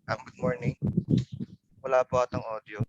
Good morning. Wala po atang audio.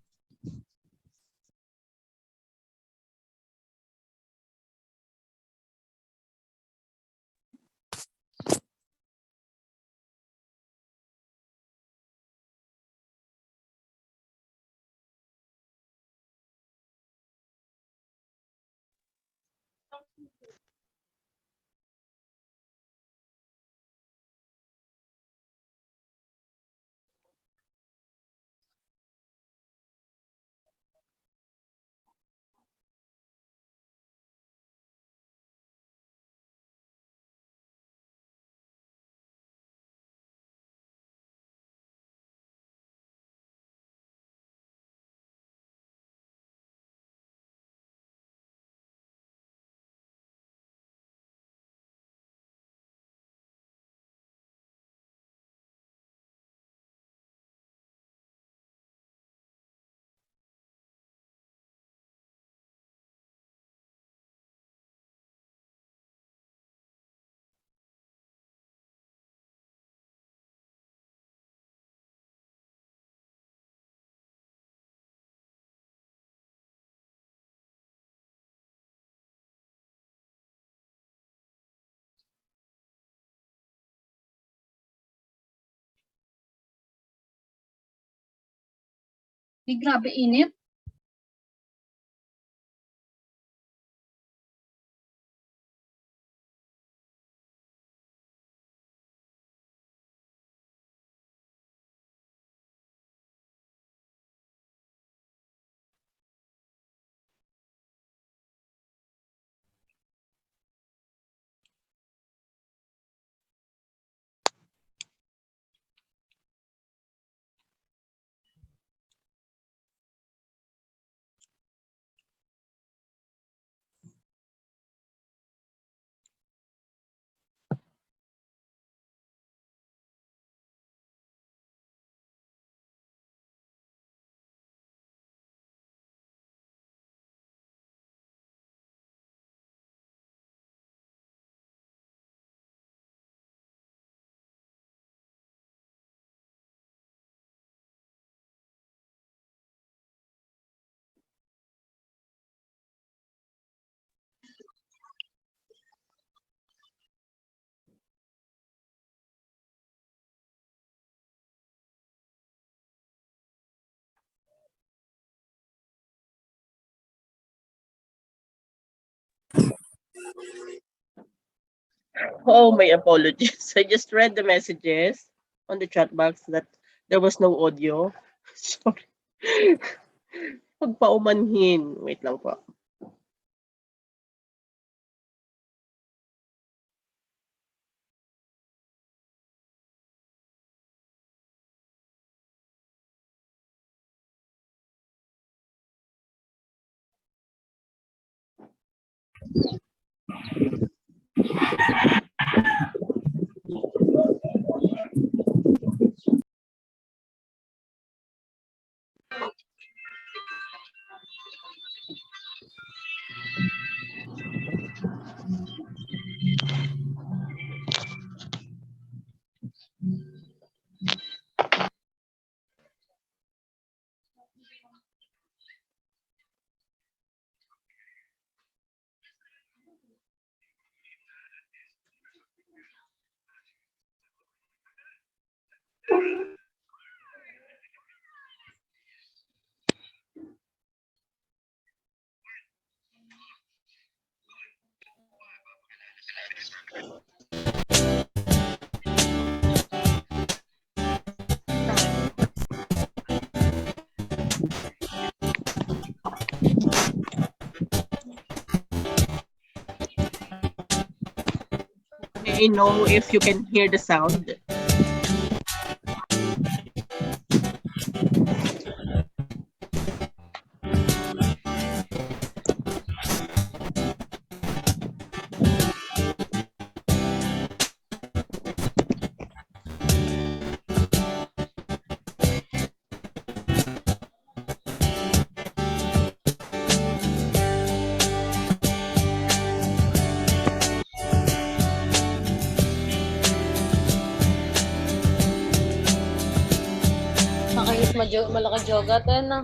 Grabe init. Oh, my apologies. I just read the messages on the chat box that there was no audio. Sorry. Pagpaumanhin. Wait lang po. May I know if you can hear the sound? Nakakis malaki jogat na.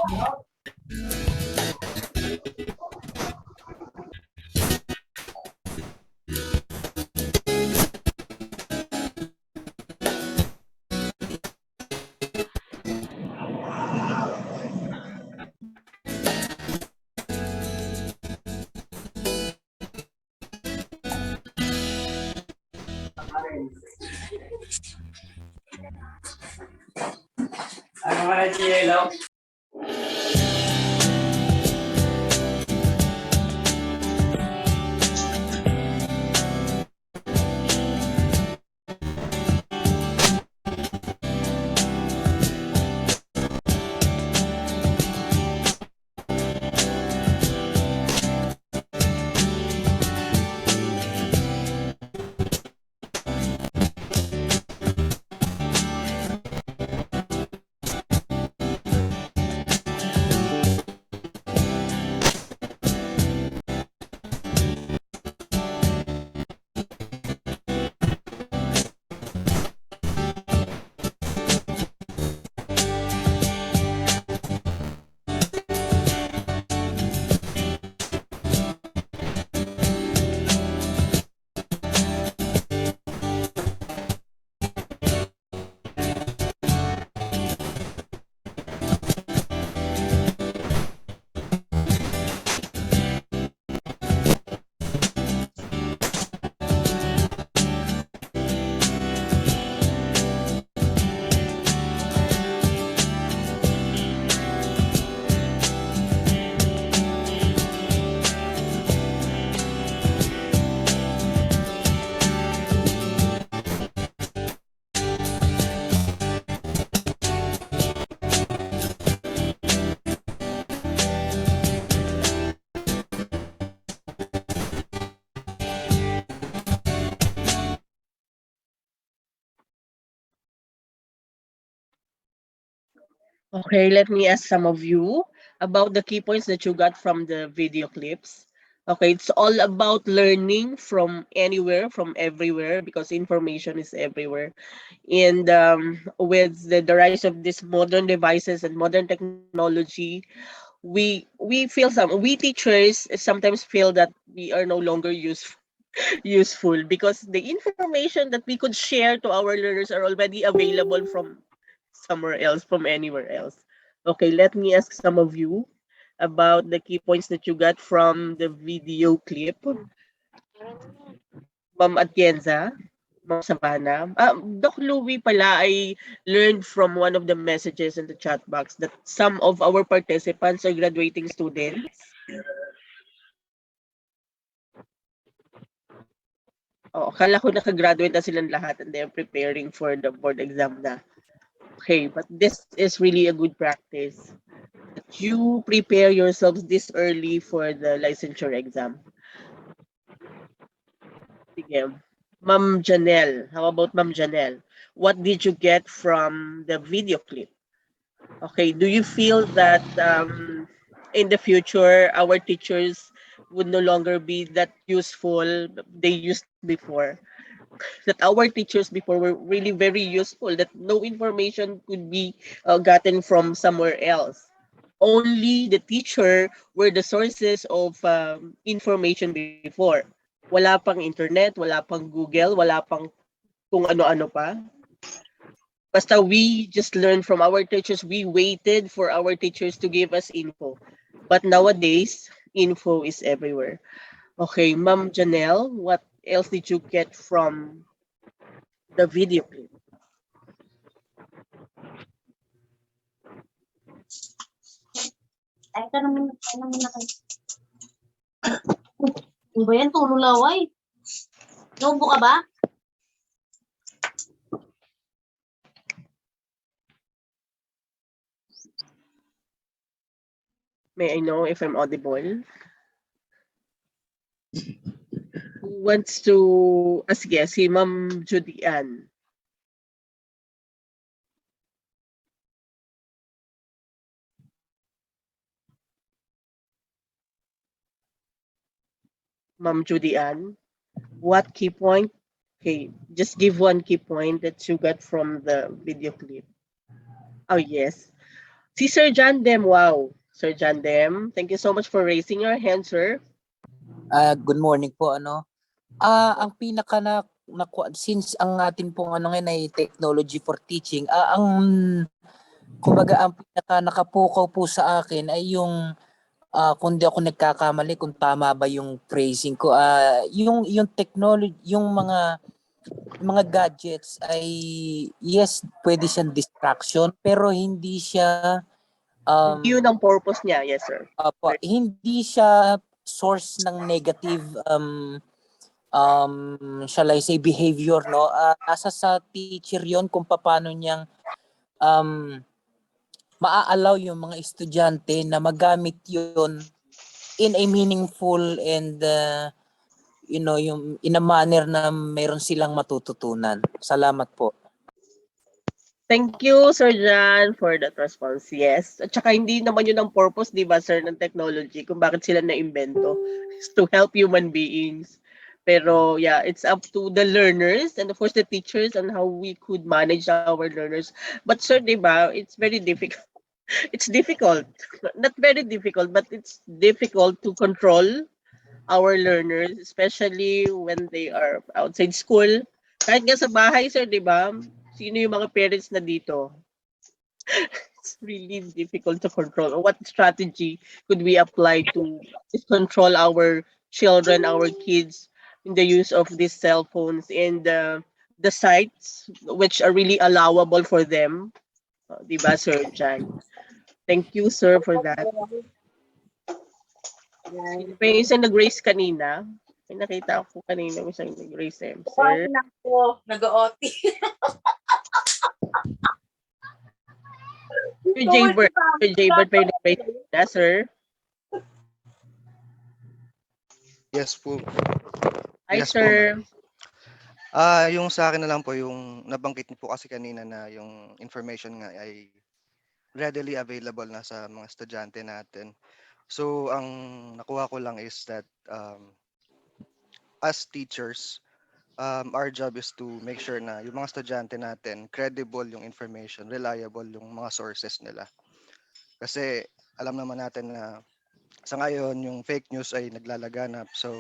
Ano ka na, Cielo? Okay, let me ask some of you about the key points that you got from the video clips. Okay, it's all about learning from anywhere, from everywhere, because information is everywhere. And with the rise of these modern devices and modern technology, we feel we teachers sometimes feel that we are no longer useful because the information that we could share to our learners are already available from somewhere else, from anywhere else. Okay, let me ask some of you about the key points that you got from the video clip. Ma'am Atienza, Ma'am Savannah. Doc Louie pala, I learned from one of the messages in the chat box that some of our participants are graduating students. Oh, akala ko nakagraduate na silang lahat and they're preparing for the board exam na. Okay, but this is really a good practice. That you prepare yourselves this early for the licensure exam. Sige. Ma'am Janelle, how about Ma'am Janelle? What did you get from the video clip? Okay, do you feel that in the future our teachers would no longer be that useful they used before? That our teachers before were really very useful, that no information could be gotten from somewhere else. Only the teacher were the sources of information before. Wala pang internet, wala pang Google, wala pang kung ano-ano pa. Basta we just learned from our teachers. We waited for our teachers to give us info. But nowadays, info is everywhere. Okay, Ma'am Janelle, what else did you get from the video clip? Ay, ka naman na kayo. Ano ba yan? Tulong laway. Naubo ka ba? May I know if I'm audible? Who wants to... sige, si Ma'am Judy Ann. Ma'am Judy Ann, what key point? Okay, just give one key point that you got from the video clip. Oh, yes. Si Sir John Dem, wow. Sir John Dem, thank you so much for raising your hand, sir. Good morning po ang pinaka since ang atin pong ngayon ay technology for teaching, ang kumbaga ang pinaka nakapukaw po sa akin ay yung kung di ako nagkakamali kung tama ba yung phrasing ko, yung technology, yung mga gadgets ay yes, pwede siyang distraction pero hindi siya Yun ang purpose niya, yes, sir. hindi siya source ng negative shall I say behavior, no? Asa sa teacher yon kung paano niyang maa-allow yung mga estudyante na magamit yun in a meaningful and yung in a manner na mayroon silang matututunan. Salamat po. Thank you, Sir John, for that response. Yes. At saka hindi naman yun ang purpose, di ba, sir, ng technology, kung bakit sila na-invento, is to help human beings. Pero yeah, it's up to the learners and of course the teachers on how we could manage our learners. But sir, di ba, it's very difficult. It's difficult. Not very difficult, but it's difficult to control our learners, especially when they are outside school. Kahit nga sa bahay, sir, di ba? Sino yung mga parents na dito? It's really difficult to control. What strategy could we apply to control our children, our kids, in the use of these cell phones and the sites which are really allowable for them? Di ba, Sir Jan? Thank you, sir, for that. May isang nag-raise kanina. May nakita ako kanina may isang nag-raise, sir. Nag-OT. Sir Jaybert. Sir Jaybert, may nag-raise na, sir. Yes po. Hi, Yes po, sir. Yung sa akin na lang po, yung nabanggit niyo po kasi kanina na yung information nga ay readily available na sa mga estudyante natin. So, ang nakuha ko lang is that as teachers, our job is to make sure na yung mga estudyante natin, credible yung information, reliable yung mga sources nila. Kasi alam naman natin na sa ngayon, yung fake news ay naglalaganap. So,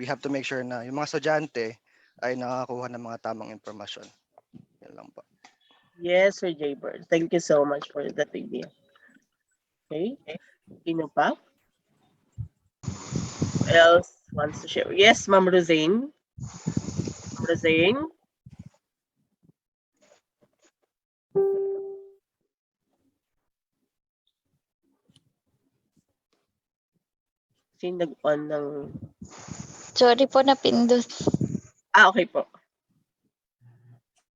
we have to make sure na yung mga estudyante ay nakakuha ng mga tamang impormasyon. Yan lang po. Yes, Sir Jaybert. Thank you so much for that idea. Okay. Sino pa? Who else wants to share? Yes, Ma'am Rosane. Ma'am Rosane. Sino nag-on ng... Sorry po, napindot. Okay po.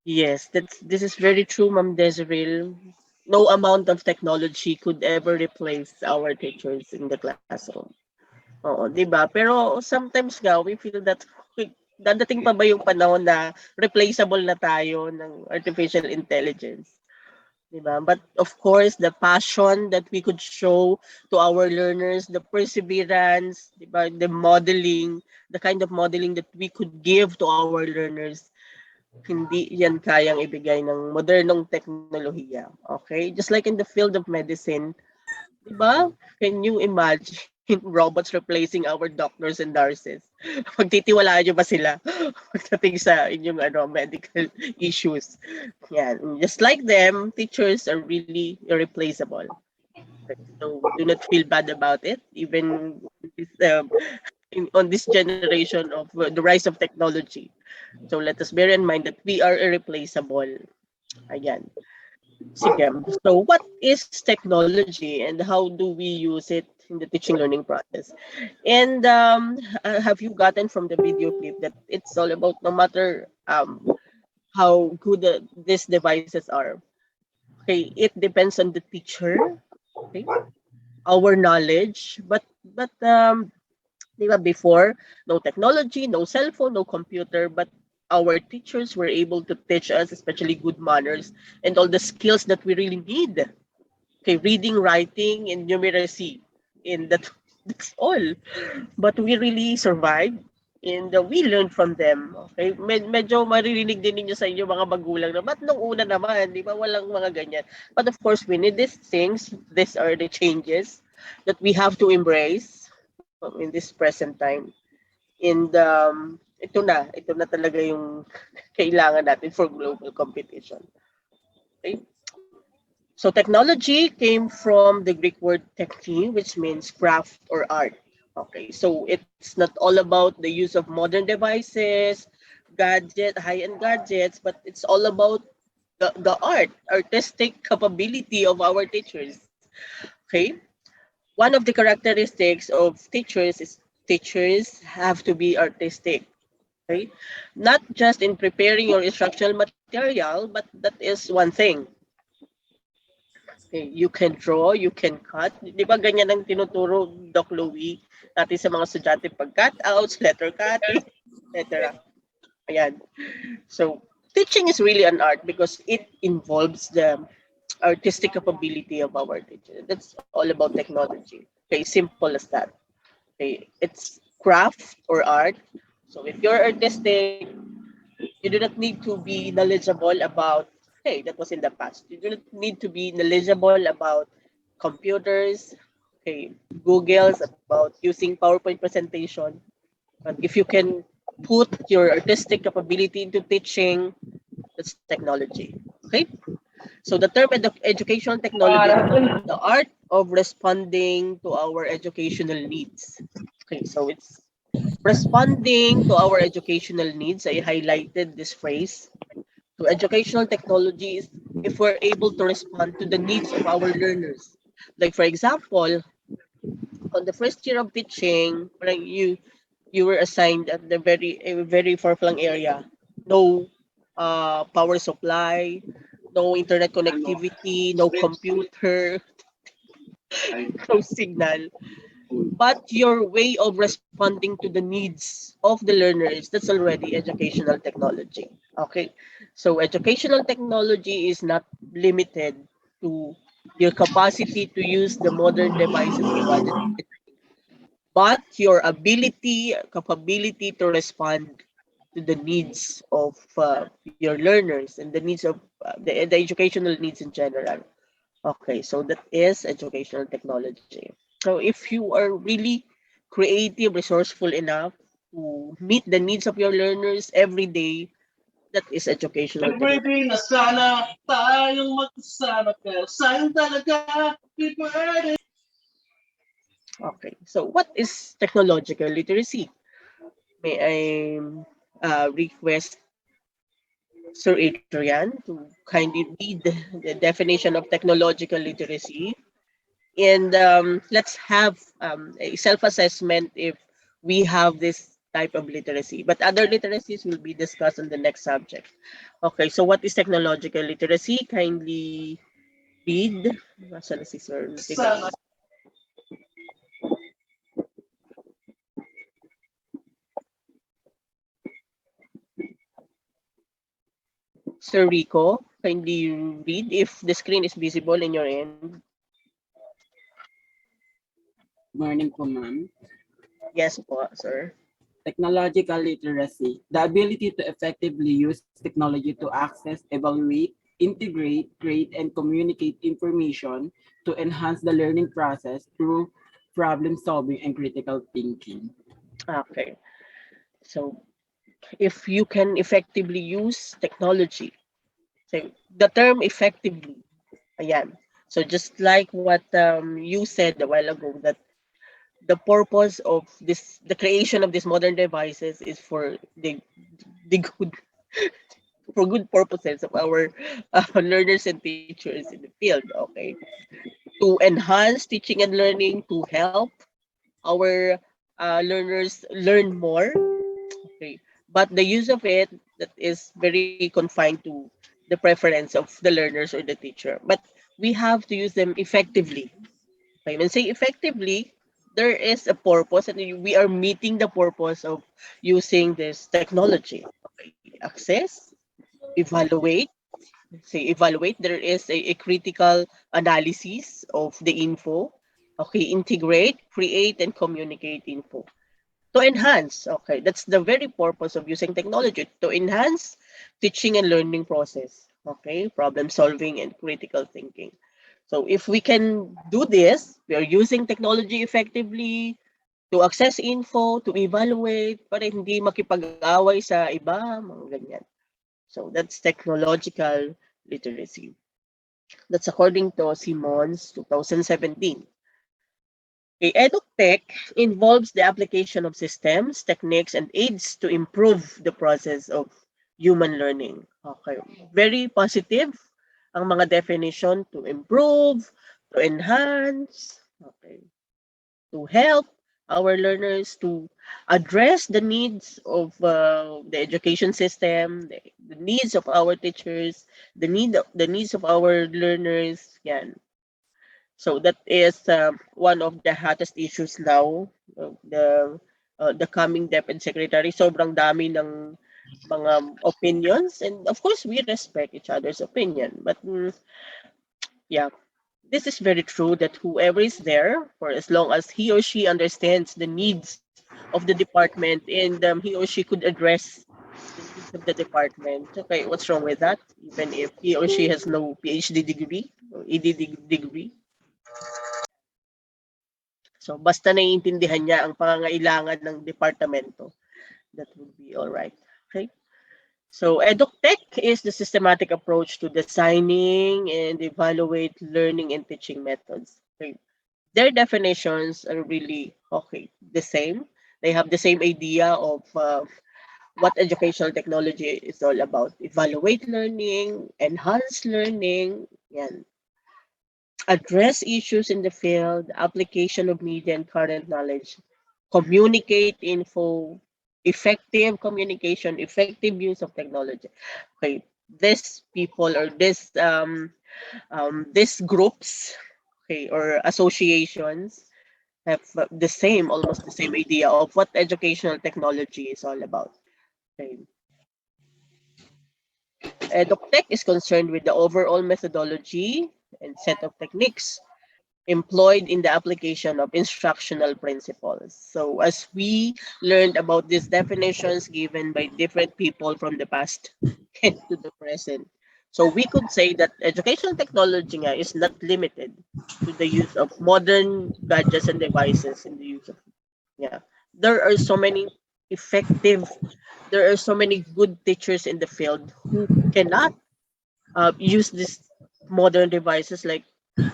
Yes, this is very true, Ma'am Desiree. No amount of technology could ever replace our teachers in the classroom. Oo, di ba? Pero sometimes nga, we feel that dadating pa ba yung panahon na replaceable na tayo ng artificial intelligence? Di ba? But of course, the passion that we could show to our learners, the perseverance, di ba? The modeling, the kind of modeling that we could give to our learners, hindi yan kayang ibigay ng modernong teknolohiya. Okay? Just like in the field of medicine, di ba? Can you imagine robots replacing our doctors and nurses? Magtitiwalaan nyo ba sila pagdating sa inyong medical issues? Yan. Just like them, teachers are really irreplaceable. So do not feel bad about it, even on this generation of the rise of technology. So let us bear in mind that we are irreplaceable. Ayan. Sige. So what is technology and how do we use it in the teaching learning process? And have you gotten from the video clip that it's all about no matter how good these devices are? Okay, it depends on the teacher. Okay, our knowledge, but before, no technology, no cell phone, no computer, but our teachers were able to teach us, especially good manners and all the skills that we really need. Okay, reading, writing, and numeracy. And that's all. But we really survived And we learn from them. Okay? Medyo maririnig din ninyo sa inyo mga magulang na, ba't nung una naman, di ba, walang mga ganyan. But of course, we need these things. These are the changes that we have to embrace in this present time. And ito na talaga yung kailangan natin for global competition. Okay? So technology came from the Greek word techne, which means craft or art. Okay, so it's not all about the use of modern devices, high-end gadgets, but it's all about the artistic capability of our teachers. Okay, one of the characteristics of teachers is teachers have to be artistic. Okay, not just in preparing your instructional material, but that is one thing. Okay, you can draw, you can cut. Di ba ganyan ang tinuturo Doc Louie natin sa mga estudyante pag cutouts, letter cutting, etc. Ayan. So, teaching is really an art because it involves the artistic capability of our teacher. That's all about technology. Okay, simple as that. Okay, it's craft or art. So, if you're artistic, you do not need to be knowledgeable about, hey, that was in the past. You do not need to be knowledgeable about computers, okay, Google's about using PowerPoint presentation. But if you can put your artistic capability into teaching, that's technology. Okay? So the term educational technology is the art of responding to our educational needs. Okay, so it's responding to our educational needs. I highlighted this phrase. So educational technology is if we're able to respond to the needs of our learners. Like for example, on the first year of teaching, when you were assigned at the very far-flung area, no power supply, no internet connectivity, no computer, no signal. But your way of responding to the needs of the learners, that's already educational technology. Okay, so educational technology is not limited to your capacity to use the modern devices or gadgets, but your ability, capability to respond to the needs of your learners and the needs of the educational needs in general. Okay, so that is educational technology. So if you are really creative, resourceful enough to meet the needs of your learners every day, that is educational technology. Everything na sana tayong magkasama pero sayang talaga. Happy birthday. Okay, so what is technological literacy? May I request Sir Adrian to kindly read the definition of technological literacy. And let's have a self-assessment if we have this type of literacy. But other literacies will be discussed on the next subject. Okay, so what is technological literacy? Kindly read. Nasaan na si Sir? Sir Rico, kindly read if the screen is visible in your end. Morning po, ma'am. Yes po, sir. Technological literacy, the ability to effectively use technology to access, evaluate, integrate, create, and communicate information to enhance the learning process through problem solving and critical thinking. Okay. So if you can effectively use technology, so the term effectively, ayan. So just like what you said a while ago, that the purpose of this, the creation of these modern devices is for the good, for good purposes of our learners and teachers in the field. Okay, to enhance teaching and learning, to help our learners learn more. Okay, but the use of it that is very confined to the preference of the learners or the teacher. But we have to use them effectively. Okay, when say effectively, there is a purpose and we are meeting the purpose of using this technology. Okay, access, evaluate, evaluate, there is a critical analysis of the info. Okay, integrate, create, and communicate info. To enhance, okay, that's the very purpose of using technology, to enhance teaching and learning process, okay, problem solving and critical thinking. So if we can do this, we are using technology effectively to access info, to evaluate, para hindi makipag-away sa iba, mga ganyan. So that's technological literacy. That's according to Simmons 2017. Okay, EduTech involves the application of systems, techniques, and aids to improve the process of human learning. Okay, very positive ang mga definition: to improve, to enhance, okay, to help our learners, to address the needs of the education system, the needs of our teachers, the needs of our learners. Yan. So that is one of the hottest issues now. The coming DepEd secretary, sobrang dami ng mga opinions, and of course we respect each other's opinion. But yeah, this is very true that whoever is there, for as long as he or she understands the needs of the department, and he or she could address the needs of the department. Okay, what's wrong with that? Even if he or she has no PhD degree or ED degree. So basta naiintindihan niya ang pangangailangan ng departamento, that would be all right. Okay? So EduTech is the systematic approach to designing and evaluate learning and teaching methods. Okay? Their definitions are really the same. They have the same idea of what educational technology is all about. Evaluate learning, enhance learning, yan. Address issues in the field, application of media and current knowledge, communicate info, effective communication, effective use of technology. Okay, these people or these groups, okay, or associations have almost the same idea of what educational technology is all about. Okay. EduTech is concerned with the overall methodology and set of techniques employed in the application of instructional principles. So as we learned about these definitions given by different people from the past and to the present, so we could say that educational technology nga is not limited to the use of modern gadgets and devices in the use of, there are so many good teachers in the field who cannot use these modern devices like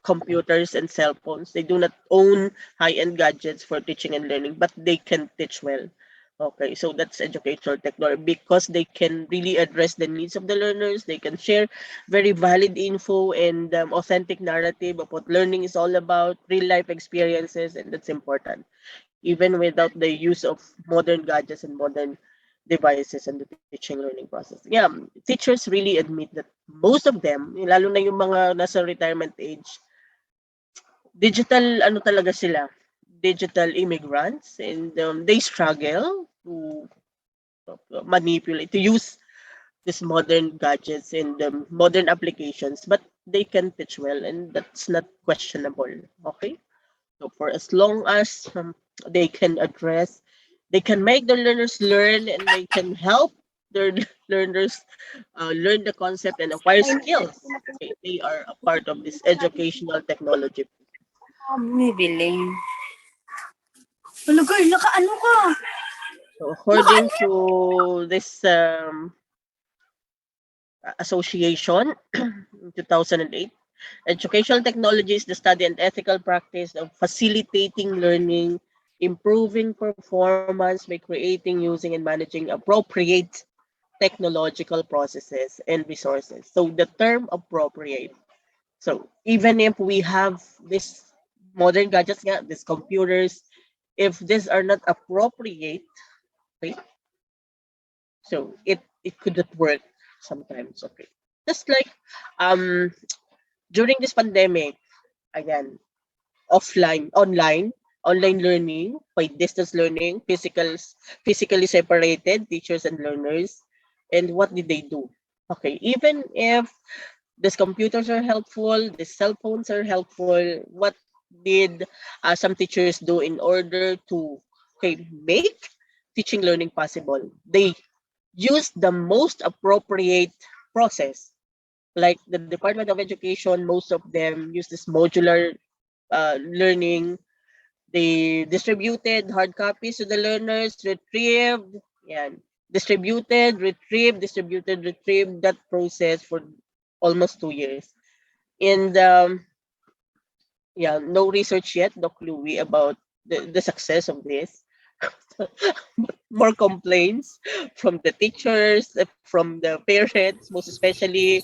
computers and cell phones. They do not own high-end gadgets for teaching and learning, but they can teach well. Okay, so that's educational technology because they can really address the needs of the learners. They can share very valid info and authentic narrative of what learning is all about, real-life experiences, and that's important, even without the use of modern gadgets and modern devices and the teaching learning process. Yeah, teachers really admit that most of them, lalo na yung mga nasa retirement age, digital talaga sila, digital immigrants, and they struggle to manipulate, to use these modern gadgets and modern applications, but they can teach well, and that's not questionable. Okay, so for as long as they can make the learners learn, and they can help their learners learn the concept and acquire skills, okay, they are a part of this educational technology. Bumibili. Ano girl, nakaano ka? So according to this association, in 2008, educational technology is the study and ethical practice of facilitating learning, improving performance by creating, using, and managing appropriate technological processes and resources. So the term appropriate. So even if we have this modern gadgets, these computers, if these are not appropriate, okay, so it could not work sometimes. Okay, just like during this pandemic, again, online learning, by distance learning, physically separated teachers and learners. And what did they do? Okay, even if these computers are helpful, the cell phones are helpful, what did some teachers do in order to okay, make teaching learning possible. They use the most appropriate process. Like the Department of Education, most of them use this modular learning. They distributed hard copies to the learners, retrieved, yeah, distributed, retrieved, that process for almost 2 years. And yeah, no research yet, Doc Louis, about the success of this. More complaints from the teachers, from the parents, most especially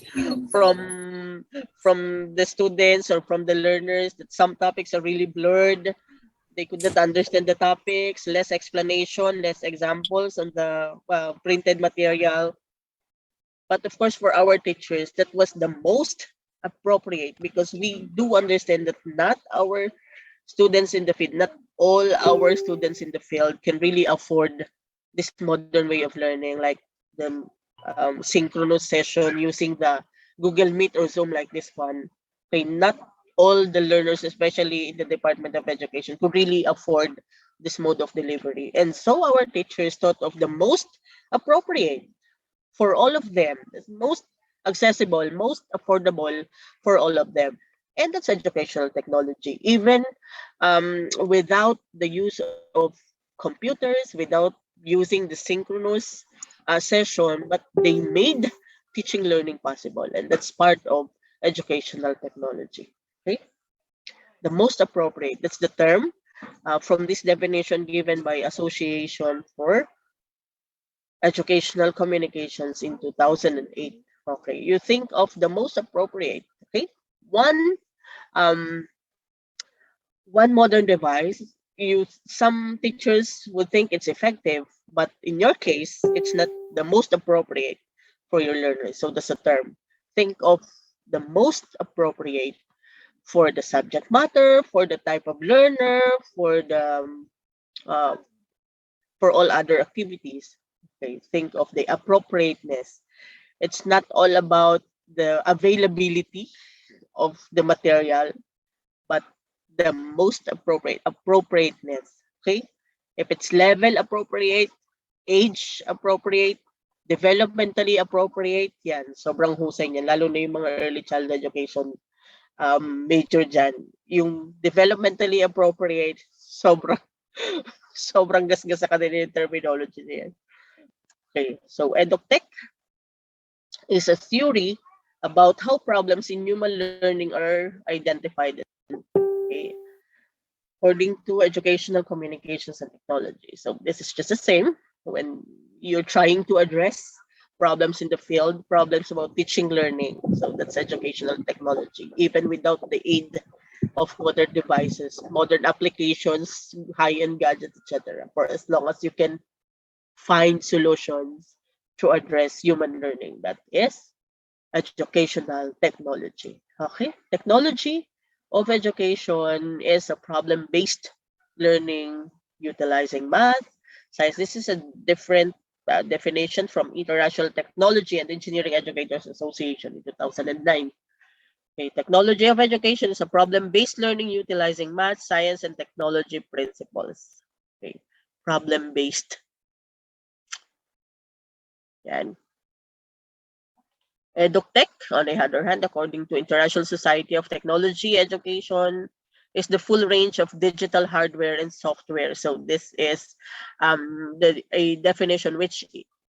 from the students or from the learners, that some topics are really blurred. They could not understand the topics, less explanation, less examples on the printed material. But of course, for our teachers, that was the most appropriate, because we do understand that not our students in the field, not all our students in the field can really afford this modern way of learning, like the synchronous session using the Google Meet or Zoom like this one. Okay, not all the learners, especially in the Department of Education, could really afford this mode of delivery. And so our teachers thought of the most appropriate for all of them, most accessible, most affordable for all of them. And that's educational technology. Even without the use of computers, without using the synchronous session, but they made teaching learning possible. And that's part of educational technology. Okay? The most appropriate, that's the term from this definition given by Association for Educational Communications in 2008. Okay, you think of the most appropriate. Okay, one um one modern device. You Some teachers would think it's effective, but in your case, it's not the most appropriate for your learners. So that's a term. Think of the most appropriate for the subject matter, for the type of learner, uh, for all other activities. Okay, think of the appropriateness. It's not all about the availability of the material, but the most appropriateness. Okay, if it's level appropriate, age appropriate, developmentally appropriate, yan, sobrang husay niyan, lalo na yung mga early child education major dyan. Yung developmentally appropriate, sobrang sobrang gasgas sa kanila yung terminology niyan. Okay, so EdUpTech is a theory about how problems in human learning are identified. Okay, according to educational communications and technology. So this is just the same when you're trying to address problems in the field, problems about teaching learning. So that's educational technology, even without the aid of modern devices, modern applications, high-end gadgets, etc. For as long as you can find solutions to address human learning, that is educational technology. Okay, technology of education is a problem-based learning utilizing math, science. This is a different definition from International Technology and Engineering Educators Association in 2009. Okay, technology of education is a problem-based learning utilizing math, science, and technology principles. Okay, problem-based. Yan. EdUpTech, on the other hand, according to International Society of Technology Education, is the full range of digital hardware and software. So this is a definition which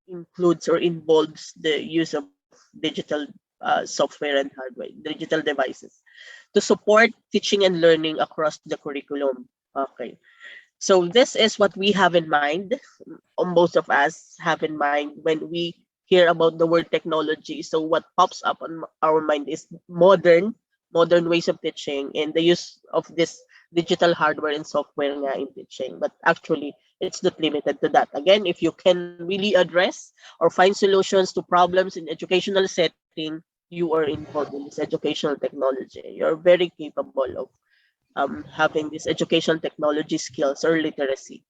includes or involves the use of digital software and hardware, digital devices, to support teaching and learning across the curriculum. Okay. So this is what we have in mind, most of us have in mind when we hear about the word technology. So what pops up on our mind is modern ways of teaching and the use of this digital hardware and software nga in teaching. But actually, it's not limited to that. Again, if you can really address or find solutions to problems in educational setting, you are involved in this educational technology. You're very capable of having these educational technology skills or literacy.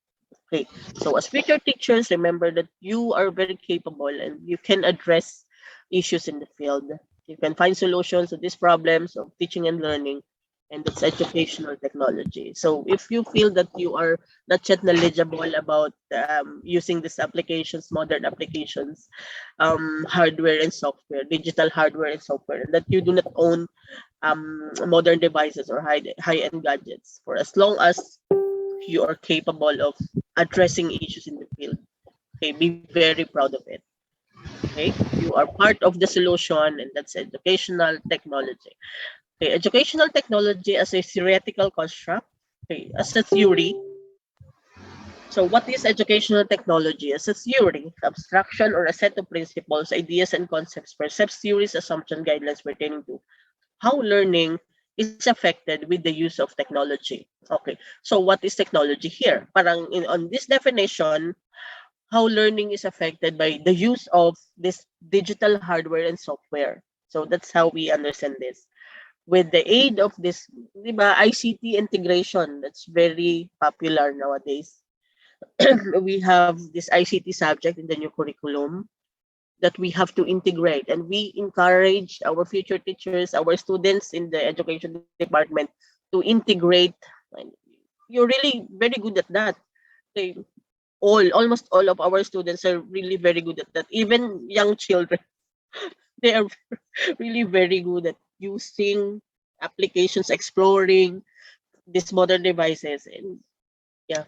Okay, so as future teachers, remember that you are very capable and you can address issues in the field. You can find solutions to these problems of teaching and learning and that's educational technology. So if you feel that you are not yet knowledgeable about using these applications, modern applications, hardware and software, digital hardware and software, and that you do not own modern devices or high-end gadgets, for as long as you are capable of addressing issues in the field, okay, be very proud of it. Okay, you are part of the solution, and that's educational technology. Okay, educational technology as a theoretical construct, okay, as a theory. So what is educational technology? As a theory, abstraction, or a set of principles, ideas, and concepts, percepts, theories, assumption, guidelines pertaining to how learning is affected with the use of technology. Okay, so what is technology here? Parang on this definition, how learning is affected by the use of this digital hardware and software. So that's how we understand this. With the aid of this, di ba, ICT integration, that's very popular nowadays. We have this ICT subject in the new curriculum that we have to integrate, and we encourage our future teachers, our students in the education department to integrate. You're really very good at that. Okay. Almost all of our students are really very good at that. Even young children, they are really very good at using applications, exploring these modern devices. And yeah,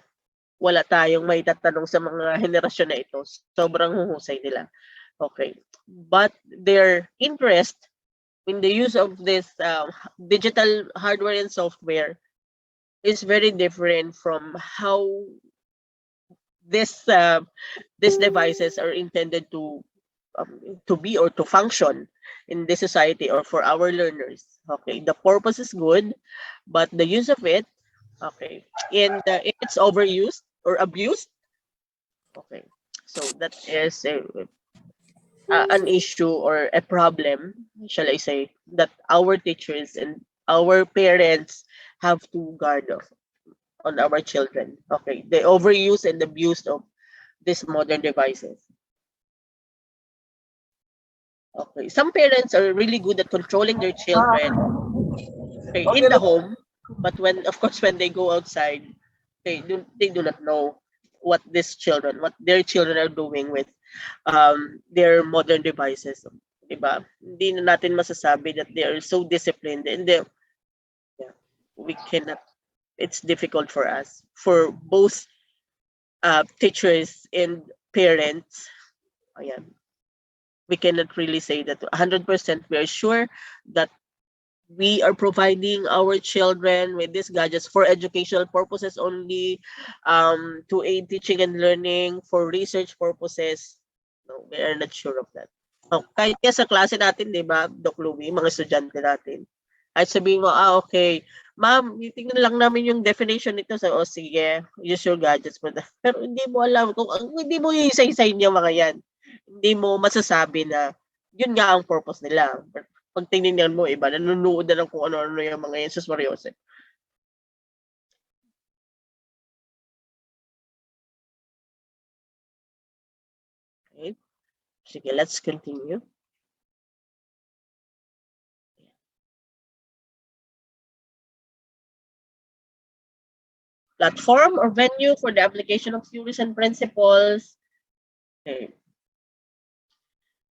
wala tayong may tatanong sa mga henerasyon na ito. Sobrang huhusay nila. Okay. But their interest in the use of this digital hardware and software is very different from how this these devices are intended to be or to function in this society or for our learners. Okay, the purpose is good, but the use of it, okay, and if it's overused or abused, okay, so that is an issue or a problem, shall I say, that our teachers and our parents have to guard of on our children. Okay, the overuse and abuse of these modern devices. Okay, some parents are really good at controlling their children, okay, in the home, but when, of course, when they go outside, they do not know what their children are doing with their modern devices. Diba? Hindi na natin masasabi that they are so disciplined, and yeah, we cannot. It's difficult for us, for both teachers and parents. Ayan. We cannot really say that 100% we are sure that we are providing our children with these gadgets for educational purposes only, to aid teaching and learning, for research purposes. No, we are not sure of that. Oh, kahit nga sa klase natin, di ba, Doc Louie, mga estudyante natin, ay sabihin mo, okay, ma'am, tingnan lang namin yung definition nito. So, sige, use your gadgets. Pero hindi mo alam, kung hindi mo isa-isahin yung mga yan, hindi mo masasabi na yun nga ang purpose nila. Pag tinignan mo, iba, nanonood na lang kung ano-ano yung mga yan sa Mariose. Okay. Sige, let's continue. Platform or venue for the application of theories and principles. Okay.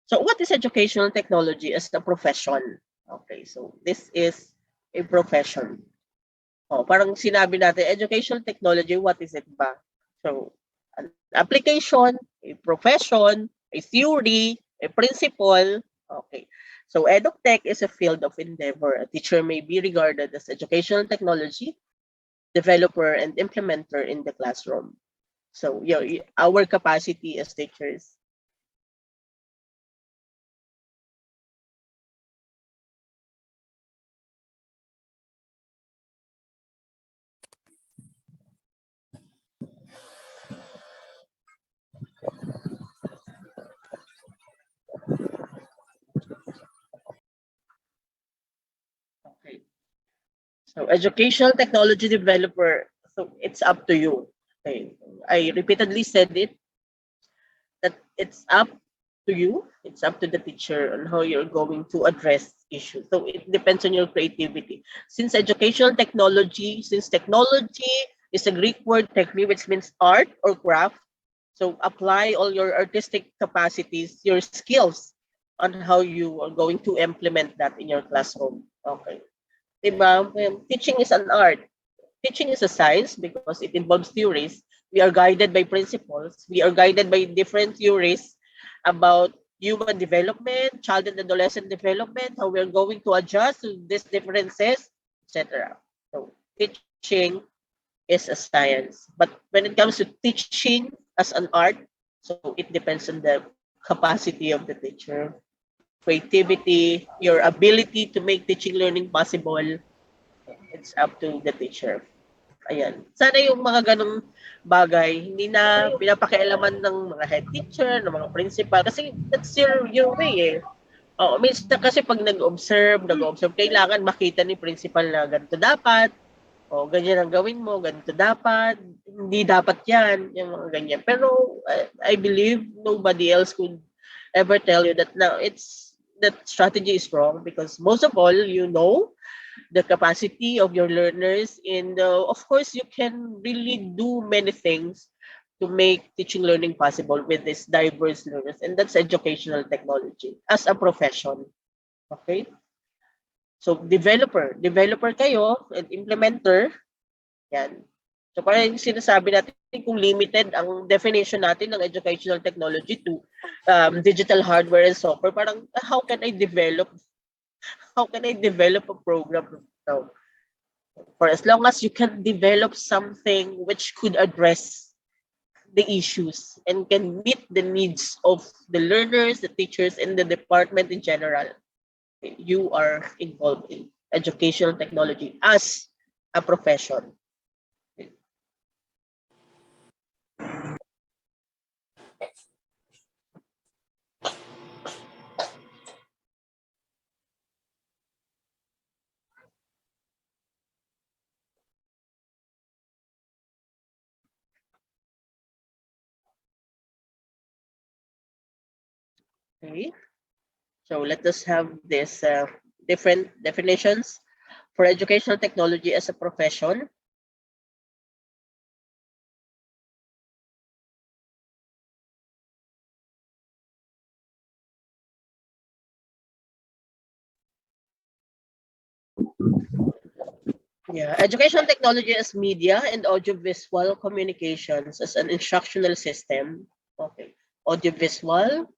So what is educational technology as a profession? Okay, so this is a profession. Oh, parang sinabi natin, educational technology, what is it ba? So, an application, a profession, a theory, a principle. Okay. So, EdUpTech is a field of endeavor. A teacher may be regarded as educational technology developer and implementer in the classroom. So, our capacity as teachers. Okay. So, educational technology developer. So, it's up to you. Okay. I repeatedly said it, that it's up to you. It's up to the teacher on how you're going to address issues. So it depends on your creativity. Since educational technology, since technology is a Greek word technique, which means art or craft. So apply all your artistic capacities, your skills on how you are going to implement that in your classroom. Okay. Diba? Teaching is an art. Teaching is a science because it involves theories. We are guided by principles. We are guided by different theories about human development, child and adolescent development, how we're going to adjust to these differences, etc. So teaching is a science. But when it comes to teaching as an art, so it depends on the capacity of the teacher, creativity, your ability to make teaching learning possible. It's up to the teacher. Ayan. Sana yung mga ganong bagay, hindi na pinapakialaman ng mga head teacher, ng mga principal, kasi that's your way eh. Oh, minsan kasi pag nag-observe, kailangan makita ni principal na ganito dapat, o ganyan ang gawin mo, ganito dapat, hindi dapat yan, yung mga ganyan. Pero I believe nobody else could ever tell you that now that strategy is wrong because most of all, you know the capacity of your learners and of course you can really do many things to make teaching learning possible with these diverse learners, and that's educational technology as a profession. Okay, so developer kayo and implementer yan. So parang yung sinasabi natin kung limited ang definition natin ng educational technology to digital hardware and software, parang how can I develop a program now? For as long as you can develop something which could address the issues and can meet the needs of the learners, the teachers, and the department in general, you are involved in educational technology as a profession. Okay, so let us have this different definitions for educational technology as a profession. Yeah, educational technology as media and audiovisual communications as an instructional system. Okay, audiovisual,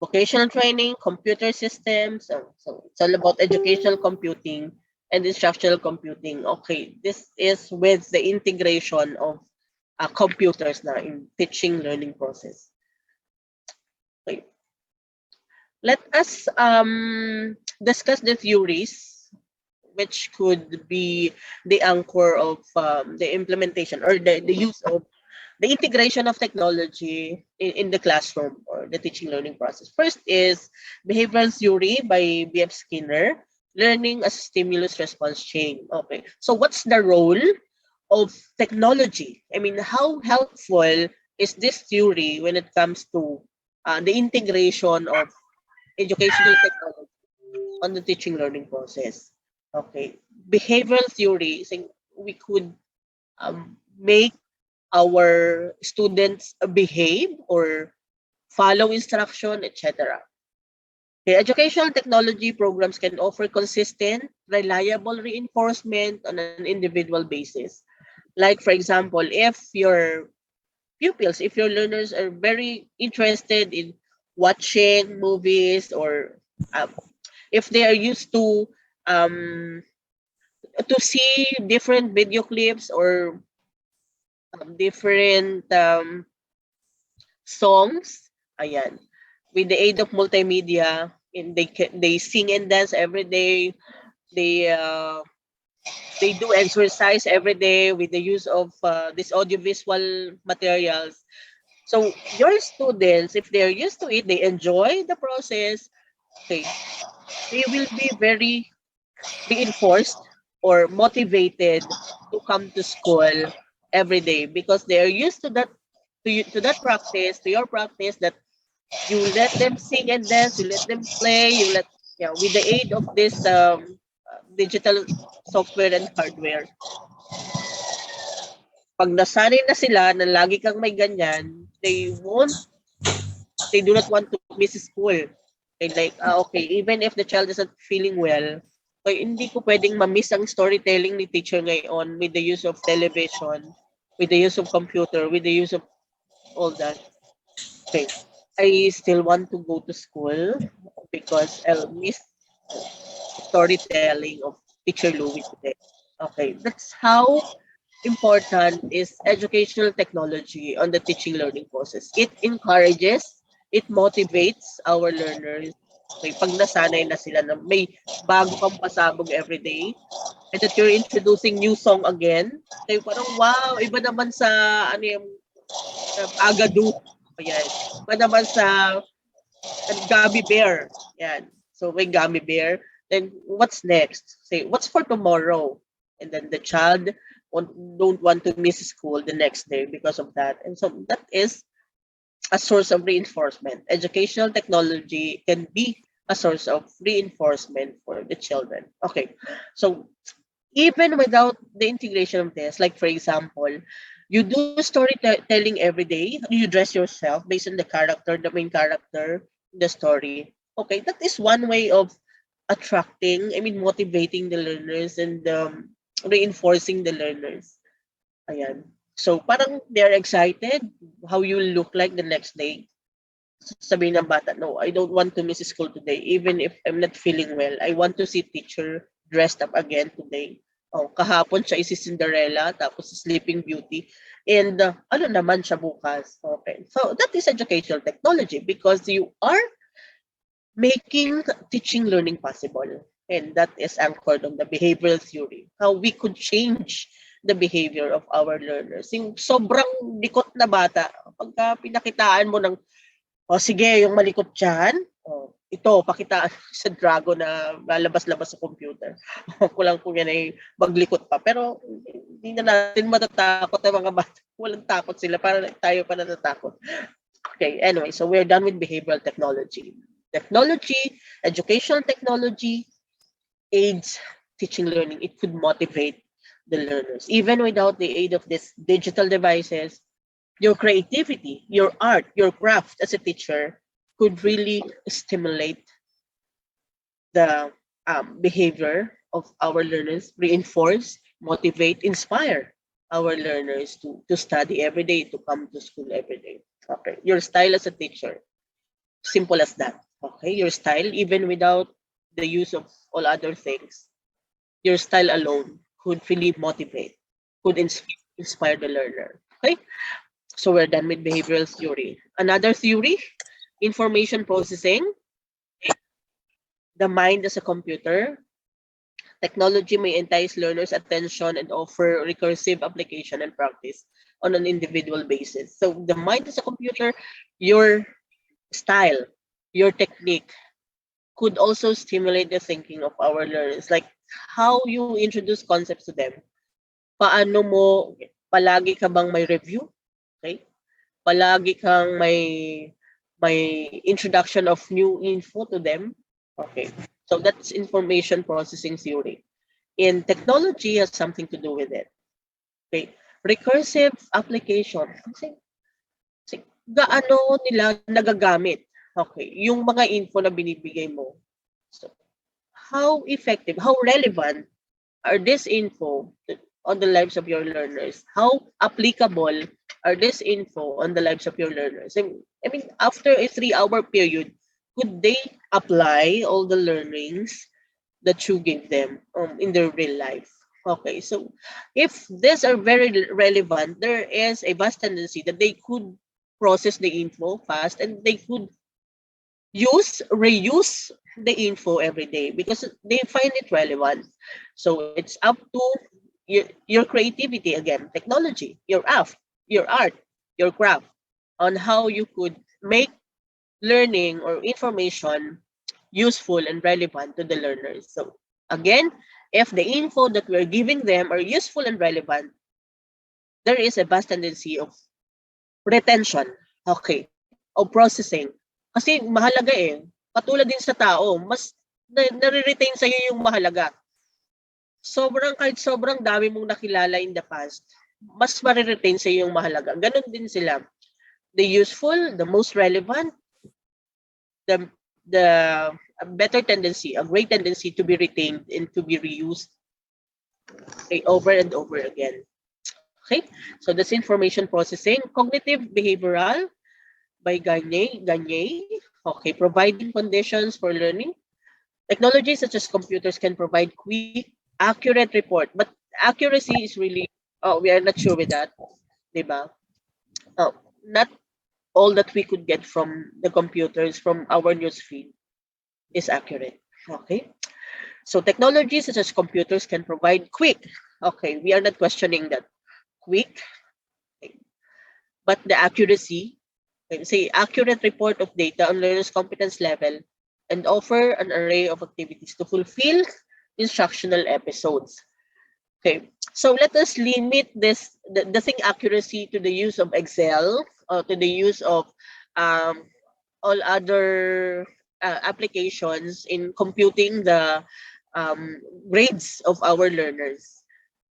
vocational training, computer systems. So it's all about educational computing and instructional computing. Okay, this is with the integration of computers now in teaching learning process. Okay. Let us discuss the theories which could be the anchor of the implementation or the use of the integration of technology in the classroom or the teaching learning process. First is behavioral theory by B.F. Skinner, learning as a stimulus response chain. Okay, so what's the role of technology? I mean, how helpful is this theory when it comes to the integration of educational technology on the teaching learning process? Okay, behavioral theory, saying we could make our students behave or follow instruction, etc. Okay, educational technology programs can offer consistent, reliable reinforcement on an individual basis. Like, for example, if your pupils, if your learners are very interested in watching movies or if they are used to see different video clips or different songs, ayan, with the aid of multimedia, and they sing and dance every day. They do exercise every day with the use of this audiovisual materials. So your students, if they're used to it, they enjoy the process. Okay, they will be very reinforced or motivated to come to school every day because they are used to that to that practice, to your practice, that You let them sing and dance, you let them play, with the aid of this digital software and hardware. Pag nasanay na sila na lagi kang may ganyan, they do not want to miss school. They like, okay, even if the child isn't feeling well, okay, hindi ko pwedeng ma-miss ang storytelling ni teacher ngayon with the use of television, with the use of computer, with the use of all that. Okay, I still want to go to school because I'll miss storytelling of teacher Louis today. Okay, that's how important is educational technology on the teaching learning process. It encourages, it motivates our learners. Okay, pag nasanay na sila na may bago kang pasabog every day, and that you're introducing new song again, okay, parang wow, iba naman sa ano yung Agadu. Ayan. Iba naman sa Gummy Bear. Yan. So may Gummy Bear. Then what's next? Say, what's for tomorrow? And then the child don't want to miss school the next day because of that. And so that is a source of reinforcement. Educational technology can be a source of reinforcement for the children. Okay. So even without the integration of this, like for example, you do storytelling every day, you dress yourself based on the character, the main character, the story. Okay, that is one way of motivating the learners and reinforcing the learners. Ayan. So parang they're excited how you look like the next day. Sabihin ng bata, no, I don't want to miss school today even if I'm not feeling well. I want to see teacher dressed up again today. Oh, kahapon siya si Cinderella, tapos Sleeping Beauty. And ano naman siya bukas? Okay. So that is educational technology because you are making teaching learning possible. And that is anchored on the behavioral theory. How we could change the behavior of our learners. Yung sobrang likot na bata, pagka pinakitaan mo ng, sige, yung malikot dyan, ito, pakitaan sa Drago na lalabas-labas sa computer. Kulang po yan ay maglikot pa. Pero hindi na natin matatakot ang mga bata. Walang takot sila. Para tayo pa natatakot. Okay, anyway, so we're done with behavioral technology. Technology, educational technology aids teaching learning. It could motivate the learners. Even without the aid of these digital devices, your creativity, your art, your craft as a teacher could really stimulate the behavior of our learners, reinforce, motivate, inspire our learners to study every day, to come to school every day. Okay, your style as a teacher, simple as that. Okay, your style, even without the use of all other things, your style alone could really motivate, could inspire the learner. Okay, so we're done with behavioral theory. Another theory, information processing, the mind as a computer. Technology may entice learners' attention and offer recursive application and practice on an individual basis. So the mind as a computer, your style, your technique could also stimulate the thinking of our learners, like how you introduce concepts to them. Paano mo, palagi ka bang may review? Okay? Palagi kang may introduction of new info to them. Okay, so that's information processing theory. And technology has something to do with it. Okay, recursive application. Kasi gaano nila nagagamit? Okay, yung mga info na binibigay mo. So, how effective, how relevant are this info on the lives of your learners? How applicable are this info on the lives of your learners? I mean, after a 3-hour period, could they apply all the learnings that you give them in their real life? Okay, so if these are very relevant, there is a vast tendency that they could process the info fast and they could reuse the info every day because they find it relevant. So it's up to your creativity again, technology, your art, your craft, on how you could make learning or information useful and relevant to the learners. So again, if the info that we're giving them are useful and relevant, there is a vast tendency of retention, okay, of processing Kasi mahalaga eh. Katulad din sa tao, mas nare-retain sa'yo yung mahalaga. Kahit sobrang dami mong nakilala in the past, mas mariretain sa'yo yung mahalaga. Ganon din sila. The useful, the most relevant, the a better tendency, a great tendency to be retained and to be reused, okay, over and over again. Okay, so that's information processing. Cognitive behavioral by Gagne. Okay, providing conditions for learning. Technologies such as computers can provide quick, accurate report, but accuracy is really, we are not sure with that, diba? Not all that we could get from the computers, from our newsfeed, is accurate. Okay, so technologies such as computers can provide quick. Okay, we are not questioning that. Quick, okay, but the accuracy, say accurate report of data on learners' competence level, and offer an array of activities to fulfill instructional episodes. Okay, so let us limit the thing accuracy to the use of Excel, to the use of all other applications in computing the grades of our learners.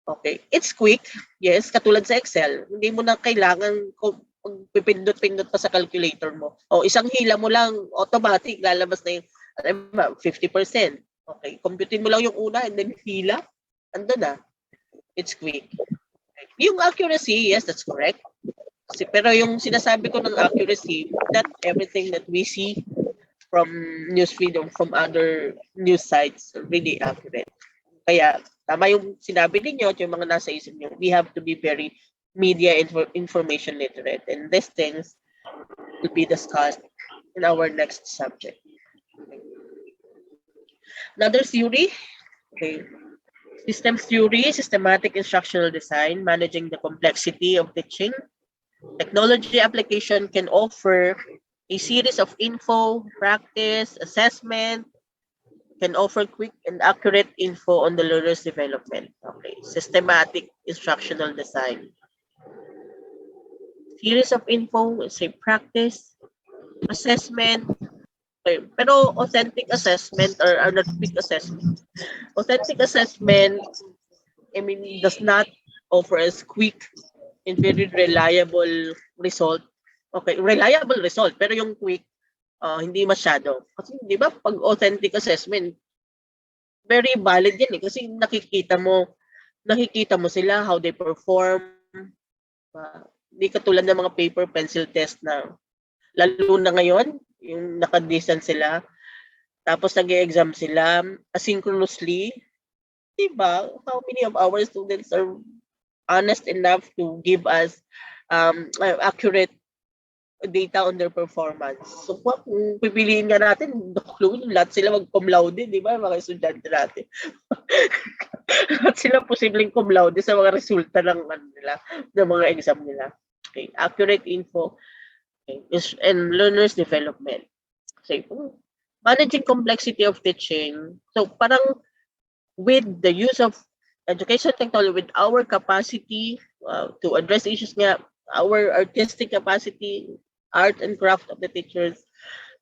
Okay, it's quick, yes, katulad sa Excel. Hindi mo na kailangan pipindot-pindot pa sa calculator mo. O isang hila mo lang, automatic, lalabas na yung 50%. Okay, computein mo lang yung una and then hila, andun na. It's quick. Yung accuracy, yes, that's correct. Pero yung sinasabi ko ng accuracy, not everything that we see from newsfeed or from other news sites are really accurate. Kaya, tama yung sinabi ninyo at yung mga nasa isip nyo, we have to be very media information literate. And these things will be discussed in our next subject. Another theory, okay. Systems theory, systematic instructional design, managing the complexity of teaching. Technology application can offer a series of info, practice, assessment, can offer quick and accurate info on the learner's development. Okay, systematic instructional design. Series of info, say practice, assessment, okay. Pero authentic assessment or not quick assessment. Authentic assessment, I mean, does not offer us quick and very reliable result. Okay, reliable result, pero yung quick, hindi masyado. Kasi di ba, pag authentic assessment, very valid yan eh. Kasi nakikita mo sila, how they perform. Hindi katulad ng mga paper pencil test na, lalo na ngayon, yung naka-distance sila, tapos nag-exam sila asynchronously. Diba? How many of our students are honest enough to give us accurate data on their performance? So, kung pipiliin nga natin, lahat sila mag-cum laude, di ba? Mga estudyante natin. Lahat sila posibleng cum laude sa mga resulta ng mga exam nila. Okay, accurate info, okay, and learners development. Okay, managing complexity of teaching. So, parang with the use of education technology, with our capacity to address issues nga, our artistic capacity, art and craft of the teachers,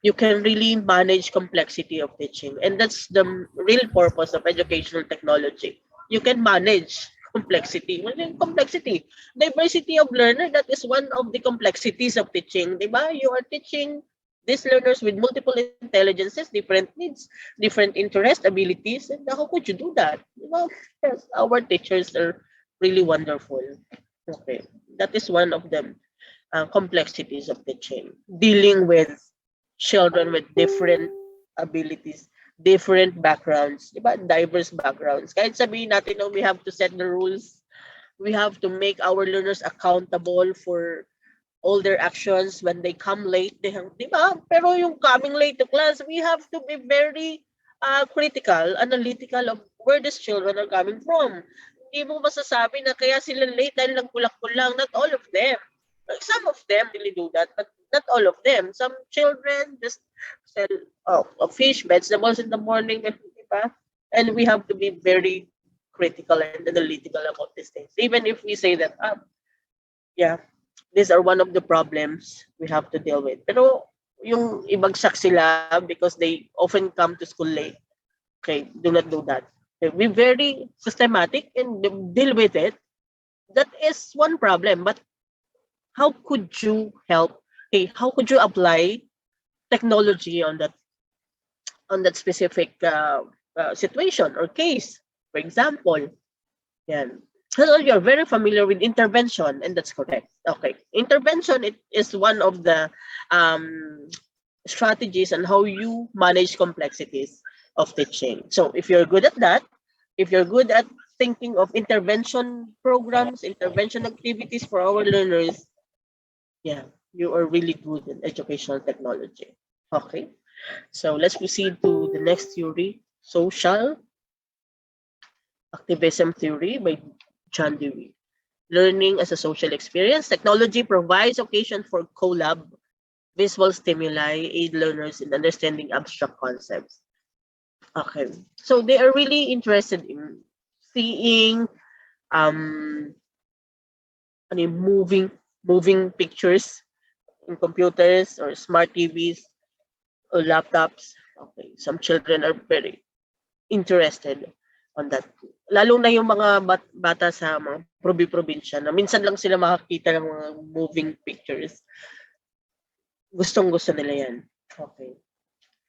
you can really manage complexity of teaching. And that's the real purpose of educational technology. You can manage complexity. Well, complexity, diversity of learner, that is one of the complexities of teaching. Diba? You are teaching these learners with multiple intelligences, different needs, different interests, abilities, and how could you do that? Well, yes, our teachers are really wonderful. Okay, that is one of the complexities of teaching. Dealing with children with different abilities, different backgrounds, diba? Diverse backgrounds. Kahit sabihin natin na we have to set the rules, we have to make our learners accountable for all their actions when they come late, diba? Pero yung coming late to class, we have to be very critical, analytical of where these children are coming from. Hindi mo masasabi na kaya sila late dahil nagkulak-kulang. Not all of them. Some of them really do that, but not all of them. Some children just sell fish, vegetables in the morning, diba? And we have to be very critical and analytical about these things. Even if we say that, yeah, these are one of the problems we have to deal with. Pero yung ibagsak sila because they often come to school late. Okay, do not do that. Okay, be very systematic and deal with it. That is one problem, but how could you help? Okay, how could you apply technology on that specific situation or case? For example, yan. So you're very familiar with intervention, and that's correct. Okay, intervention it is one of the strategies and how you manage complexities of teaching. So if you're good at that, if you're good at thinking of intervention programs, intervention activities for our learners, yeah, you are really good in educational technology. Okay, so let's proceed to the next theory, social activism theory by John Dewey. Learning as a social experience. Technology provides occasion for collab, visual stimuli, aid learners in understanding abstract concepts. Okay, so they are really interested in seeing ano yung moving pictures in computers or smart TVs or laptops. Okay, some children are very interested on that. Lalo na yung mga bata sa mga probinsya na minsan lang sila makakita ng mga moving pictures. Gustong-gusto nila yan. Okay.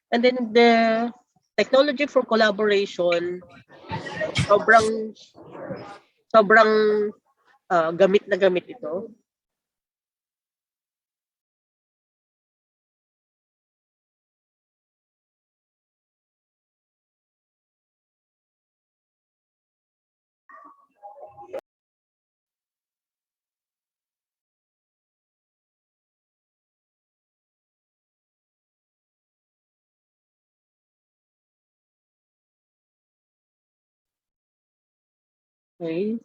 And then the technology for collaboration, sobrang gamit na gamit ito. Okay.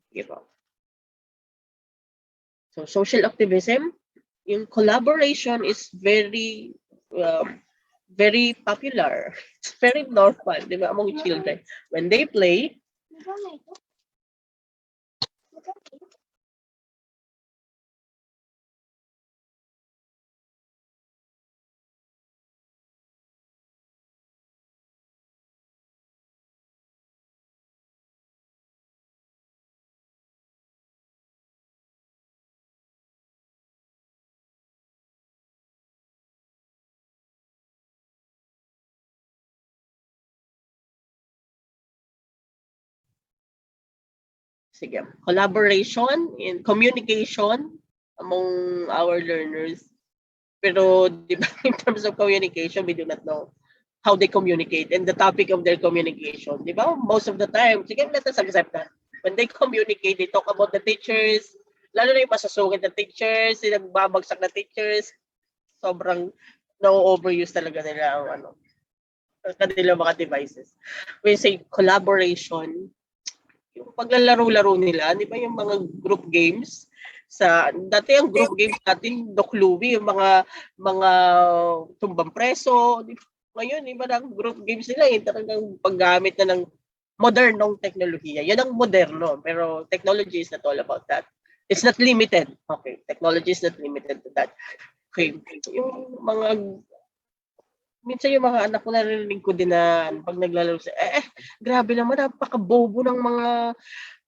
Diba? So social activism, yung collaboration is very very popular. It's very normal, di ba, among children. When they play, sige, collaboration and communication among our learners. Pero, di ba, in terms of communication, we do not know how they communicate and the topic of their communication. Di ba? Most of the time, sige, let us accept that. When they communicate, they talk about the teachers, lalo na yung masusungit na teachers, yung nagbabagsak na teachers, sobrang na-overuse talaga nila ang kanilang mga devices. When you say collaboration, yung paglalaro-laro nila, di ba yung mga group games, dati ang group games natin, Dokluwi, yung mga tumbang preso, ngayon, iba na ang group games nila, talagang paggamit na ng modernong teknolohiya. Yan ang moderno, pero technology is not all about that. It's not limited. Okay, technology is not limited to that. Okay, yung minsan yung mga anak ko narinig ko din na pag naglalaro grabe naman, napaka-bobo ng mga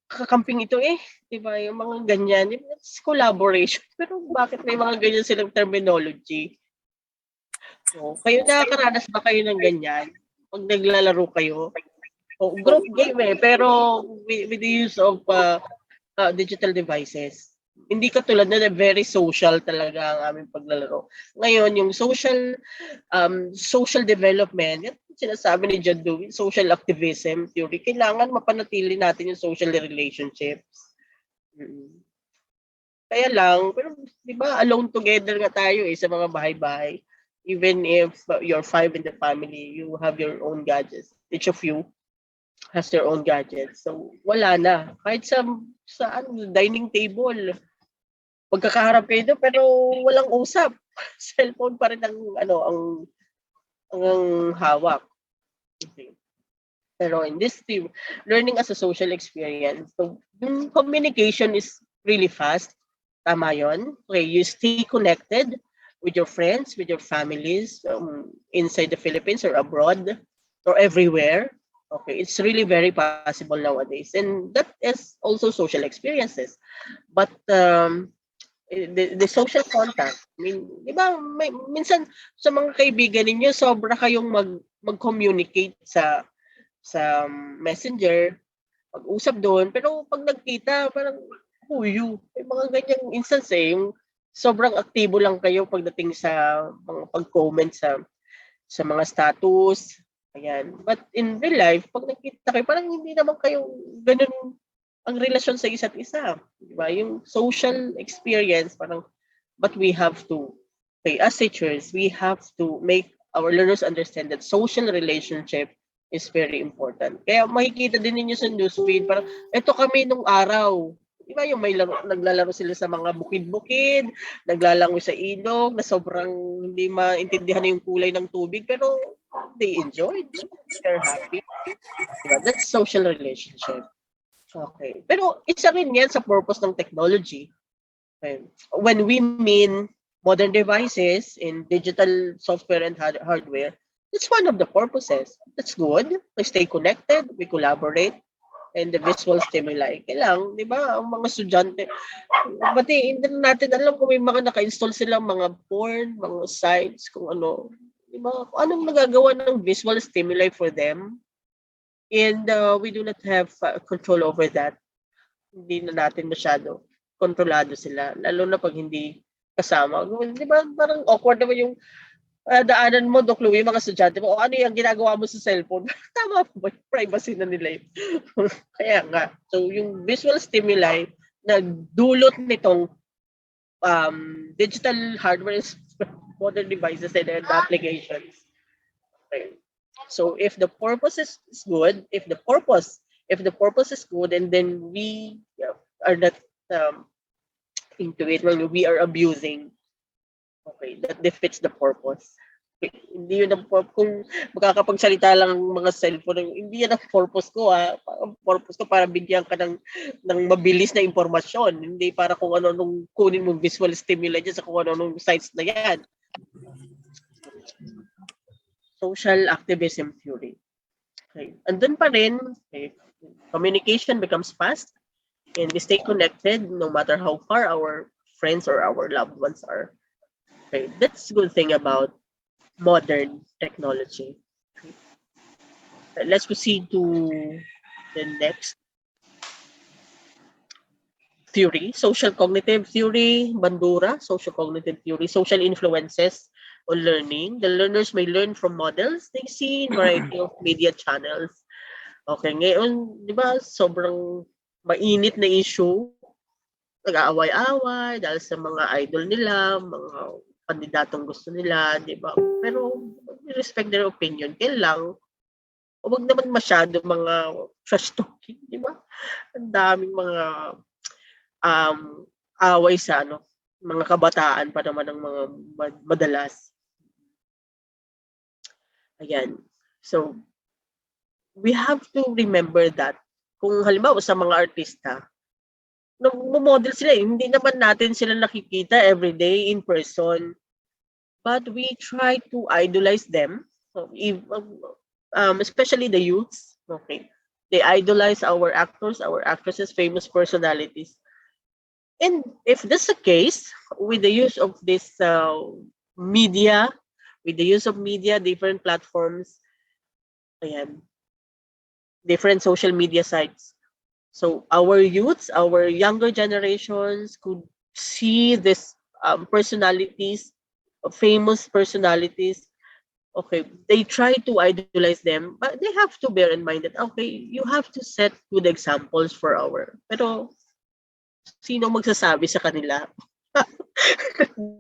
kakamping ito diba, yung mga ganyan, it's collaboration, pero bakit may mga ganyan silang terminology? So, kayo nakakaranas ba kayo ng ganyan pag naglalaro kayo? Group game pero with the use of digital devices. Hindi katulad na very social talaga ang aming paglalaro. Ngayon, yung social development, yan sinasabi ni John Dewey, social activism theory, kailangan mapanatili natin yung social relationships. Kaya lang, pero di ba alone together nga tayo sa mga bahay-bahay. Even if you're 5 in the family, you have your own gadgets. Each of you has their own gadgets. So wala na. Kahit sa dining table, magkakaharap kayo doon pero walang usap. Cellphone pa rin ang hawak. Okay. Pero in this team, learning as a social experience, so yung communication is really fast. Tama yun. Okay, you stay connected with your friends, with your families, inside the Philippines or abroad or everywhere. Okay, it's really very possible nowadays, and that is also social experiences. But the social contact, I mean, di ba, minsan sa mga kaibigan ninyo, sobra kayong mag-communicate sa messenger, pag-usap doon, pero pag nagkita, parang huyu. May mga ganyang instance yung sobrang aktibo lang kayo pagdating sa mga pag-comment sa mga status. Ayan. But in real life, pag nagkita kayo, parang hindi naman kayo ganun ang relasyon sa isa't isa. Diba? Yung social experience, parang, but we have to, okay, as teachers, we have to make our learners understand that social relationship is very important. Kaya makikita din ninyo sa newsfeed, parang, eto kami nung araw. Diba yung may naglalaro sila sa mga bukid-bukid, naglalangoy sa ilog, na sobrang hindi maintindihan na yung kulay ng tubig, pero they enjoyed. They're happy. Diba? That's social relationship. Okay. Pero isa rin yan sa purpose ng technology. Okay. When we mean modern devices in digital software and hardware, it's one of the purposes. That's good. We stay connected, we collaborate, and the visual stimuli. Kailang, di ba, ang mga estudyante, pati hindi natin alam kung may mga naka-install silang mga porn, mga sites, kung ano. Di ba, kung anong nagagawa ng visual stimuli for them. And we do not have control over that. Hindi na natin masyado kontrolado sila. Lalo na pag hindi kasama. Di ba parang awkward naman yung daanan mo, Doc Louie, mga estudyante mo, o ano yung ginagawa mo sa cellphone? Tama po ba? Privacy na nila yun. Kaya nga. So yung visual stimuli na dulot nitong digital hardware, modern devices and applications. Okay. So if the purpose is good, if the purpose is good, and then we are not into it, when we are abusing, okay, that defeats the purpose. Okay, hindi yun ang purpose. Kung makakapagsalita lang mga cellphone, hindi yan ang purpose ko. Ang purpose ko para bigyan ka ng mabilis na impormasyon, hindi para kung ano nung kunin mong visual stimuli dyan sa kung ano nung sites na yan. Social activism theory. Okay. Andun pa rin, okay, communication becomes fast and we stay connected no matter how far our friends or our loved ones are. Okay. That's a good thing about modern technology. Okay. Let's proceed to the next theory, social cognitive theory, Bandura, social cognitive theory, social influences on learning. The learners may learn from models they see in variety of media channels. Okay, ngayon, di ba, sobrang mainit na issue. Nag-aaway-away dahil sa mga idol nila, mga kandidatong gusto nila, di ba? Pero, respect their opinion. Kailang, huwag naman masyado mga trash talking, di ba? Ang daming mga away sa mga kabataan pa naman ng mga madalas. Ayan. So, we have to remember that kung halimbawa sa mga artista, nag-model sila, hindi naman natin sila nakikita everyday in person, but we try to idolize them, so, especially the youths. Okay, they idolize our actors, our actresses, famous personalities. And if that's the case, with the use of this media, different platforms, ayan, different social media sites. So our youths, our younger generations could see this personalities, famous personalities. Okay, they try to idolize them, but they have to bear in mind that, okay, you have to set good examples for pero sino magsasabi sa kanila?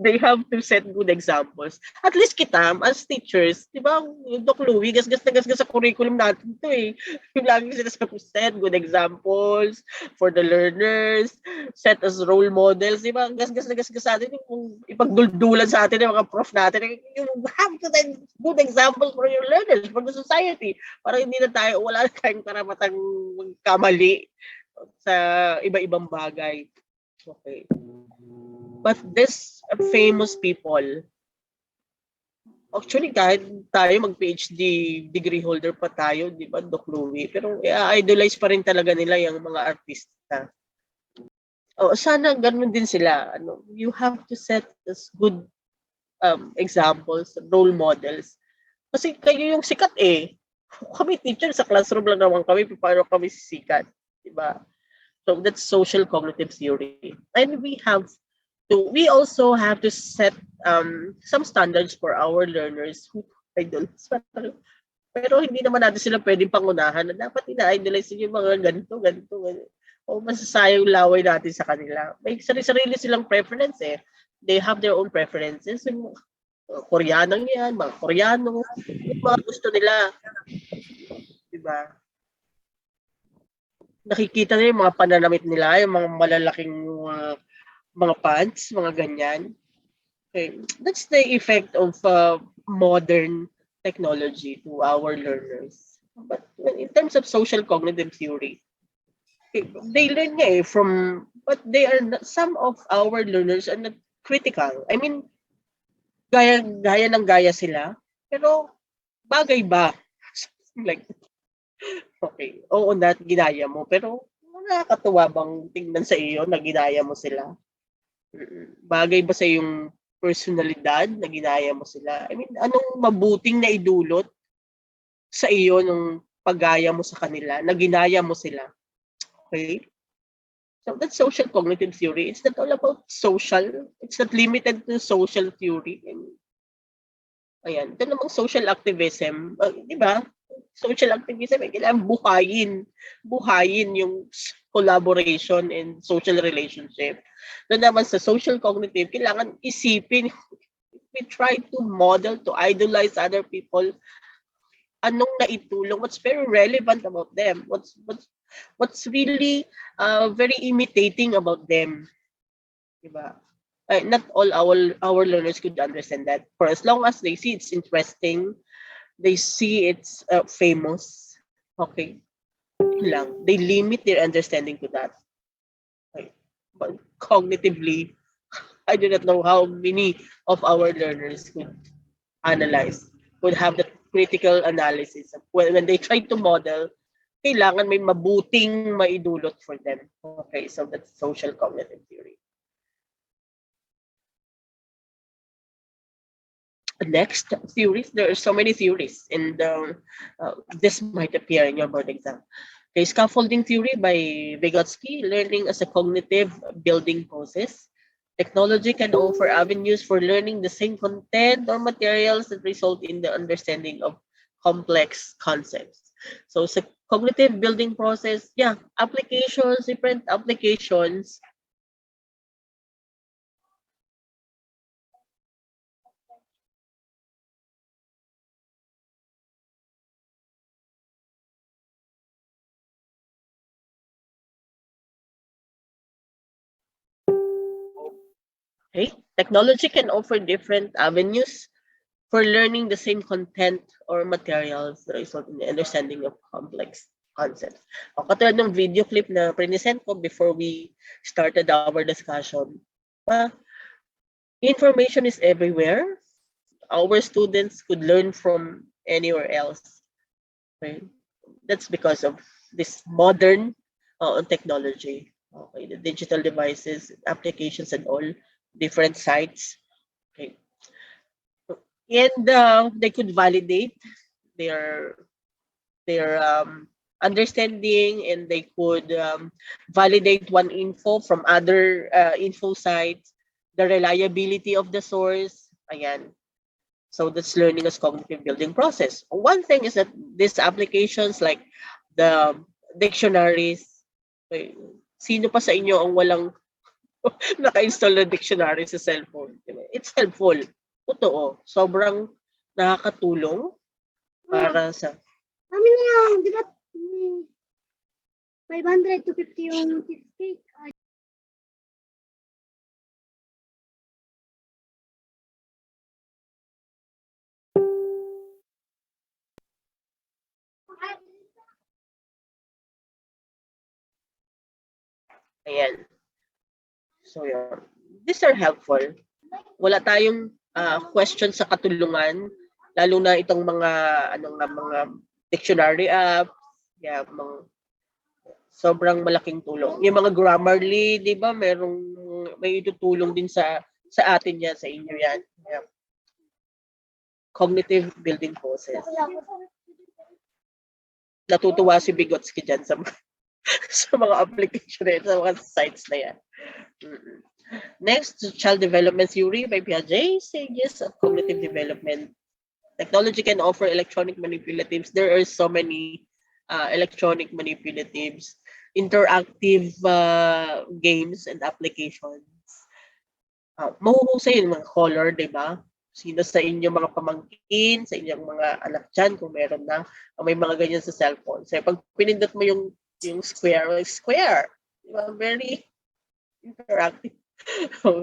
They have to set good examples. At least kita, as teachers, di ba, Doc Louie, gasgas na gasgas sa curriculum natin to eh. Yung lagi sinasabi, set good examples for the learners, set as role models, di ba, gasgas na gasgas sa atin, yung ipagduldulan sa atin ng mga prof natin, you have to set good examples for your learners, for the society, para hindi na tayo, wala na tayong karamatang magkamali sa iba-ibang bagay. Okay. But this famous people, actually kahit tayo mag-PhD degree holder pa tayo, di ba, Doc Louie? Pero idolize pa rin talaga nila yung mga artista. Sana ganun din sila. You have to set as good examples, role models. Kasi kayo yung sikat eh. Kami teacher sa classroom lang naman kami, paano kami sisikat, di ba? So that's social cognitive theory. And we also have to set some standards for our learners who idolize. Pero hindi naman natin sila pwedeng pangunahan na dapat ina-idolize yung mga ganito. O masasayang laway natin sa kanila. May sarili silang preference eh. They have their own preferences. Yung Koreanong yan, mga Koreano, yung mga gusto nila. Diba? Nakikita nila yung mga pananamit nila, yung mga malalaking mga pants, mga ganyan. Okay. That's the effect of modern technology to our learners. But in terms of social cognitive theory, they learn but some of our learners are not critical. I mean, gaya sila, pero bagay ba? Like, okay, oo na, ginaya mo, pero nakakatuwa bang tingnan sa iyo na ginaya mo sila? Bagay ba sa yung personalidad na ginaya mo sila? I mean, anong mabuting na idulot sa iyo nung paggaya mo sa kanila, na ginaya mo sila? Okay? So that's social cognitive theory. It's not all about social. It's not limited to social theory. Ayan. Ito namang social activism. Di ba? Social activism, kailangan buhayin yung collaboration and social relationship. Doon naman sa social cognitive, kailangan isipin, we try to model, to idolize other people, anong naitulong, what's very relevant about them, what's really very imitating about them. Diba? Not all our learners could understand that. For as long as they see it's interesting, they see it's famous, okay, lang. They limit their understanding to that. Okay. But cognitively, I do not know how many of our learners could have the critical analysis. When they try to model, kailangan may mabuting maidulot for them. Okay, so that's social cognitive theory. Next, theories. There are so many theories, and this might appear in your board exam. Okay, scaffolding theory by Vygotsky, learning as a cognitive building process. Technology can offer avenues for learning the same content or materials that result in the understanding of complex concepts. So sa cognitive building process, applications, different applications. Okay, technology can offer different avenues for learning the same content or materials that result in the understanding of complex concepts. Katulad ng video clip na present ko before we started our discussion, information is everywhere. Our students could learn from anywhere else. Okay? That's because of this modern technology. Okay, the digital devices, applications, and all different sites. Okay, and they could validate their understanding, and they could validate one info from other info sites, the reliability of the source. Ayan. So that's learning as cognitive building process. One thing is that these applications like the dictionaries, okay, sino pa sa inyo ang walang naka-install na dictionary sa cellphone? It's helpful. Totoo. Sobrang nakakatulong para sa... Kami na lang, di ba 500 to 50 yung cheesecake? Ayan. So, yun. these are helpful. Wala tayong question sa katulungan, lalo na itong mga mga dictionary app, mga sobrang malaking tulong. Yung mga Grammarly, 'di ba? May itutulong din sa atin 'yan, sa inyo 'yan. Yeah. Cognitive building process. Natutuwa si Bigotsky dyan sa mga application na yan, sa mga sites na yan. Next, child development theory by Piaget, stages of cognitive development. Technology can offer electronic manipulatives. There are so many electronic manipulatives, interactive games and applications. Mahuhusay yung mga color, di ba? Sino sa inyong mga pamangkin, sa inyong mga anak dyan, kung meron na, may mga ganyan sa cellphone. So, pag pinindot mo yung square, diba? Very interactive.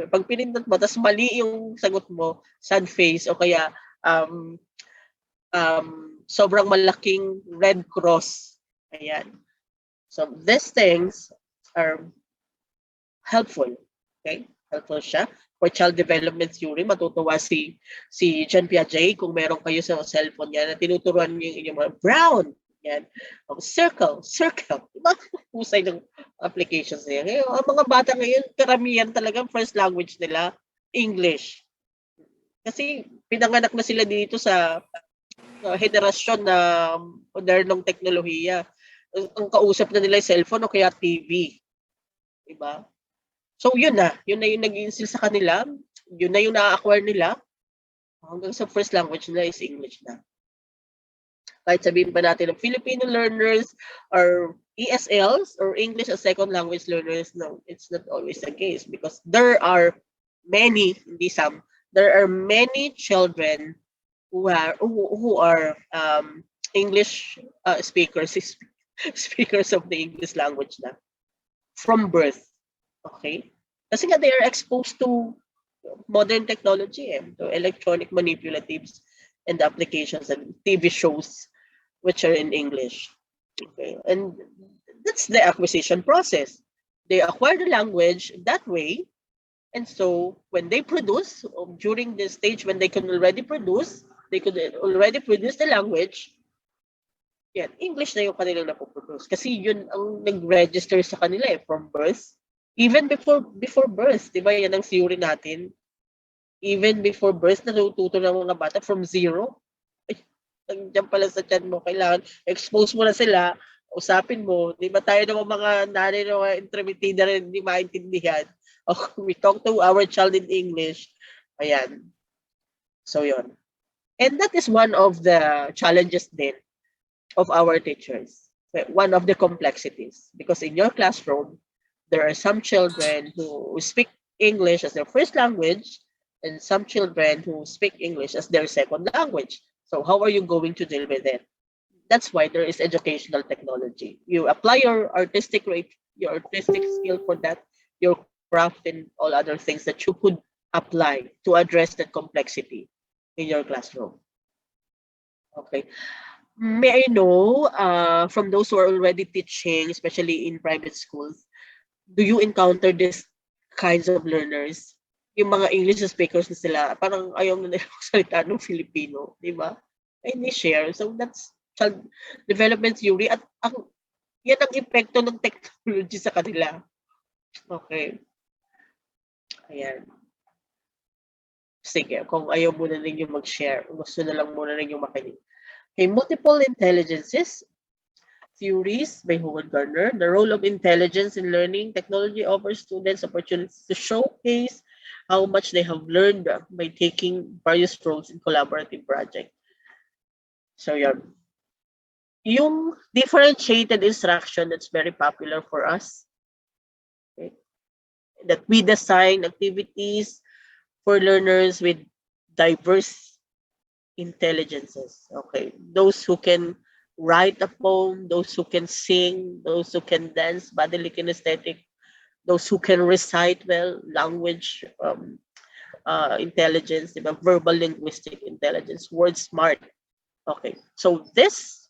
Pag pinindot mo, tapos mali yung sagot mo, sad face, o kaya sobrang malaking red cross. Ayan. So, these things are helpful. Okay? Helpful siya. For child development theory, matutuwa si Jean Piaget kung meron kayo sa cellphone niya na tinuturuan niyo yung inyong mga brown, yan, circle, diba? Husay ng applications niya. Ngayon, ang mga bata ngayon, karamihan talagang first language nila, English. Kasi pinanganak na sila dito sa henerasyon na modernong teknolohiya. Ang kausap na nila yung cellphone o kaya TV. Diba? So, yun na yung nag-i-instill sa kanila, yun na yung na-acquire nila, hanggang sa first language nila is English na. Kahit sabihin pa natin ng Filipino learners or ESLs or English as second language learners, no, it's not always the case because there are many, hindi some, there are many children who are English speakers of the English language na from birth. Okay? Kasi nga they are exposed to modern technology, to electronic manipulatives and applications and TV shows which are in English. Okay? And that's the acquisition process. They acquire the language that way, and so when they produce, during the stage when they could already produce the language, yan, English na yung kanilang napoproduce. Kasi yun ang nag-register sa kanila from birth. Even before birth, di ba yan ang theory natin? Even before birth, natututo ng mga bata from zero. Nandiyan pala sa tiyan mo, kailangan expose mo na sila, usapin mo. Di ba tayo ng mga nanay na mga intermittent na rin hindi maintindihan? We talk to our child in English. Ayan. So yun. And that is one of the challenges din of our teachers. One of the complexities. Because in your classroom, there are some children who speak English as their first language and some children who speak English as their second language. So how are you going to deal with it? That's why there is educational technology. You apply your artistic skill for that, your craft and all other things that you could apply to address that complexity in your classroom. Okay. May I know from those who are already teaching, especially in private schools, do you encounter these kinds of learners? Yung mga English speakers na sila, parang ayaw na nila salita ng Filipino, di ba? Hindi share. So that's child development theory at yan ang epekto ng technology sa kanila. Okay. Ayan. Sige, kung ayaw muna ninyo mag-share, gusto na lang muna ninyo makinig. Okay, multiple intelligences. Theories by Howard Gardner. The role of intelligence in learning. Technology offers students opportunities to showcase how much they have learned by taking various roles in collaborative projects. So yun. Yung differentiated instruction that's very popular for us. Okay. That we design activities for learners with diverse intelligences. Okay. Those who can write a poem, those who can sing, those who can dance, bodily kinesthetic, those who can recite well, language intelligence, diba? Verbal linguistic intelligence, word smart. Okay, so these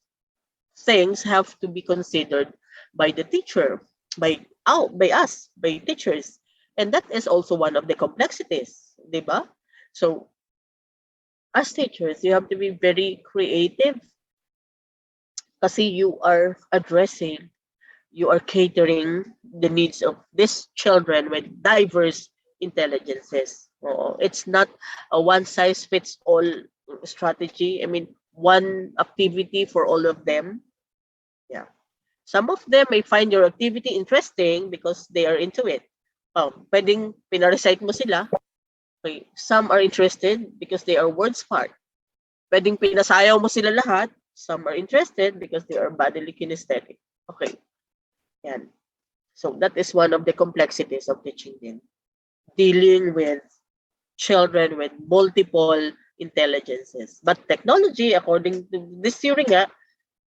things have to be considered by the teacher, by us, by teachers, And that is also one of the complexities, di ba? So, as teachers, you have to be very creative kasi you are addressing, you are catering the needs of these children with diverse intelligences. It's not a one size fits all strategy. I mean, one activity for all of them. Yeah. Some of them may find your activity interesting because they are into it. Pwedeng pinarecite mo sila. Okay. Some are interested because they are word smart. Pwedeng pinasayaw mo sila lahat. Some are interested because they are bodily kinesthetic. Okay. Yan. So that is one of the complexities of teaching din. Dealing with children with multiple intelligences. But technology, according to this theory nga,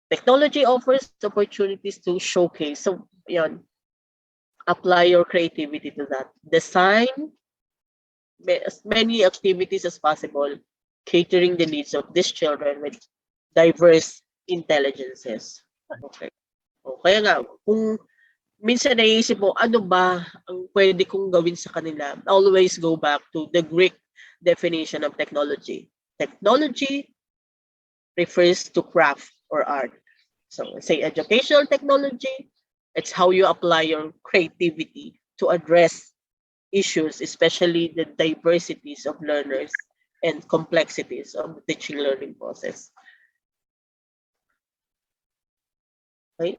technology offers opportunities to showcase. So, yan, apply your creativity to that. Design as many activities as possible, catering the needs of these children with diverse intelligences. Okay. O, kaya nga, kung minsan naisip mo, ano ba ang pwede kong gawin sa kanila? Always go back to the Greek definition of technology. Technology refers to craft or art. So, say educational technology, it's how you apply your creativity to address issues, especially the diversities of learners and complexities of the teaching learning process. Okay.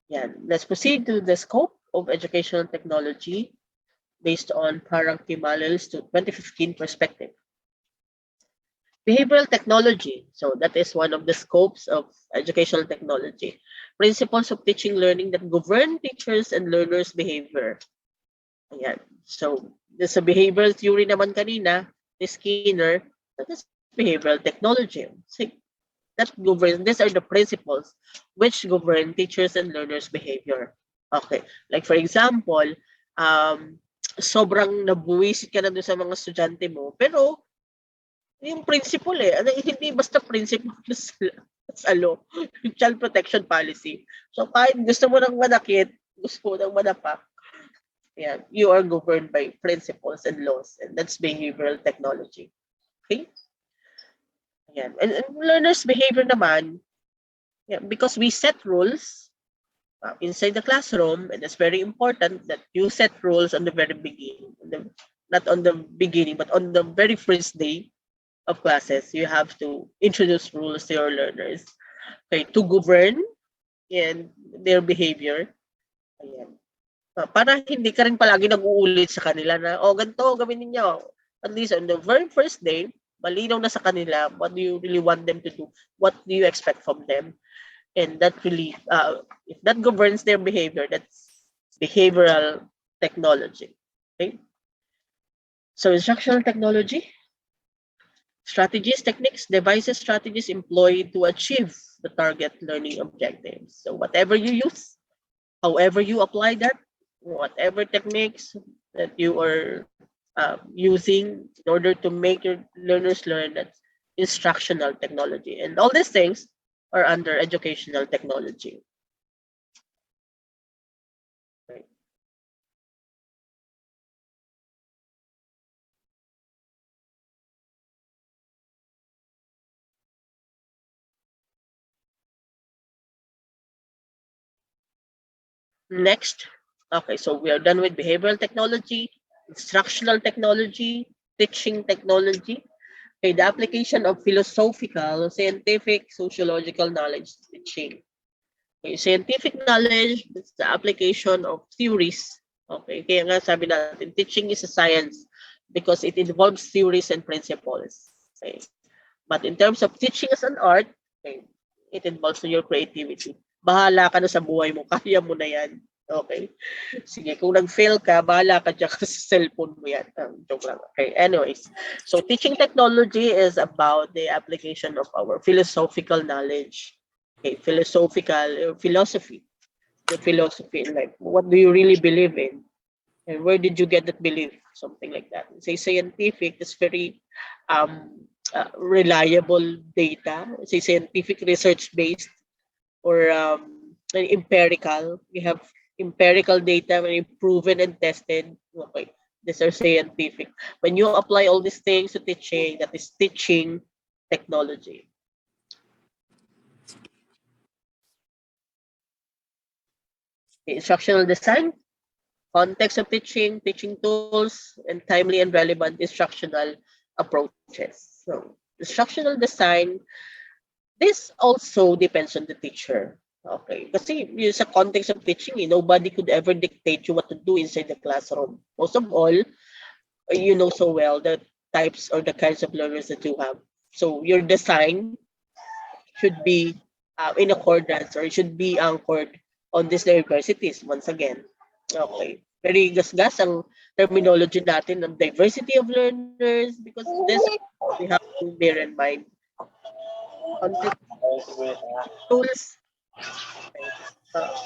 Yeah, let's proceed to the scope of educational technology based on Parang Kimalil's 2015 perspective. Behavioral technology. So that is one of the scopes of educational technology. Principles of teaching learning that govern teachers and learners' behavior. Ayan. So, there's a behavioral theory naman kanina, ni Skinner, that is behavioral technology. So, that governs, these are the principles which govern teachers and learners' behavior. Okay. Like for example, sobrang nabuwisit ka na doon sa mga estudyante mo, pero yung principle hindi basta principle sa law, child protection policy. So kahit gusto mo nang manakit, gusto mo nang manapak, yeah, you are governed by principles and laws, and that's behavioral technology. Okay? Ayan. And learners' behavior naman, yeah, because we set rules inside the classroom, and it's very important that you set rules on the very beginning, not on the beginning, but on the very first day of classes, you have to introduce rules to your learners, okay, to govern and their behavior. Ayan. Para hindi ka rin palagi nag-uulit sa kanila na, ganito, gawin ninyo. At least on the very first day, malinaw na sa kanila what do you really want them to do, what do you expect from them. And that really, if that governs their behavior, that's behavioral technology. Okay? So instructional technology, strategies, techniques, devices, strategies employed to achieve the target learning objectives. So whatever you use, however you apply that, whatever techniques that you are using in order to make your learners learn, that's instructional technology. And all these things are under educational technology. Okay. Next, okay, so we are done with behavioral technology, instructional technology, teaching technology. Okay, the application of philosophical, scientific, sociological knowledge teaching. Okay, scientific knowledge is the application of theories. Okay, kaya nga sabi natin, teaching is a science because it involves theories and principles. Okay. But in terms of teaching as an art, okay, it involves your creativity. Bahala ka na sa buhay mo, kaya mo na yan. Okay. Sige, kung nag-fail ka, bahala ka dyan sa cellphone mo yan. Joke lang. Okay, anyways. So, teaching technology is about the application of our philosophical knowledge. Okay, philosophy. The philosophy in life. What do you really believe in? And where did you get that belief? Something like that. Say scientific is very reliable data. Say scientific research-based or empirical. We have empirical data, when proven and tested. Okay, these are scientific. When you apply all these things to teaching, that is teaching technology. The instructional design, context of teaching, teaching tools, and timely and relevant instructional approaches. So, instructional design, this also depends on the teacher. Okay, kasi yung sa context of teaching, nobody could ever dictate you what to do inside the classroom. Most of all, you know so well the types or the kinds of learners that you have. So your design should be in accordance or should be anchored on these diversities once again. Okay. Very gasgas ang terminology natin ng diversity of learners because this we have to bear in mind. Context tools.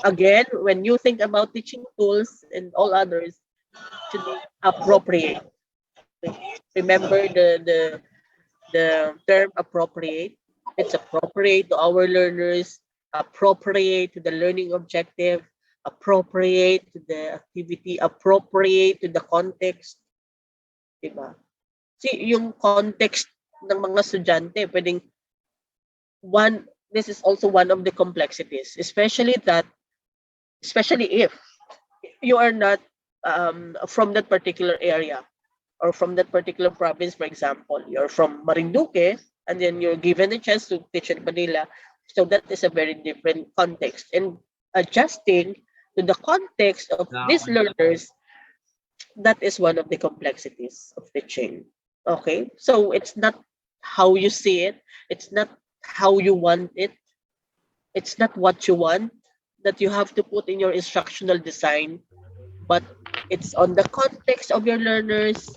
Again, when you think about teaching tools and all others, should be appropriate. Remember the term appropriate. It's appropriate to our learners, appropriate to the learning objective, appropriate to the activity, appropriate to the context. Diba? See, yung context ng mga estudyante, pwedeng this is also one of the complexities, especially if you are not from that particular area or from that particular province. For example, you're from Marinduque and then you're given a chance to teach in Manila. So that is a very different context, and adjusting to the context of these learners, that is one of the complexities of teaching. Okay, so it's not how you see it, it's not how you want it, it's not what you want that you have to put in your instructional design, but it's on the context of your learners,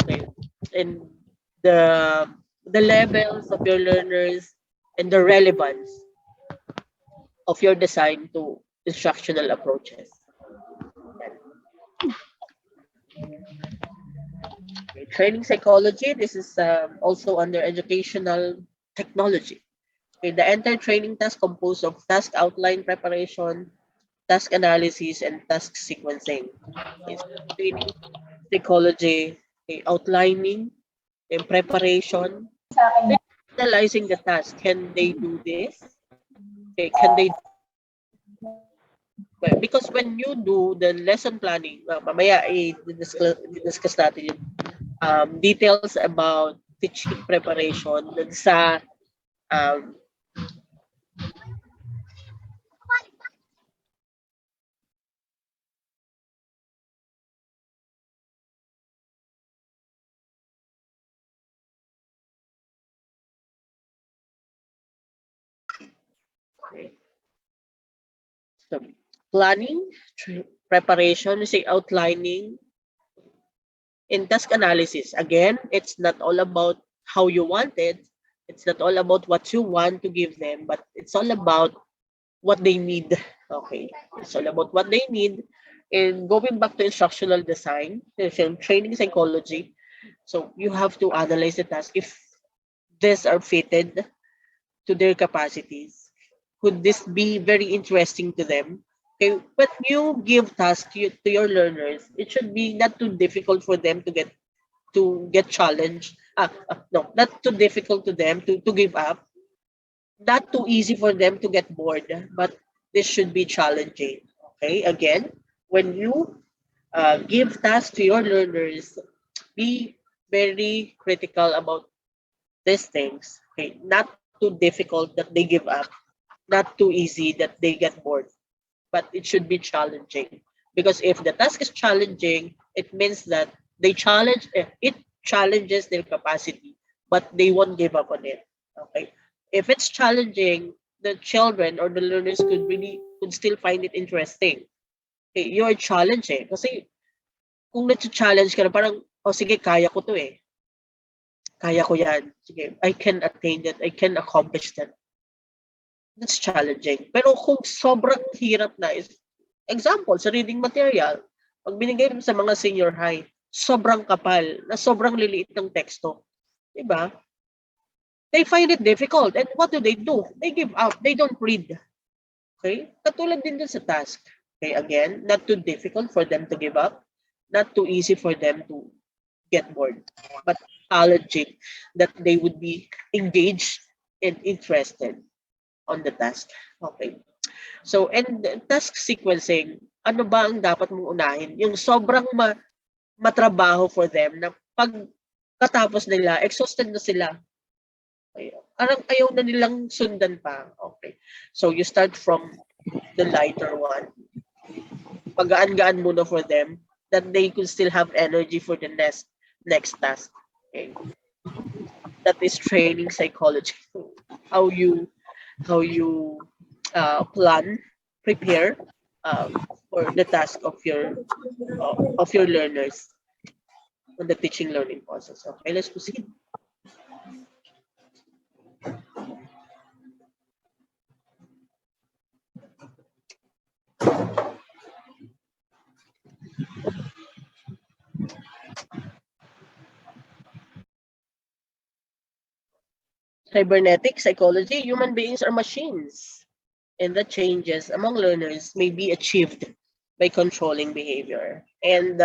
okay, and the levels of your learners and the relevance of your design to instructional approaches. Okay, training psychology, this is also under educational technology. Okay, the entire training task composed of task outline preparation, task analysis, and task sequencing. Okay, so training psychology, okay, outlining, and preparation, analyzing the task. Can they do this? Okay, can they? Because when you do the lesson planning, mamaya i-discuss natin yung details about teaching preparation dun sa okay. So, planning, preparation, you say outlining, in task analysis. Again, it's not all about how you want it. It's not all about what you want to give them, but it's all about what they need. Okay, it's all about what they need. And going back to instructional design, training psychology, so you have to analyze the task if these are fitted to their capacities. Could this be very interesting to them? Okay, when you give tasks to your learners, it should be not too difficult for them to get challenged. No, not too difficult to them to give up. Not too easy for them to get bored, but this should be challenging. Okay, again, when you give tasks to your learners, be very critical about these things. Okay, not too difficult that they give up, not too easy that they get bored, but it should be challenging. Because if the task is challenging, it means that it challenges their capacity, but they won't give up on it. Okay. If it's challenging, the children or the learners could still find it interesting. Okay, you're challenging. Kasi kung na-challenge ka na, parang, oh sige, kaya ko to eh. Kaya ko yan. Sige, I can attain that. I can accomplish that. That's challenging. Pero kung sobrang hirap na is, example, sa reading material, pag binigay mo sa mga senior high, sobrang kapal, na sobrang liliit ng teksto. Diba? They find it difficult. And what do? They give up. They don't read. Okay? Katulad din dun sa task. Okay, again, not too difficult for them to give up, not too easy for them to get bored, but challenging that they would be engaged and interested on the task. Okay. So, and task sequencing, ano ba ang dapat mong unahin? Yung sobrang matrabaho for them na pag katapos nila, exhausted na sila. Ayaw na nilang sundan pa. Okay. So, you start from the lighter one. Pagaan-gaan muna for them that they could still have energy for the next task. Okay. That is training psychology. How you plan, prepare for the task of your learners on the teaching learning process. Okay, let's proceed. Cybernetic psychology, human beings are machines, and the changes among learners may be achieved by controlling behavior. And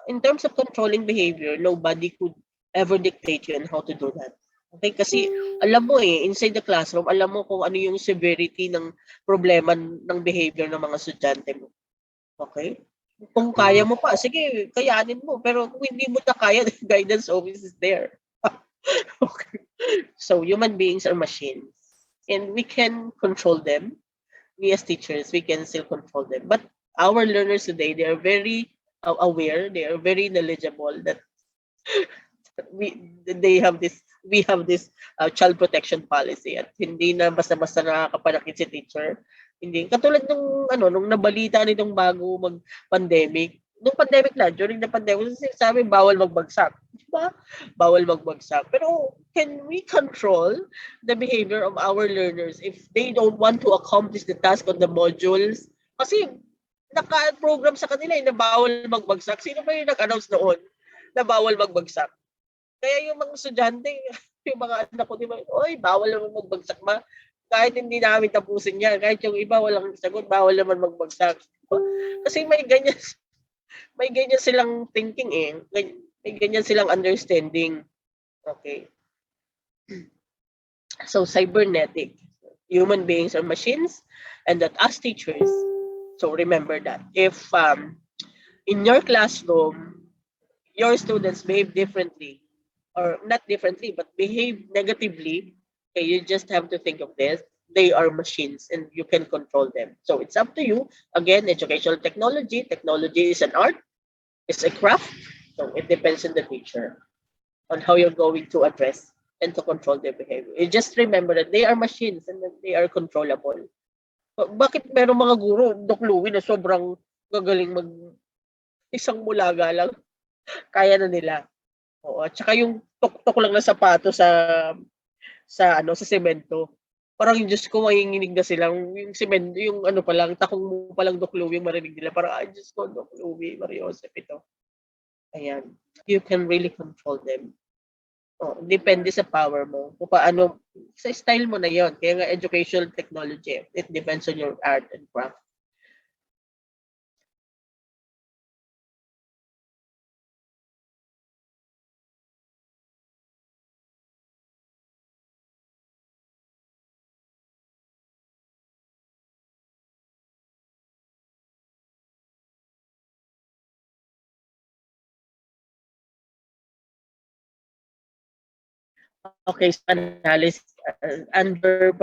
in terms of controlling behavior, nobody could ever dictate you on how to do that. Okay, kasi alam mo inside the classroom, alam mo kung ano yung severity ng problema ng behavior ng mga estudyante mo. Okay? Kung kaya mo pa, sige, kayanin mo. Pero kung hindi mo na kaya, the guidance office is there. Okay. So human beings are machines, and we can control them. We as teachers, we can still control them. But our learners today, they are very aware. They are very knowledgeable that we have this child protection policy, at hindi na basta-basta nakakapanakit si teacher. Hindi katulad nung nabalita nitong bago mag-pandemic. Nung pandemic na, during the pandemic, sabi bawal magbagsak. Diba? Bawal magbagsak. Pero can we control the behavior of our learners if they don't want to accomplish the task on the modules? Kasi naka-program sa kanila na bawal magbagsak. Sino ba yung nag-announce noon na bawal magbagsak? Kaya yung mga estudyante, yung mga anak ko, di ba, oy, bawal naman magbagsak ma. Kahit hindi namin tapusin yan, kahit yung iba walang sagot, bawal naman magbagsak. Kasi may ganyan silang thinking may ganyan silang understanding. Okay. So cybernetic, human beings are machines, and that as teachers, so remember that if in your classroom your students behave differently, or not differently but behave negatively, okay, you just have to think of this. They are machines and you can control them. So it's up to you. Again, educational technology is an art, it's a craft. So it depends on the teacher on how you're going to address and to control their behavior. You just remember that they are machines and that they are controllable. Bakit meron mga guro, Doc Louie, na sobrang gagaling isang mulaga lang, kaya na nila. Oo, at saka yung tok-tok lang na sapato sa semento. Parang yung Diyos ko, manginginig na silang, yung semento, yung pa lang, takong mo pa lang Doc Louie, yung marinig nila. Parang, Diyos ko, Doc Louie, Mario Joseph, ito. Ayan. You can really control them. Depende sa power mo. Kung paano, sa style mo na yon. Kaya nga educational technology, it depends on your art and craft. Okay, so analysis under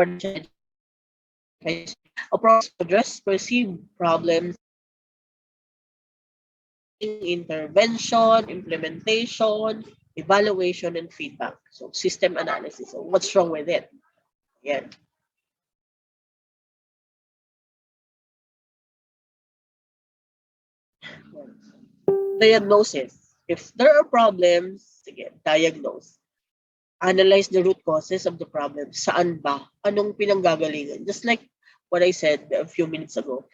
address perceived problems, intervention, implementation, evaluation, and feedback. So system analysis. So what's wrong with it? Yeah. Diagnosis. If there are problems, again, diagnose. Analyze the root causes of the problem. Saan ba? Anong pinanggagalingan? Just like what I said a few minutes ago.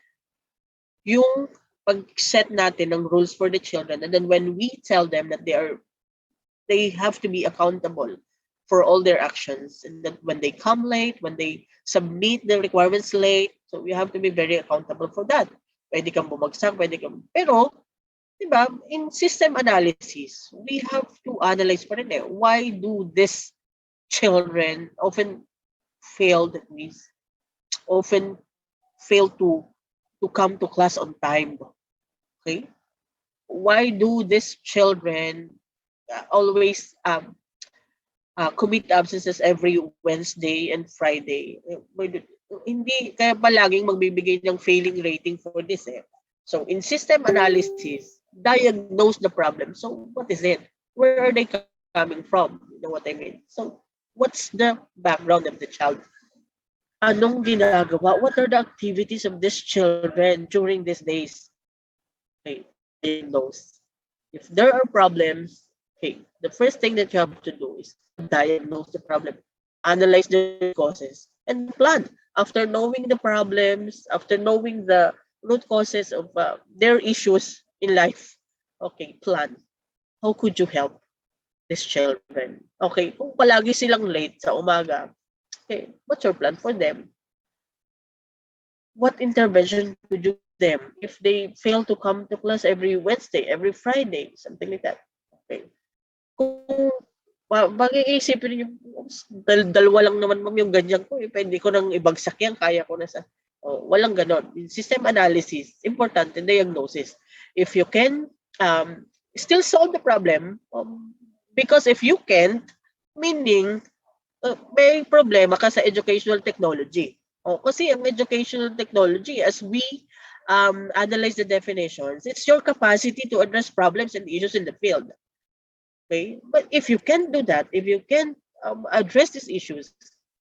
Yung pag-set natin ng rules for the children, and then when we tell them that they have to be accountable for all their actions, and that when they come late, when they submit the requirements late, so we have to be very accountable for that. Pwede kang bumagsak, pero, di ba, in system analysis, we have to analyze pa rin why do these children often fail to come to class on time. Okay? Why do these children always commit absences every Wednesday and Friday? Hindi, kaya palaging magbibigay ng failing rating for this So in system analysis, diagnose the problem. So what is it? Where are they coming from? You know what I mean? So what's the background of the child? Anong ginagawa? What are the activities of these children during these days? Okay, diagnose. If there are problems, okay, the first thing that you have to do is diagnose the problem, analyze the causes, and plan. After knowing the problems, after knowing the root causes of their issues in life, okay, plan. How could you help these children? Okay, kung palagi silang late sa umaga, okay, what's your plan for them? What intervention could you do them if they fail to come to class every Wednesday, every Friday, something like that? Okay. Kung bagay isipin niyo, dalawa lang naman ma'am yung ganyan ko, pwede ko nang ibagsak yan, kaya ko na sa walang ganon. In system analysis, important in diagnosis. If you can still solve the problem, because if you can't, meaning may problema ka sa educational technology. Kasi ang educational technology, as we analyze the definitions, it's your capacity to address problems and issues in the field. Okay, but if you can't do that, if you can't address these issues,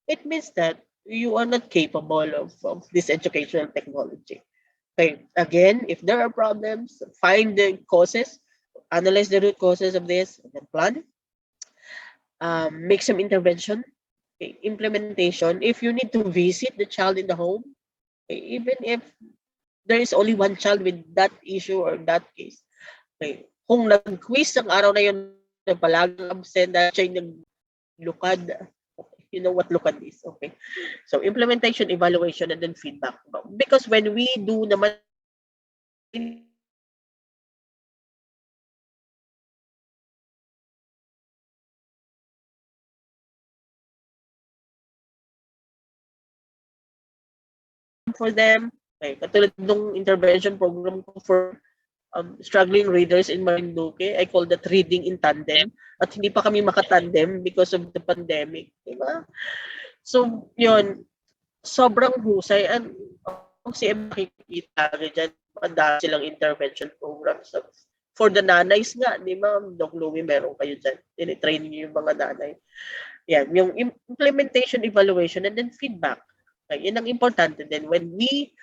it means that you are not capable of this educational technology. Okay, again, if there are problems, find the causes, analyze the root causes of this, and then plan. Make some intervention, okay, implementation. If you need to visit the child in the home, okay, even if there is only one child with that issue or that case, okay, kung nag-quiz ang araw na yun, palagang absent, siya yung naglukad, you know what lukad is, okay? So implementation, evaluation, and then feedback. Because when we do naman for them, okay, katulad nung intervention program ko for struggling readers in Marinduque, I call that reading in tandem. At hindi pa kami makatandem because of the pandemic, di ba? So, yun, sobrang husay. And kasi makikita dyan, ang silang intervention programs. So, for the nanays nga, di ba, Doc Louie, meron kayo dyan. Tinitrain niyo yung mga nanay. Yan, yung implementation, evaluation, and then feedback. Okay, yun ang importante din. When we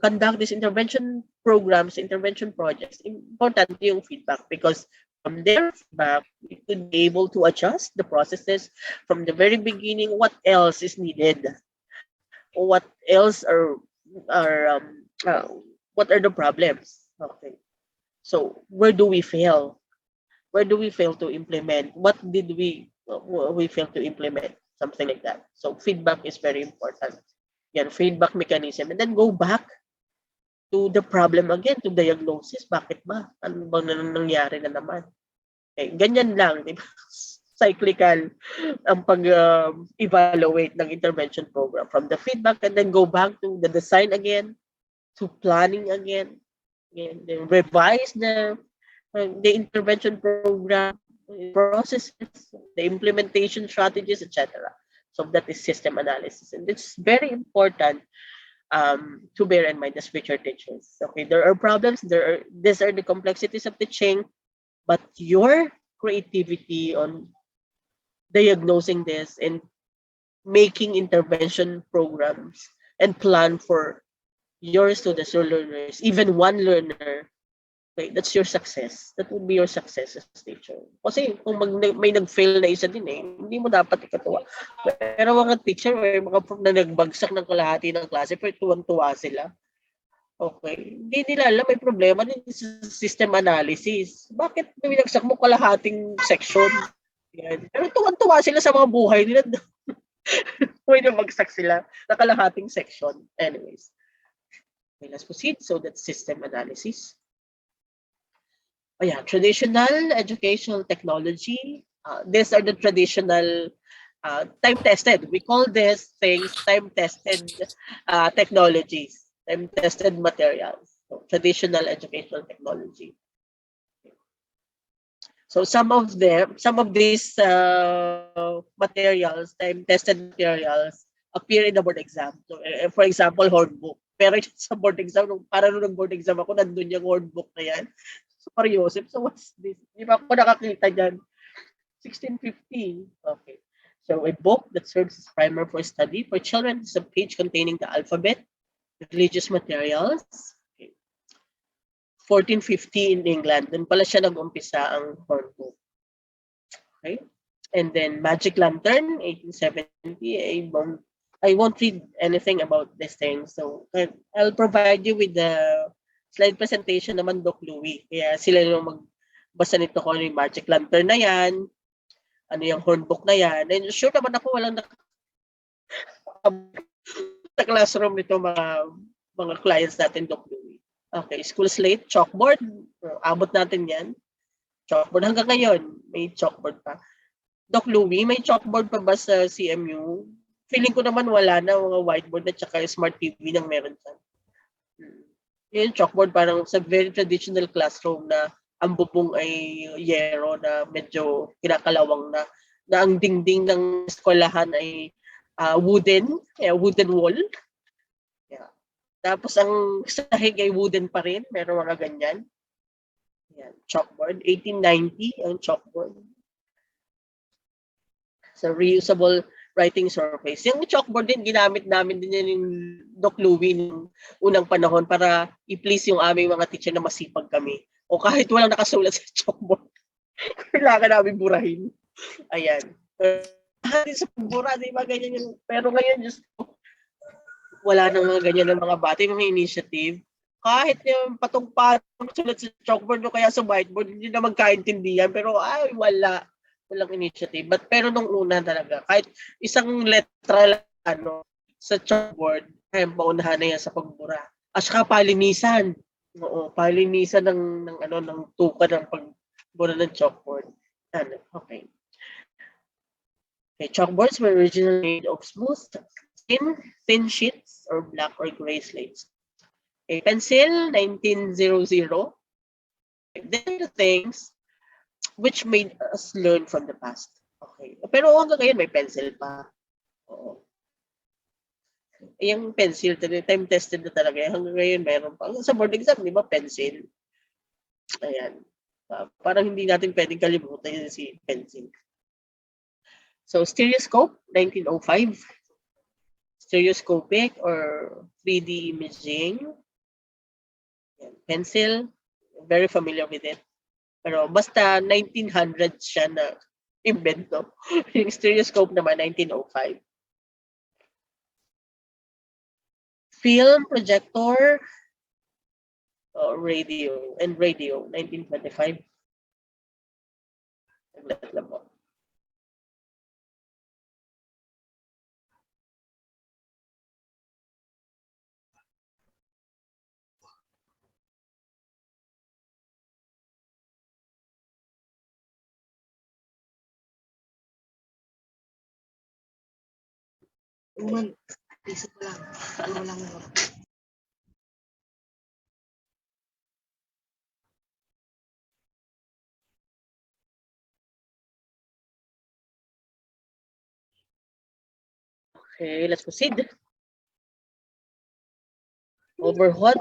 conduct these intervention programs, intervention projects, important yung feedback because from their feedback, we could be able to adjust the processes from the very beginning. What else is needed? What else what are the problems? Okay. So where do we fail? Where do we fail to implement? What did we fail to implement? Something like that. So feedback is very important. Yan, feedback mechanism. And then go back to the problem again, to diagnosis. Bakit ba? Ano bang nangyari na naman? Okay, ganyan lang. Diba? Cyclical ang pag-evaluate ng intervention program. From the feedback and then go back to the design again, to planning again, and then revise the intervention program, processes, the implementation strategies, etc. So that is system analysis. And it's very important to bear in mind as future teachers. Okay, there are problems, these are the complexities of teaching, but your creativity on diagnosing this and making intervention programs and plan for your students or learners, even one learner, okay, that's your success. That would be your success as a teacher. Kasi kung may nag-fail na isa din hindi mo dapat ikatuwa. Pero mga teacher, may mga prof na nagbagsak ng kalahati ng klase, pero tuwan-tuwa sila. Okay. Hindi nila alam, may problema din sa system analysis. Bakit binagsak mo kalahating section? Yan. Pero tuwan-tuwa sila sa mga buhay nila. May nabagsak sila na kalahating section. Anyways. Okay, let's proceed. So that's system analysis. Oh yeah, traditional educational technology. These are the traditional time-tested. We call these things time-tested technologies, time-tested materials. So, traditional educational technology. So some of these materials, time-tested materials, appear in the board exam. So, for example, hornbook. Pero sa board exam, para nung nag-board exam ako, nandun yung hornbook na yan. So, para Joseph, so what's this? Di ba ako nakakita dyan? 1650. Okay. So a book that serves as primer for study for children is a page containing the alphabet, religious materials. Okay. 1450 in England. Doon pala siya nag-umpisa ang hornbook. Okay. And then Magic Lantern, 1870. I won't read anything about this thing. So I'll provide you with the slide presentation naman, Doc Louie. Kaya sila yung magbasa nito ko ano yung Magic Lantern na yan, ano yung hornbook na yan. And sure naman ako walang sa classroom nito mga clients natin, Doc Louie. Okay, school slate, chalkboard. Abot natin yan. Chalkboard hanggang ngayon, may chalkboard pa. Doc Louie, may chalkboard pa ba sa CMU? Feeling ko naman wala na, mga whiteboard at saka smart TV nang meron dyan. Yung chalkboard parang sa very traditional classroom na ang bubong ay yero na medyo kinakalawang na ang dingding ng eskwelahan ay wooden wall. Yeah. Tapos ang sahig ay wooden pa rin, meron mga ganyan. Yan, chalkboard, 1890 ang chalkboard. So reusable writing surface. Yung chalkboard din, ginamit namin din yan yung Doc Louie ng unang panahon para i-please yung aming mga teacher na masipag kami. O kahit walang nakasulat sa chalkboard, kailangan namin burahin. Ayan. Sa pagbura, di ba ganyan yun? Pero ngayon, just wala nang mga ganyan ng mga bata, yung mga initiative. Kahit yung patong-patong sulat sa chalkboard o kaya sa whiteboard, hindi na magkaintindihan. Pero ay, walang initiative. Pero nung una talaga, kahit isang letra lang sa chalkboard, ay paunahan na yan sa pagbura. At saka palinisan. Oo, palinisan ng tuka ng pagbura ng chalkboard. Okay. Okay, chalkboards were originally made of smooth, thin sheets or black or gray slates. Okay, pencil, 1900. These are the things which made us learn from the past. Okay. Pero hanggang ngayon may pencil pa. Oo. Yung pencil, time-tested na talaga. Hanggang ngayon mayroon pa. Sa board exam, di ba, pencil? Ayan. Parang hindi natin pwedeng kalimutan yun si pencil. So, stereoscope, 1905. Stereoscopic or 3D imaging. Ayan. Pencil, very familiar with it. Pero basta 1900 siya na invento. Yung stereoscope naman, 1905. Film, projector, radio, 1925. Saglit lang po. Isip ko lang. Ano lang yun. Okay, let's proceed. Overhead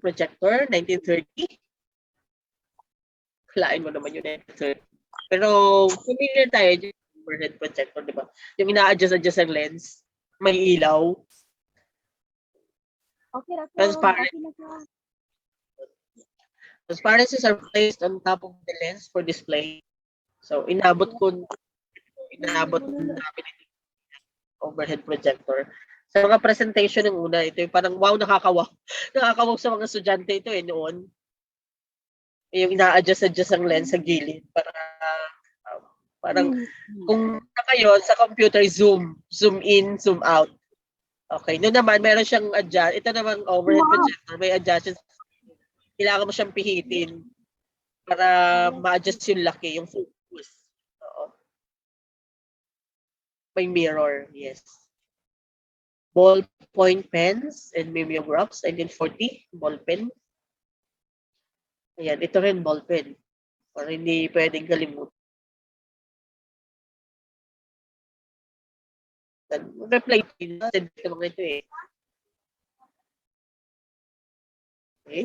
projector, 1930. Kalain mo naman yun, 1930. Pero familiar tayo yung overhead projector, di ba? Yung ina-adjust ang lens, may ilaw. Okay na po. Transparent. Okay na po. Transparencies are placed on top of the lens for display. So, inabot namin overhead projector. Sa mga presentation ng una, ito yung parang wow, nakakawaw. Nakakawaw sa mga estudyante ito noon. Yung ina-adjust ang lens sa gilid para parang kung kayo sa computer zoom in, zoom out. Okay, doon naman meron siyang adjust. Ito naman overhead Wow. projector, may adjustments. Kailangan mo siyang pihitin para ma-adjust yung laki, yung focus. Oo. May mirror, yes. Ballpoint pens and mimeographs, 1940, ball pen. Ayan, ito rin ball pen. Para hindi pwedeng kalimutan. Reply din natin ito mga ito eh. Okay.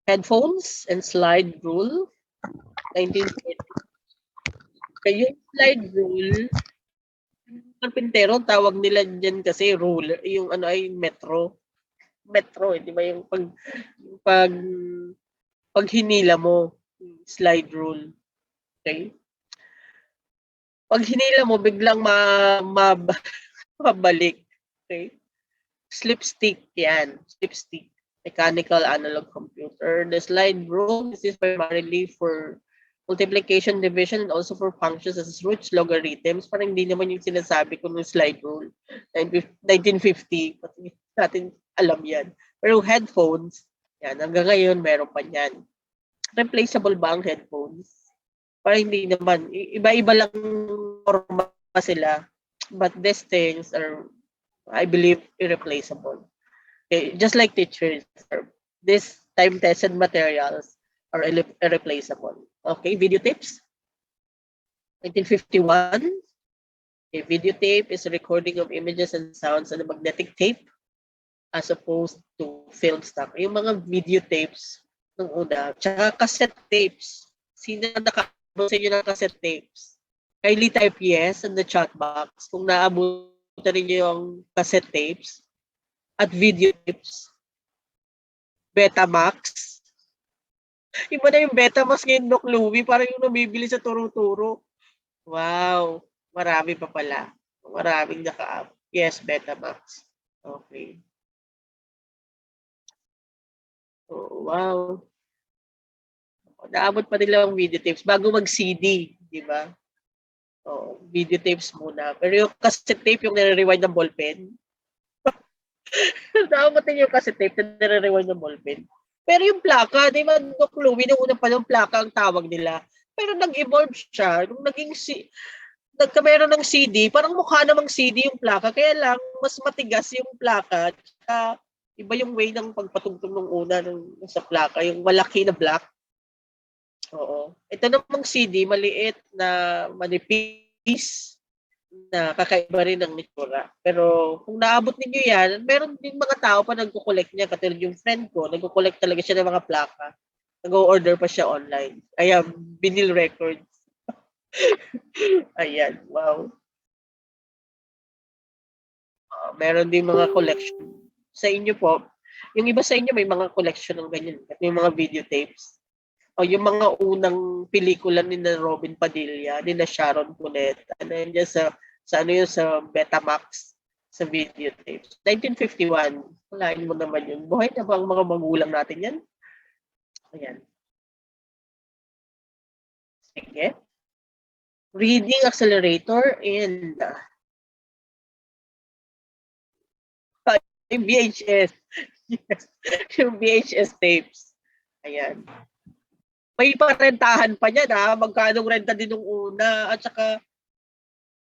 Headphones and slide rule, 1940. Kaya yung slide rule, karpintero, tawag nila dyan kasi rule, yung ano ay metro. Metro, di ba yung pag pag hinila mo, slide rule. Okay? Pag hinila mo, biglang mabalik. Okay? Slipstick, yan. Slipstick. Mechanical analog computer. The slide rule, this is primarily for multiplication, division, and also for functions as roots, logarithms. Parang hindi naman yung sinasabi ko ng slide rule. 1950, pati natin alam yan. Pero headphones, yan, hanggang ngayon, meron pa yan. Replaceable ba ang headphones? Parang hindi naman. Iba-iba lang forma sila. But these things are, I believe, irreplaceable. Okay, just like teachers, these time-tested materials are irreplaceable. Okay, videotapes. 1951. A videotape is a recording of images and sounds on a magnetic tape as opposed to film stock. Yung mga videotapes ng una, tsaka cassette tapes. Sino nakabot sa inyo ng cassette tapes? Kindly type yes in the chat box kung naabutan ninyo yung cassette tapes at videotapes. Betamax. Iba na yung Betamax ngayon, Doc Louie. Parang yung nabibili sa turo-turo. Wow. Marami pa pala. Maraming naka-up. Yes, Betamax. Okay. Oh, wow. Naabot pa nila ang videotapes bago mag-CD, di ba? Oh, videotapes muna. Pero yung cassette tape, yung nire-rewind ng ballpen. Naabot din yung cassette tape na nire-rewind ng ballpen. Pero yung plaka, di ba, Doc Louie, nung una pa yung plaka ang tawag nila. Pero nag-evolve siya. Nung naging nagkameron ng CD, parang mukha namang CD yung plaka. Kaya lang, mas matigas yung plaka. Tsaka, iba yung way ng pagpatugtog ng una sa plaka. Yung malaki na black. Oo. Ito namang CD, maliit na manipis na kakaiba rin ng itsura. Pero kung naabot ninyo yan, meron din mga tao pa nagko-collect niya. Katulad yung friend ko, nagko-collect talaga siya ng mga plaka. Nag-order pa siya online. Ayan, vinyl records. Ayan, wow. Meron din mga collection. Sa inyo po, yung iba sa inyo may mga collection ng ganyan. Yung mga videotapes. O yung mga unang pelikula ni na Robin Padilla, ni na Sharon Cuneta, nandiyan sa ano yun, sa Betamax, sa videotapes. 1951, walain mo naman yun. Buhay na ba ang mga magulang natin yan? Ayan. Sige. Reading accelerator and yung VHS. Yes. Yung VHS tapes. Ayan. May parentahan pa niyan ha. Magkano renta din nung una. At saka,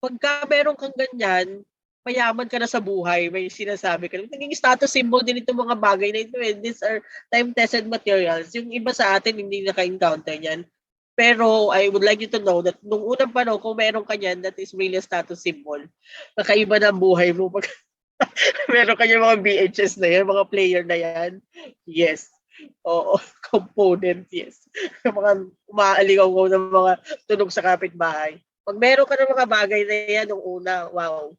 pagka meron kang ganyan, mayaman ka na sa buhay. May sinasabi ka. Naging status symbol din itong mga bagay na ito. These are time-tested materials. Yung iba sa atin, hindi naka-encounter yan. Pero I would like you to know that nung unang panahon, kung meron ka yan, that is really a status symbol. Kakaiba na ang buhay mo. Pag meron ka yung mga VHS na yan, mga player na yan. Yes. Oo, component, yes. Yung mga umaaligaw ng mga tunog sa kapitbahay. Pag meron ka ng mga bagay na yan nung una, wow.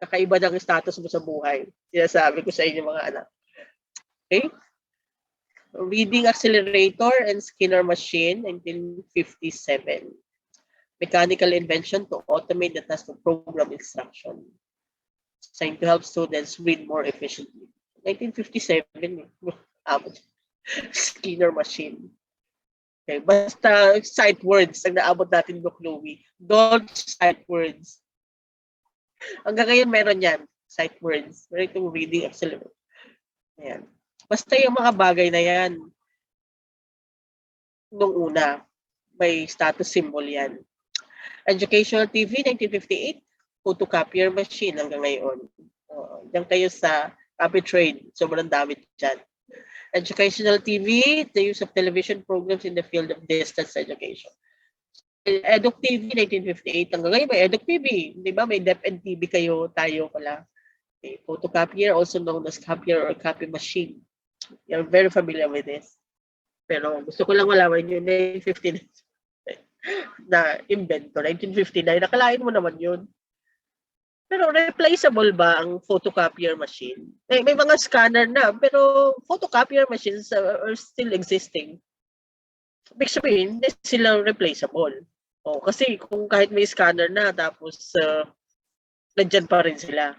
Kakaiba ng status mo sa buhay. Sinasabi ko sa inyo mga anak. Okay? Reading accelerator and Skinner machine, 1957. Mechanical invention to automate the task of program instruction. Designed to help students read more efficiently. 1957. Skinner machine. Okay, basta sight words ang naabot natin, Doc Louie. Don't sight words. Hanggang ngayon meron yan. sight words. Meron itong reading acceleration. Ayan. Basta yung mga bagay na yan, nung una, may status symbol yan. Educational TV, 1958. Photocopier machine hanggang ngayon. Diyan kayo sa copy trade. Sobrang dami dyan. Educational TV, the use of television programs in the field of distance education. Eduk TV, 1958. Hanggang ngayon may Eduk TV. Di ba? May DepEd TV kayo, tayo pala. Okay. Photocopier, also known as copier or copy machine. You're very familiar with this. Pero gusto ko lang malaman yung 1959 na invento, 1959. Nakalain mo naman yun. Pero replaceable ba ang photocopier machine? May mga scanner na, pero photocopier machines are still existing. Ibig sabihin, hindi sila replaceable. Kasi kung kahit may scanner na, tapos nandyan pa rin sila.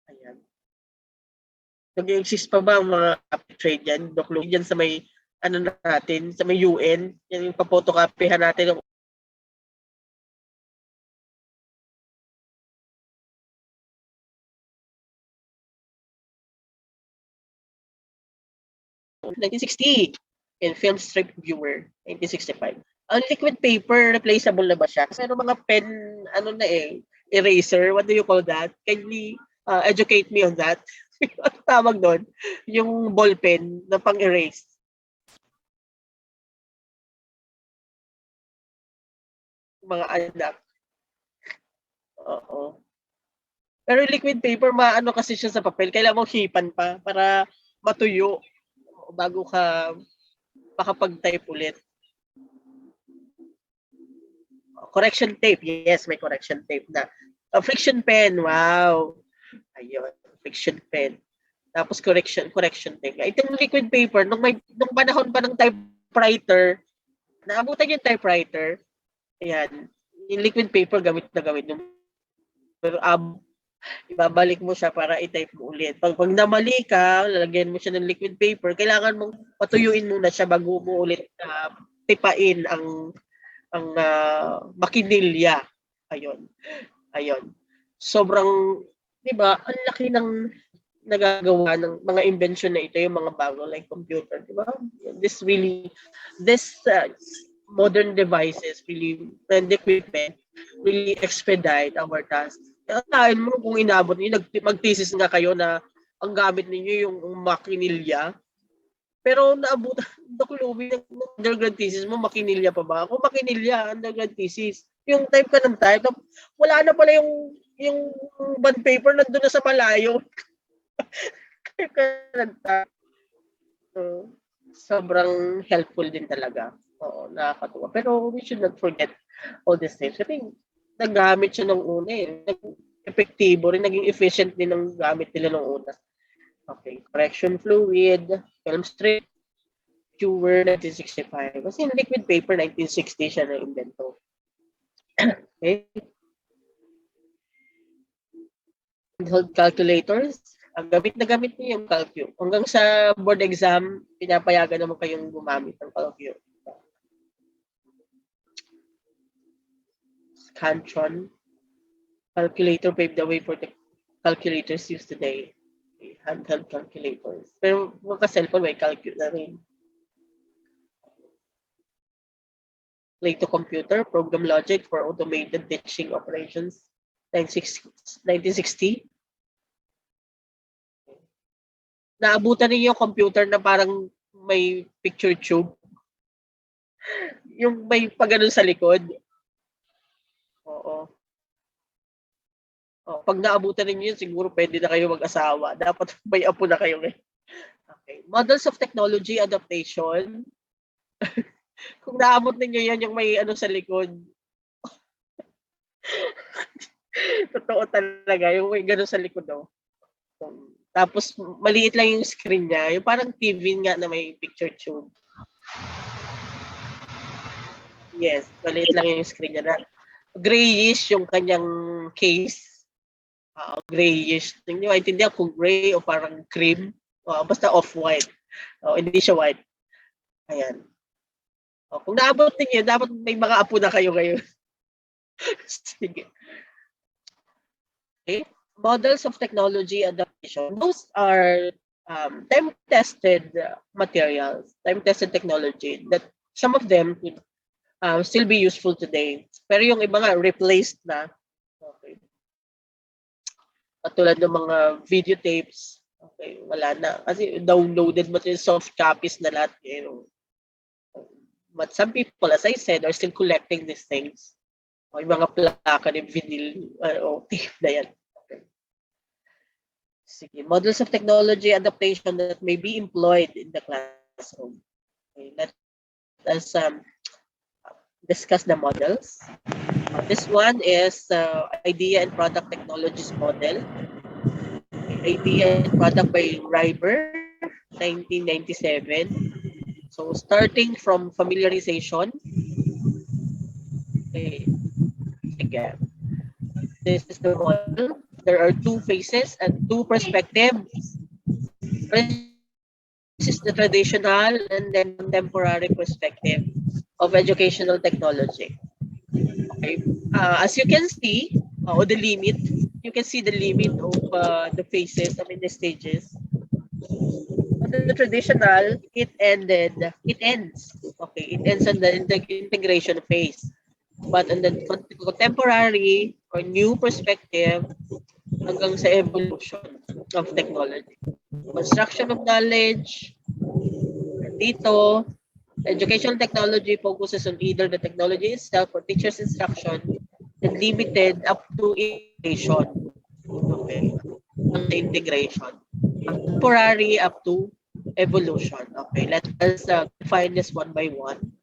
Ayan. Nag-exist pa ba ang mga copy trade yan? Doklo dyan sa may, natin, sa may UN, yan yung papotocopyhan natin. Ng 1960 and film strip viewer, 1965. Ang liquid paper, replaceable na ba siya? Kasi mga pen, eraser, what do you call that? Can you educate me on that? Ano tawag doon? Yung ball pen na pang-erase. Mga anak. Oo. Pero liquid paper, maano kasi siya sa papel. Kailangan mo hipan pa para matuyo bago ka makapag-type ulit. Correction tape. Yes, may correction tape na. Friction pen. Wow. Ayun. Friction pen. Tapos correction tape. Itong liquid paper, nung panahon pa ng typewriter, naabutan yung typewriter. Ayan. Yung liquid paper, gamit na gamit. Pero ibabalik mo siya para i-type mo ulit. Pag namali ka, lalagyan mo siya ng liquid paper, kailangan mong patuyuin muna siya bago mo ulit tipain ang makinilya. Ayun. Sobrang, di ba, ang laki ng nagagawa ng mga invention na ito, yung mga bago like computer, di ba? This modern devices really, and equipment really expedite our tasks. Kaya mo kung inabot niyo, mag-thesis nga kayo na ang gamit ninyo yung makinilya. Pero naabutan, Doklubi, ng undergrad thesis mo, makinilya pa ba? Ako makinilya, undergrad thesis. Yung type ka ng type, wala na pala yung bond paper nandun na sa malayo. Sobrang helpful din talaga. Oo, nakakatuwa. Pero we should not forget all these things. Kasi nagamit siya nung una eh. Epektibo rin, naging efficient din ang gamit nila nung una. Okay, correction fluid, film strip, viewer, 1965. Kasi yung liquid paper, 1960 siya na-invento. Okay. Handheld calculators. Ang gamit na gamit niyo yung calcu. Hanggang sa board exam, pinapayagan naman kayong gumamit ng calcu. Scantron. Calculator paved the way for the calculators used today. Handheld calculators. Pero mga cellphone may calculate na rin. Plato computer, program logic for automated teaching operations, 1960. Naabutan niyo yung computer na parang may picture tube. Yung may pagano'n sa likod. Oo. Pag naabutan niyo yun, siguro pwede na kayo mag-asawa. Dapat may apo na kayo ngayon. Okay. Models of technology adaptation. Kung naabot ninyo yan, yung may ano sa likod. Totoo talaga, yung may gano'n sa likod. Tapos maliit lang yung screen niya. Yung parang TV nga na may picture tube. Yes, maliit lang yung screen niya. Grayish yung kanyang case. Grayish. Hindi ko maintindihan kung gray o parang cream. Basta off-white. Hindi siya white. Ayan. Kung naabot niyo, dapat may mga apo na kayo ngayon. Sige. Okay. Models of technology adaptation. Those are time-tested materials, time-tested technology that some of them could still be useful today. Pero yung iba nga replaced na. Okay. Katulad ng mga videotapes. Okay, wala na. Kasi downloaded material, soft copies na lahat. You know. But some people, as I said, are still collecting these things. O yung mga plaka ni vinyl o tape na yan. Okay. Sige. Models of technology adaptation that may be employed in the classroom. Okay, let us discuss the models. This one is Idea and Product Technologies Model. Idea and Product by Reiber, 1997. So starting from familiarization. Okay. Again. This is the model. There are two phases and two perspectives. This is the traditional and then contemporary perspective of educational technology. Okay. As you can see, the limit, you can see the limit of the phases, the stages. On the traditional, it ends. Okay, it ends on the integration phase. But on the contemporary or new perspective, hanggang sa evolution of technology. Construction of knowledge, dito, educational technology focuses on either the technology itself or teacher's instruction and limited up to integration. Okay. Ang integration. Temporary up to evolution. Okay. Let us define this one by one.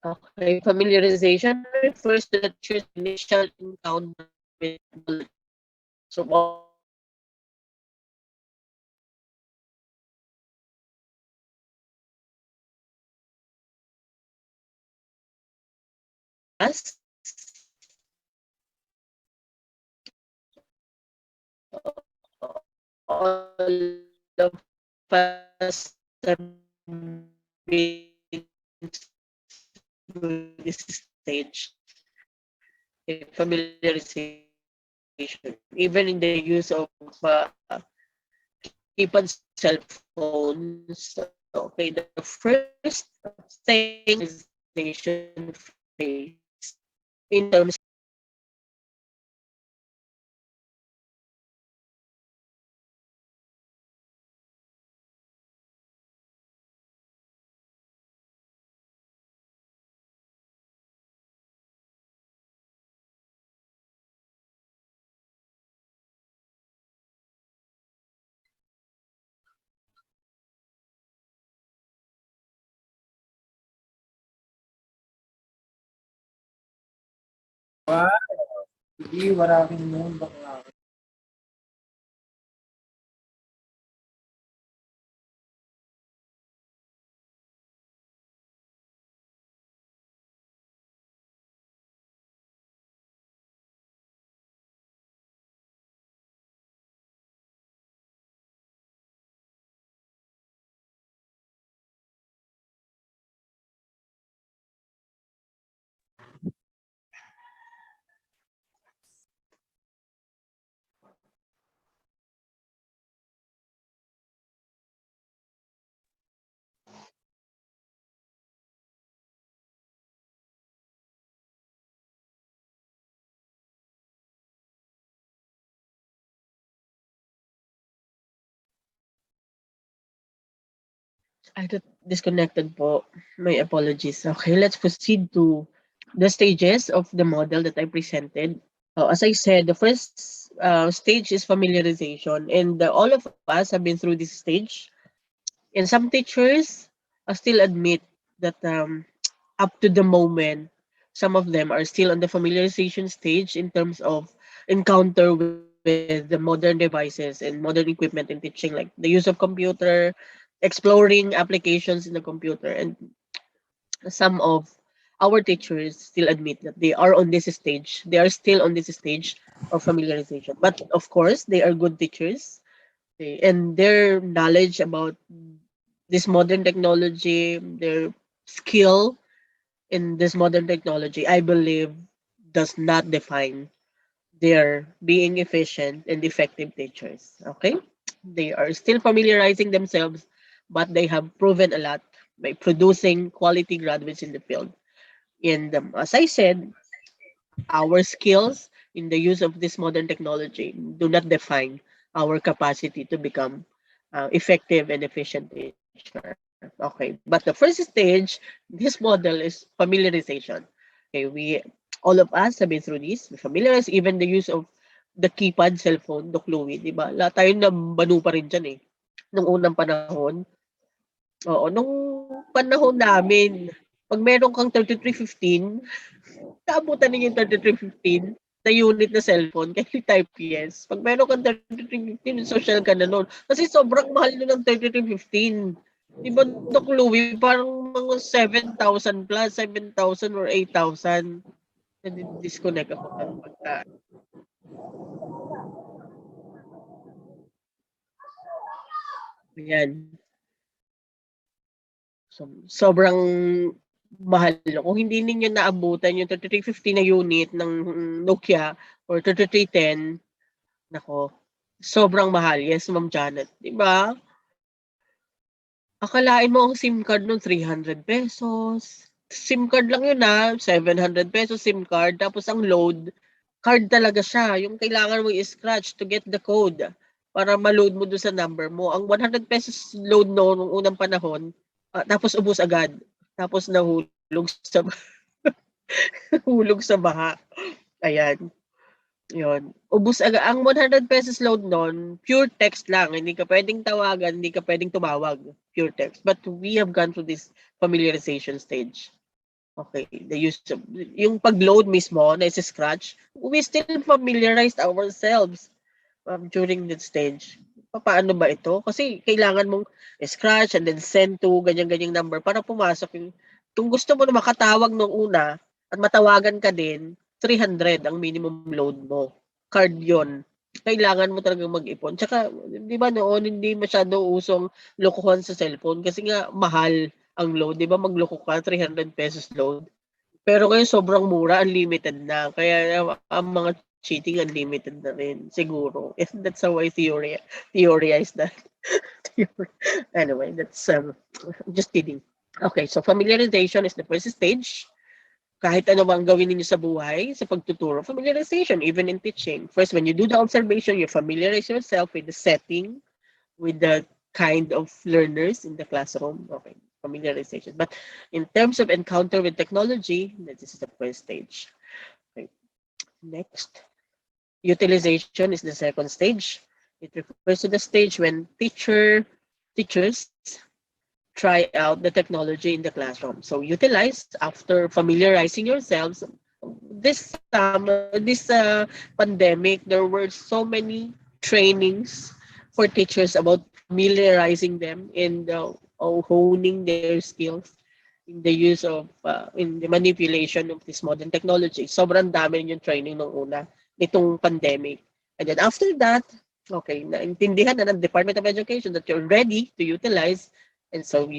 Okay, familiarization refers to the teacher's initial encounter with knowledge. So, us, all of us have been through this stage in familiarization, even in the use of keypad cell phones. Okay, the first thing is nation phase in terms Hindi, maraming yun. Baka I got disconnected po. My apologies. Okay, let's proceed to the stages of the model that I presented. As I said, the first stage is familiarization, and all of us have been through this stage. And some teachers still admit that up to the moment, some of them are still on the familiarization stage in terms of encounter with with the modern devices and modern equipment in teaching, like the use of computer, exploring applications in the computer, and some of our teachers still admit that they are on this stage. They are still on this stage of familiarization. But of course, they are good teachers, and their knowledge about this modern technology, their skill in this modern technology, I believe, does not define their being efficient and effective teachers. Okay? They are still familiarizing themselves, but they have proven a lot by producing quality graduates in the field. And as I said, our skills in the use of this modern technology do not define our capacity to become effective and efficient teacher. Okay, but the first stage, this model is familiarization. Okay, all of us have been through this. We familiarize even the use of the keypad cellphone, the Chloe, di ba? Lahat tayo na banu pa rin dyan eh. Nung unang panahon. Oo, nung panahon namin, pag meron kang 3315, naabutan ninyo yung 3315 na unit na cellphone, kaya type yes. Pag meron kang 3315, social ka na nun. Kasi sobrang mahal nun ng 3315. Diba, Doc Louie, parang mga 7,000 plus, 7,000 or 8,000. Disconnect ako ng pagka. Ayan. So, sobrang mahal. Kung hindi ninyo naabutan yung 3350 na unit ng Nokia or 3310, nako, sobrang mahal. Yes, Ma'am Janet. Diba? Akalain mo ang SIM card nun 300 pesos. SIM card lang yun 700 pesos SIM card. Tapos ang load, card talaga siya. Yung kailangan mo i-scratch to get the code para ma-load mo doon sa number mo. Ang 100 pesos load nung unang panahon, tapos ubos agad. Tapos nahulog sa hulog sa baha. Ayan. Yun. Ubos agad. Ang 100 pesos load nun, pure text lang. Hindi ka pwedeng tawagan, hindi ka pwedeng tumawag. Pure text. But we have gone through this familiarization stage. Okay. The use of, yung pag-load mismo, na scratch, we still familiarized ourselves during that stage. Paano ba ito? Kasi kailangan mong scratch and then send to ganyan-ganyang number para pumasok yung, kung gusto mo na makatawag nung una at matawagan ka din, 300 ang minimum load mo. Card yon. Kailangan mo talagang mag-ipon. Tsaka, di ba noon, hindi masyado usong lokohan sa cellphone kasi nga mahal ang load. Di ba magloko ka, 300 pesos load. Pero ngayon sobrang mura, unlimited na. Kaya ang mga cheating unlimited na rin, siguro. And that's how I theorize that. Anyway, that's just kidding. Okay, so familiarization is the first stage. Kahit ano bang gawin ninyo sa buhay, sa pagtuturo, familiarization, even in teaching. First, when you do the observation, you familiarize yourself with the setting, with the kind of learners in the classroom. Okay, familiarization. But in terms of encounter with technology, this is the first stage. Okay. Next, utilization is the second stage. It refers to the stage when teachers try out the technology in the classroom. So utilize after familiarizing yourselves. This pandemic, there were so many trainings for teachers about familiarizing them in the honing their skills in the use of in the manipulation of this modern technology. Sobrang dami yung training nung una nitong pandemic. And then after that, okay, naintindihan na ng Department of Education that you're ready to utilize. And so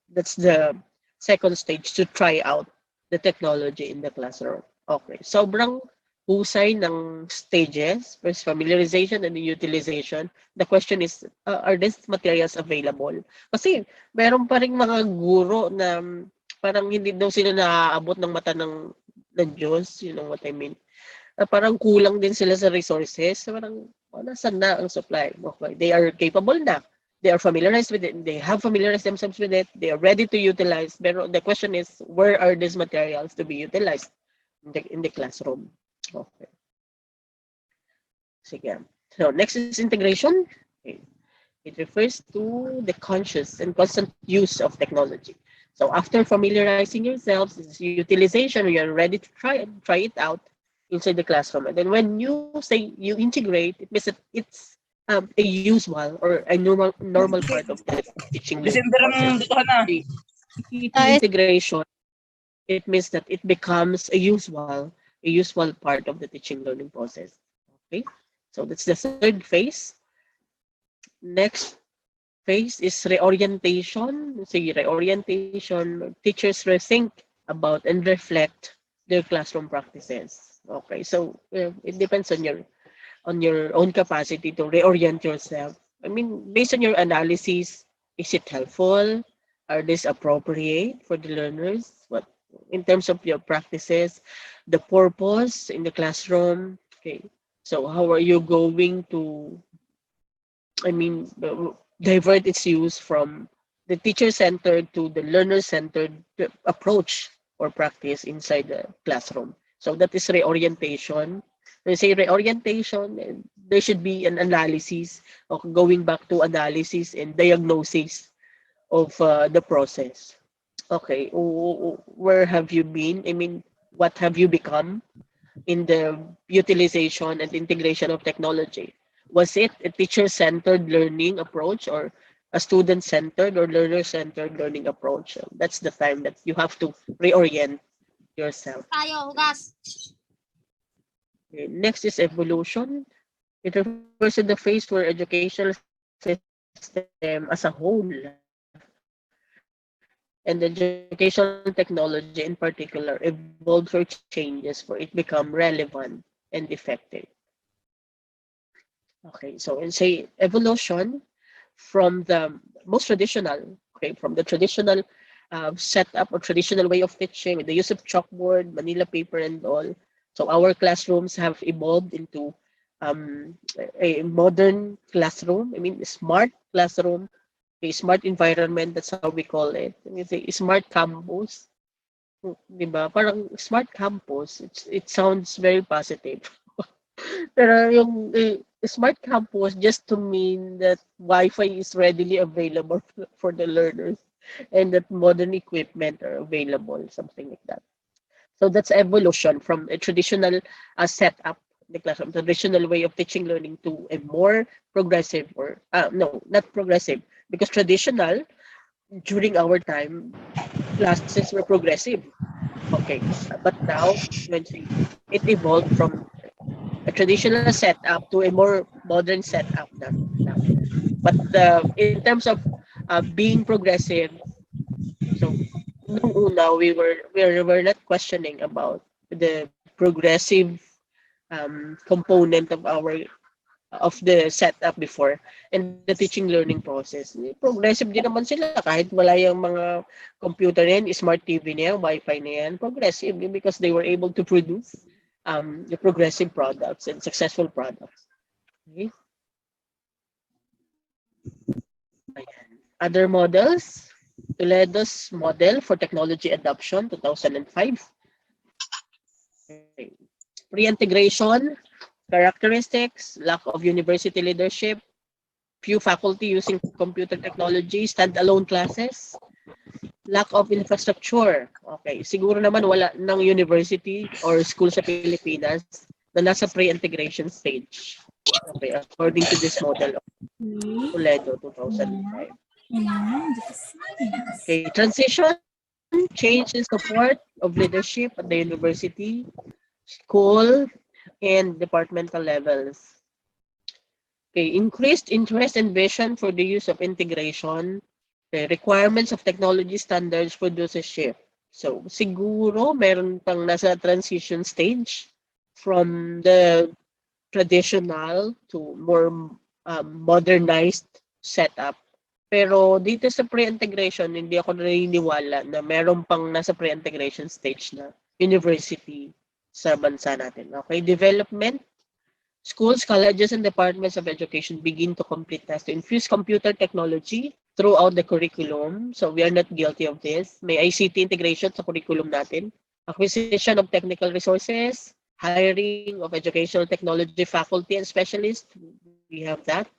that's the second stage to try out the technology in the classroom. Okay, sobrang husay ng stages, first familiarization and utilization. The question is, are these materials available? Kasi meron pa ring mga guro na parang hindi daw sila naaabot ng mata ng Diyos, you know what I mean? Parang kulang din sila sa resources. Parang, nasan na ang supply? Okay, they are capable na. They are familiarized with it. They have familiarized themselves with it. They are ready to utilize. Pero the question is, where are these materials to be utilized in the classroom? Okay. Sige. So next is integration. Okay. It refers to the conscious and constant use of technology. So after familiarizing yourselves, this is utilization. You are ready to try it out. inside the classroom. And then when you say you integrate, it means that it's a usual or a normal part of the teaching learning process. Integration, it means that it becomes a usual part of the teaching learning process. Okay, so that's the third phase. Next phase is reorientation. Say reorientation, teachers rethink about and reflect their classroom practices. Okay, so it depends on your own capacity to reorient yourself. I mean, based on your analysis, is it helpful? Are these appropriate for the learners? What in terms of your practices, the purpose in the classroom? Okay, so how are you going to, I mean, divert its use from the teacher-centered to the learner-centered approach or practice inside the classroom? So that is reorientation. When I say reorientation, there should be an analysis of going back to analysis and diagnosis of the process. Okay, where have you been? I mean, what have you become in the utilization and integration of technology? Was it a teacher-centered learning approach or a student-centered or learner-centered learning approach? That's the time that you have to reorient yourself. Okay, next is evolution. It refers to the phase where educational system as a whole and educational technology in particular evolved for changes for it become relevant and effective. Okay, so in say evolution from the most traditional, okay, from the traditional setup or traditional way of teaching with the use of chalkboard, Manila paper, and all. So our classrooms have evolved into a modern classroom. I mean, a smart classroom, a smart environment. That's how we call it. It's a smart campus. Diba? Parang smart campus. It sounds very positive. Pero yung smart campus just to mean that Wi-Fi is readily available for the learners and that modern equipment are available, something like that. So that's evolution from a traditional setup, the classroom, traditional way of teaching learning to a more progressive or, no, not progressive, because traditional, during our time, classes were progressive. Okay, but now, it evolved from a traditional setup to a more modern setup now. But in terms of being progressive, so nung una we were not questioning about the progressive component of the setup before and the teaching learning process. Progressive din naman sila kahit wala yung mga computer na yan, smart TV na yan, Wi-Fi na yan, progressive because they were able to produce the progressive products and successful products. Okay. Ayan. Other models, Toledo's model for technology adoption, 2005. Okay. Reintegration, characteristics, lack of university leadership, few faculty using computer technology, standalone classes, lack of infrastructure. Okay, siguro naman wala ng university or school sa Pilipinas na nasa pre-integration stage. Okay, according to this model of Toledo 2005. Okay, transition, change in support of leadership at the university, school, and departmental levels. Okay, increased interest and vision for the use of integration, the requirements of technology standards for shift. So, siguro meron pang nasa transition stage from the traditional to more modernized setup. Pero dito sa pre-integration, hindi ako naniniwala na meron pang nasa pre-integration stage na university sa bansa natin. Okay, development. Schools, colleges, and departments of education begin to complete tasks to infuse computer technology throughout the curriculum. So we are not guilty of this. May ICT integration sa curriculum natin. Acquisition of technical resources, hiring of educational technology faculty and specialists. We have that.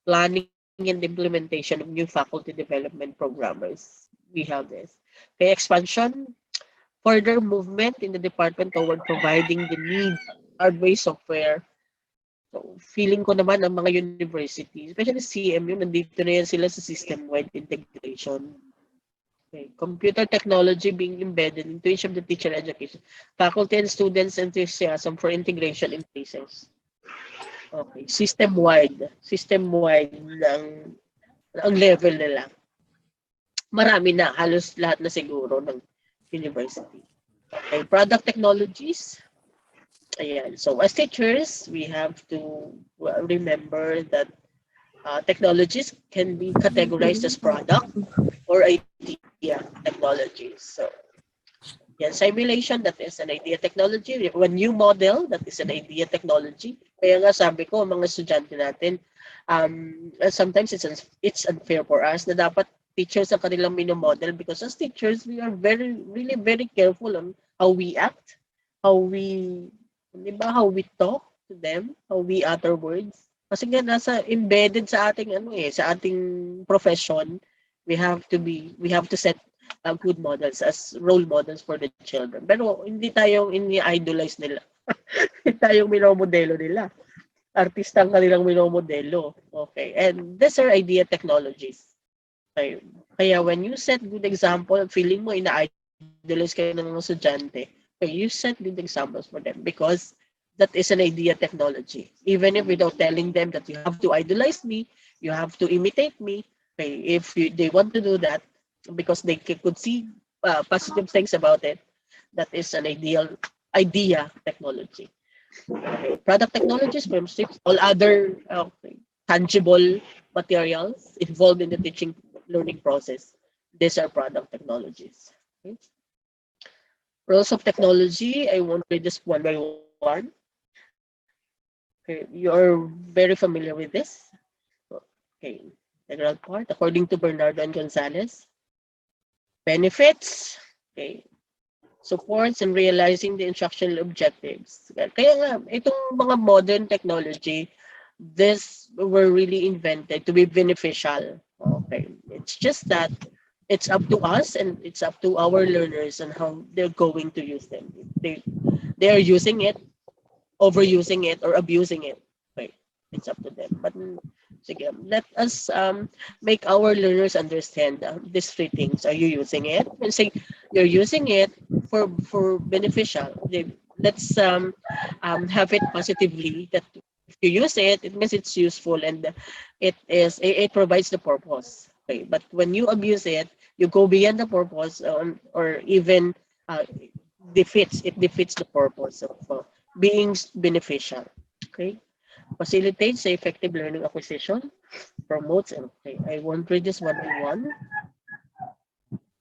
Planning and implementation of new faculty development programmers. We have this. Okay, expansion. further movement in the department toward providing the needs, hardware, software. So, feeling ko naman ang mga university, especially CMU, nandito na yan sila sa system-wide integration. Okay. Computer technology being embedded into each of the teacher education, faculty and students' enthusiasm for integration in places. Okay. System-wide ang level nila. Marami na, halos lahat na siguro ng university. Okay. Product technologies. Ayan. So as teachers, we have to remember that technologies can be categorized as product or idea technologies. So, yan, simulation, that is an idea technology. When you model, that is an idea technology. Kaya nga sabi ko, mga estudyante natin, sometimes it's unfair for us na dapat teachers ang kanilang minomodel because as teachers, we are really very careful on how we act, how we talk to them, how we utter words. Kasi nga nasa embedded sa ating sa ating profession, we have to set good models as role models for the children. Pero hindi tayong ini-idolize nila. Hindi tayong minomodelo nila. Artista ang kanilang minomodelo. Okay. And these are idea technologies. Okay. Kaya when you set good example, feeling mo ina-idolize kayo ng mga estudyante, okay, you set good examples for them because that is an idea technology. Even if without telling them that you have to idolize me, you have to imitate me, okay, if they want to do that because they could see positive things about it, that is an idea technology. Okay. Product technologies, for instance, all other tangible materials involved in the teaching learning process. These are product technologies. Okay. Roles of technology, I won't read this one by one. Okay, you're very familiar with this. Okay, integral part, according to Bernardo and Gonzalez. Benefits, okay, supports and realizing the instructional objectives. Kaya nga, itong mga modern technology, this were really invented to be beneficial. Okay, it's just that it's up to us and it's up to our learners on how they're going to use them. They are using it, overusing it, or abusing it. Okay, it's up to them. But sige, let us make our learners understand these three things. Are you using it? And say you're using it for beneficial. Let's have it positively that if you use it, it means it's useful and it provides the purpose. Okay, but when you abuse it, you go beyond the purpose or even defeats the purpose of being beneficial. Okay, facilitates the effective learning acquisition, promotes, and okay, I won't read this one by one.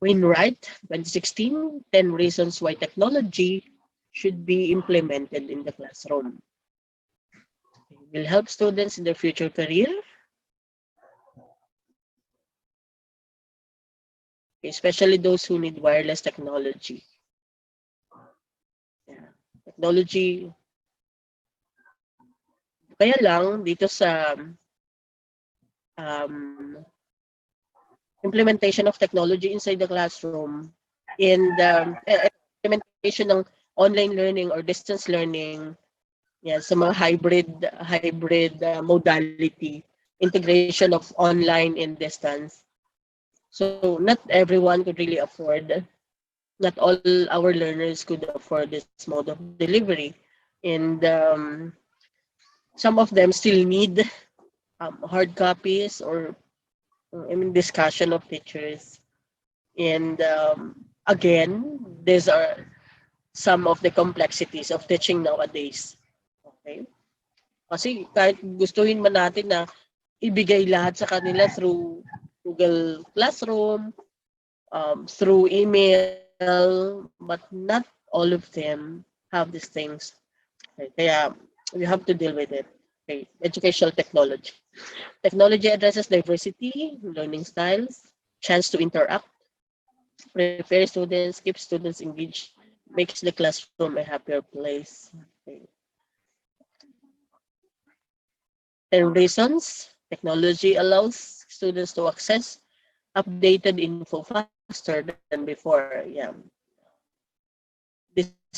Wainwright, 2016, 10 reasons why technology should be implemented in the classroom. It will help students in their future career, especially those who need wireless technology. Yeah. Technology. Kaya lang, dito sa implementation of technology inside the classroom, in the implementation ng online learning or distance learning, yeah, sa mga hybrid modality, integration of online and distance. So not everyone could really afford, not all our learners could afford this mode of delivery. And some of them still need hard copies or discussion of teachers. And again, these are some of the complexities of teaching nowadays. Okay? Kasi kahit gustuhin man natin na ibigay lahat sa kanila through Google Classroom, through email, but not all of them have these things. Okay? Kaya we have to deal with it. Okay. Educational technology. Technology addresses diversity, learning styles, chance to interact, prepare students, keep students engaged, makes the classroom a happier place. Okay. 10 reasons. Technology allows students to access updated info faster than before. Yeah.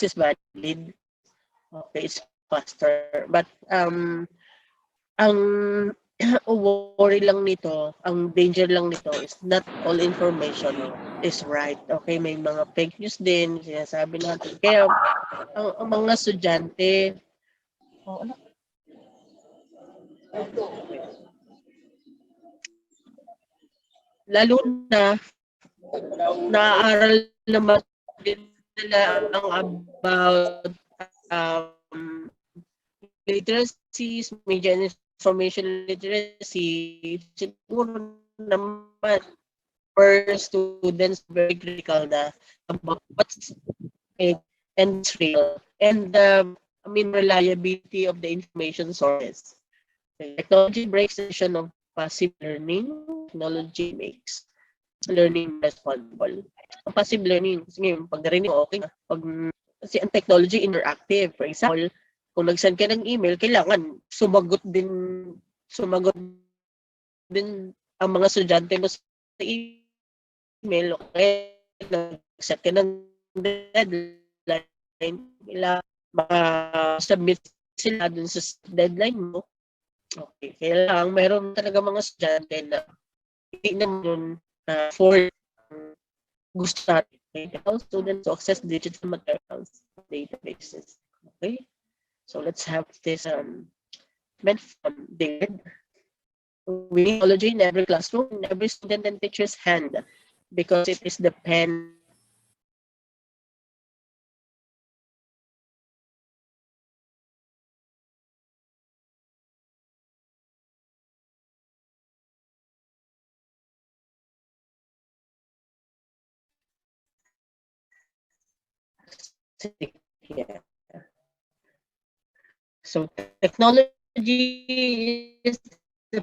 is valid. Okay, it's faster. But ang worry lang nito, ang danger lang nito is not all information is right. Okay, may mga fake news din, sinasabi natin. Kaya ang mga estudyante, lalo na naaaral naman din nila ang about literacy, media and information literacy. Siguro naman for students very critical na about what's fake and what's real, and reliability of the information sources. Technology breaks the illusion of passive learning. Technology makes learning responsible. Ang passive learning, kasi ngayon, pag narinig mo, okay na. Kasi ang technology interactive. For example, kung nag-send ka ng email, kailangan sumagot din ang mga estudyante mo sa email. Okay, nag-set ka ng deadline, kailangan submit sila dun sa deadline mo. Okay, kailangan meron talaga mga estudyante na hindi naman yun for gusto natin. Okay, allow students to access digital materials, databases. Okay, so let's have this meant from David. We need technology in every classroom, in every student and teacher's hand, because it is the pen. Yeah. So technology is the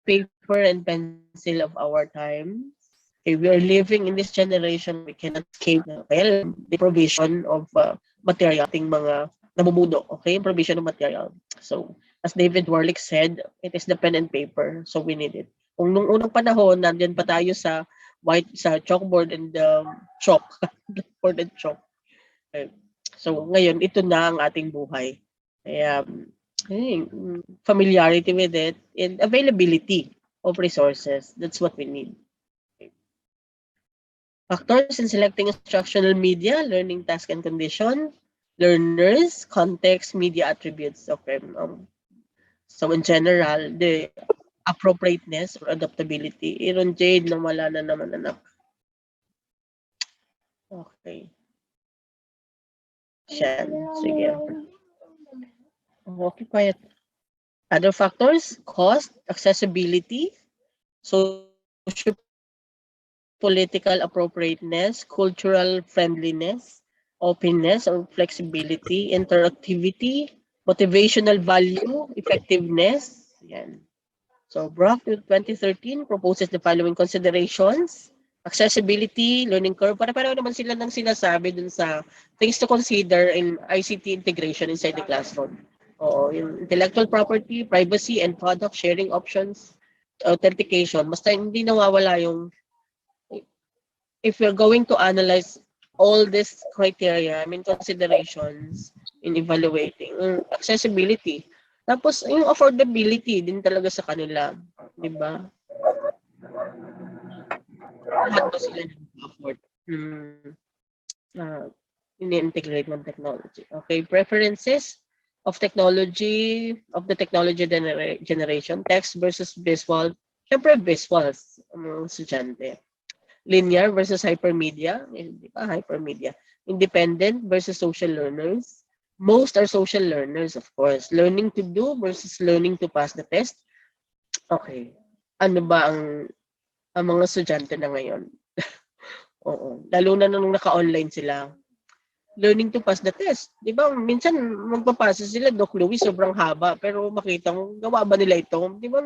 paper and pencil of our time. Okay, we are living in this generation, we cannot escape the provision of material, ating mga namumuno, okay, provision of material. So as David Warlick said, it is the pen and paper, so we need it. Kung nung unang panahon, nandiyan pa tayo sa chalkboard and chalk, blackboard and chalk. Okay. So ngayon, ito na ang ating buhay. Kaya familiarity with it and availability of resources, that's what we need. Okay. Factors in selecting instructional media, learning task and condition, learners, context, media attributes. Okay. So in general, the appropriateness or adaptability. Iron Jade na wala na naman anak. Okay. Siya. Sige. Okay, quiet. Other factors, cost, accessibility, socio-political appropriateness, cultural friendliness, openness or flexibility, interactivity, motivational value, effectiveness. Yan. So Brock 2013 proposes the following considerations. Accessibility, learning curve, para-pareho naman sila ng sinasabi dun sa things to consider in ICT integration inside the classroom. Oo, yung intellectual property, privacy, and product sharing options, authentication. Basta hindi nawawala yung, if you're going to analyze all these criteria, considerations in evaluating, accessibility. Tapos, yung affordability din talaga sa kanila. Di ba? Lahat ba sila nag-afford? Ini-integrate ng technology. Okay, preferences of the technology generation, text versus visual. Siyempre, visuals, ang estudyante. Linear versus hypermedia. Di ba? Hypermedia. Independent versus social learners. Most are social learners, of course. Learning to do versus learning to pass the test. Okay. Ano ba ang mga estudyante na ngayon? Oo. Lalo na nung naka-online sila. Learning to pass the test. Di ba? Minsan magpapasa sila, Doc Louie, sobrang haba. Pero makita mo, gawa ba nila ito? Di ba?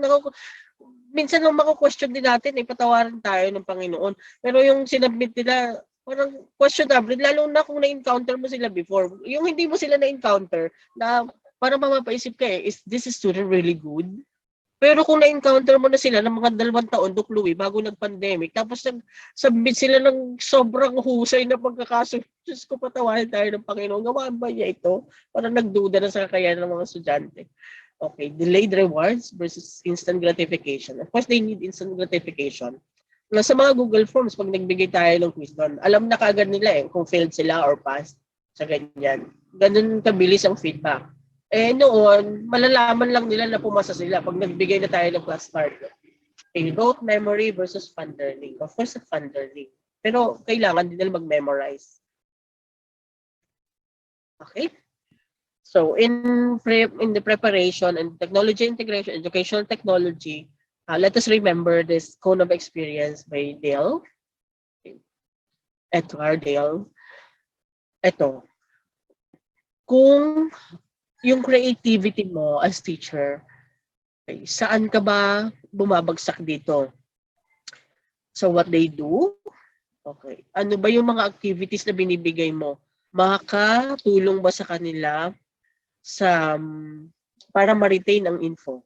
Minsan lang mako-question din natin, patawaran tayo ng Panginoon. Pero yung sinubmit nila, parang questionable, lalo na kung na-encounter mo sila before. Yung hindi mo sila na-encounter, na parang mapapaisip ka is this student really good? Pero kung na-encounter mo na sila ng mga 2 taon, Louie, bago nag-pandemic, tapos nag-submit sila ng sobrang husay na pagkakasunod, Diyos ko, patawarin tayo ng Panginoon. Gawaan ba niya ito? Parang nagduda na sa kakayahan ng mga estudyante. Okay, delayed rewards versus instant gratification. Of course, they need instant gratification. Sa mga Google Forms, pag nagbigay tayo ng quiz doon, alam na kagad nila kung failed sila or passed sa ganyan. Ganun kabilis ang feedback. Noon, malalaman lang nila na pumasa sila pag nagbigay na tayo ng class start. Okay, rote memory versus fun learning. Of course, fun learning. Pero kailangan din nila mag-memorize. Okay? So, in the preparation and technology integration, educational technology, let us remember this cone of experience by Dale. Edward Dale. Ito. Kung yung creativity mo as teacher, okay, saan ka ba bumabagsak dito? So what they do, okay, ano ba yung mga activities na binibigay mo? Makakatulong ba sa kanila para ma-retain ang info?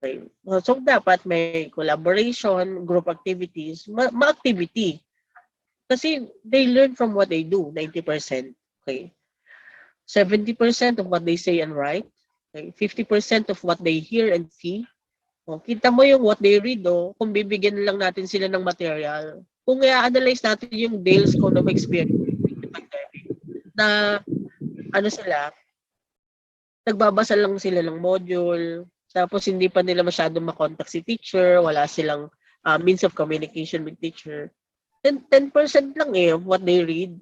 Okay. So dapat may collaboration, group activities, ma-activity. Kasi they learn from what they do, 90%. Okay. 70% of what they say and write, okay? 50% of what they hear and see. Kita mo yung what they read, kung bibigyan lang natin sila ng material. Kung i-analyze natin yung Dale's cone of experience, na sila, nagbabasa lang sila ng module, tapos hindi pa nila masyadong makontak si teacher, wala silang means of communication with teacher. 10% lang of what they read.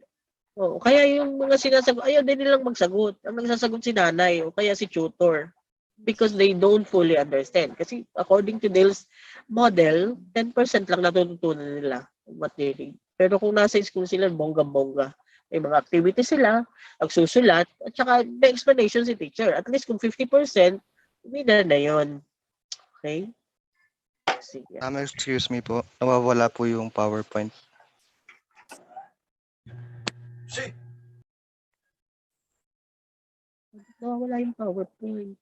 Kaya yung mga sinasagot, ayaw din nilang magsagot. Ang nagsasagot si nanay o kaya si tutor because they don't fully understand. Kasi according to Dale's model, 10% lang natututunan nila what they read. Pero kung nasa school sila, bongga-bongga. May mga activities sila, magsusulat, at saka may explanation si teacher. At least kung 50%, winner na yun. Okay? Sige. Excuse me po, nawawala po yung PowerPoint. Nawawala yung PowerPoint.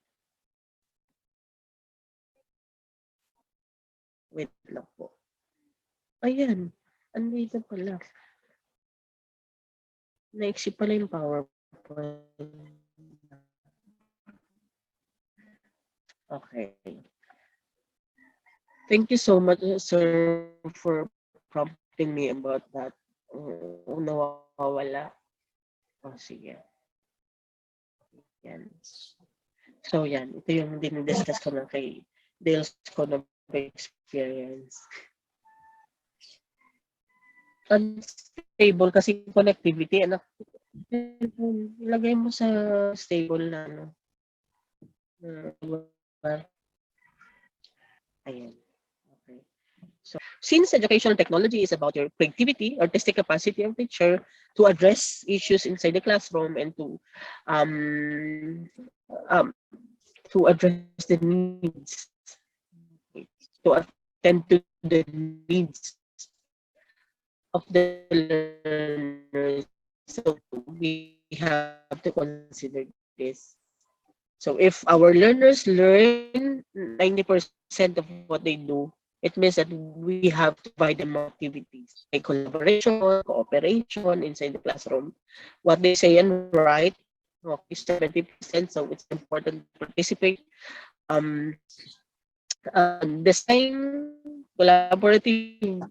Wait lang po. Ayan. Andito pala. Naiksi pala yung PowerPoint. Okay. Thank you so much, sir, for prompting me about that. Nawawala. Sige. Yan. So, yan. Ito yung dinidiscuss ko na kay Dale's cone of experience. Unstable kasi connectivity. Ilagay mo sa stable na ayan. Okay. So, since educational technology is about your creativity, artistic capacity of teacher to address issues inside the classroom and to address the needs, to attend to the needs of the learners, so we have to consider this. So if our learners learn 90% of what they do, it means that we have to provide them activities like collaboration, cooperation inside the classroom. What they say and write, is 70%, so it's important to participate. Design, collaborative.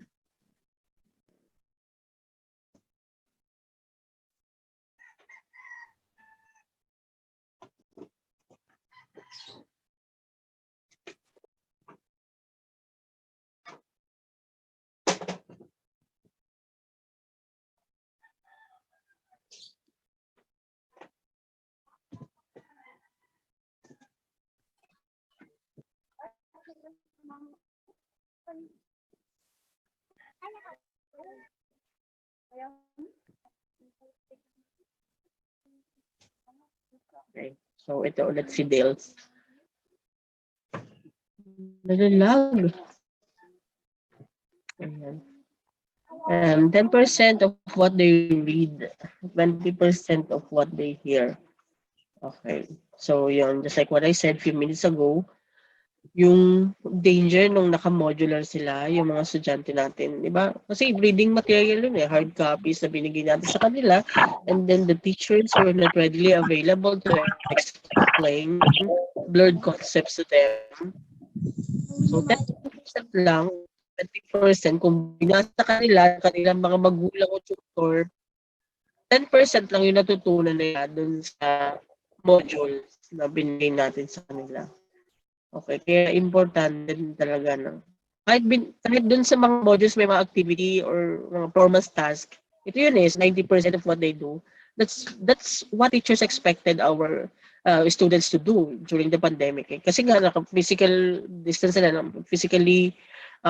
Okay, so ito ulit si Dales. Nalalag. 10% of what they read, 20% of what they hear. Okay, so yun, just like what I said a few minutes ago, yung danger nung naka-modular sila, yung mga estudyante natin, di ba? Kasi reading material yun eh, hard copies na binigay natin sa kanila, and then the teachers were not readily available to explain blurred concepts to them. So 10% lang, 20% kung binasa kanila, kanilang mga magulang o tutor, 10% lang yung natutunan nila dun sa modules na binigay natin sa kanila. Okay, kaya importante din talaga no. Kahit dun sa mga modules may mga activity or mga performance task, ito yun is 90% of what they do. That's what teachers expected our students to do during the pandemic. Eh. Kasi nga physical distance sila, physically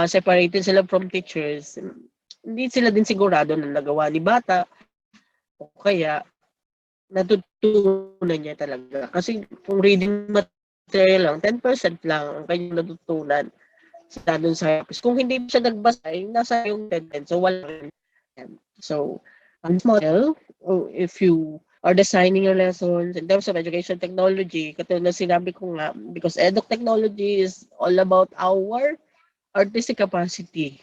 separated sila from teachers. Hindi sila din sigurado na nagawa ni bata o kaya natutunan niya talaga. Kasi kung reading material lang, 10% lang ang kanyang natutunan sa dun sa office. Kung hindi siya nagbasa, nasa yung 10. So, wala rin. So, ang model, if you are designing your lessons in terms of education technology, katulad na sinabi ko nga, because edu technology is all about our artistic capacity.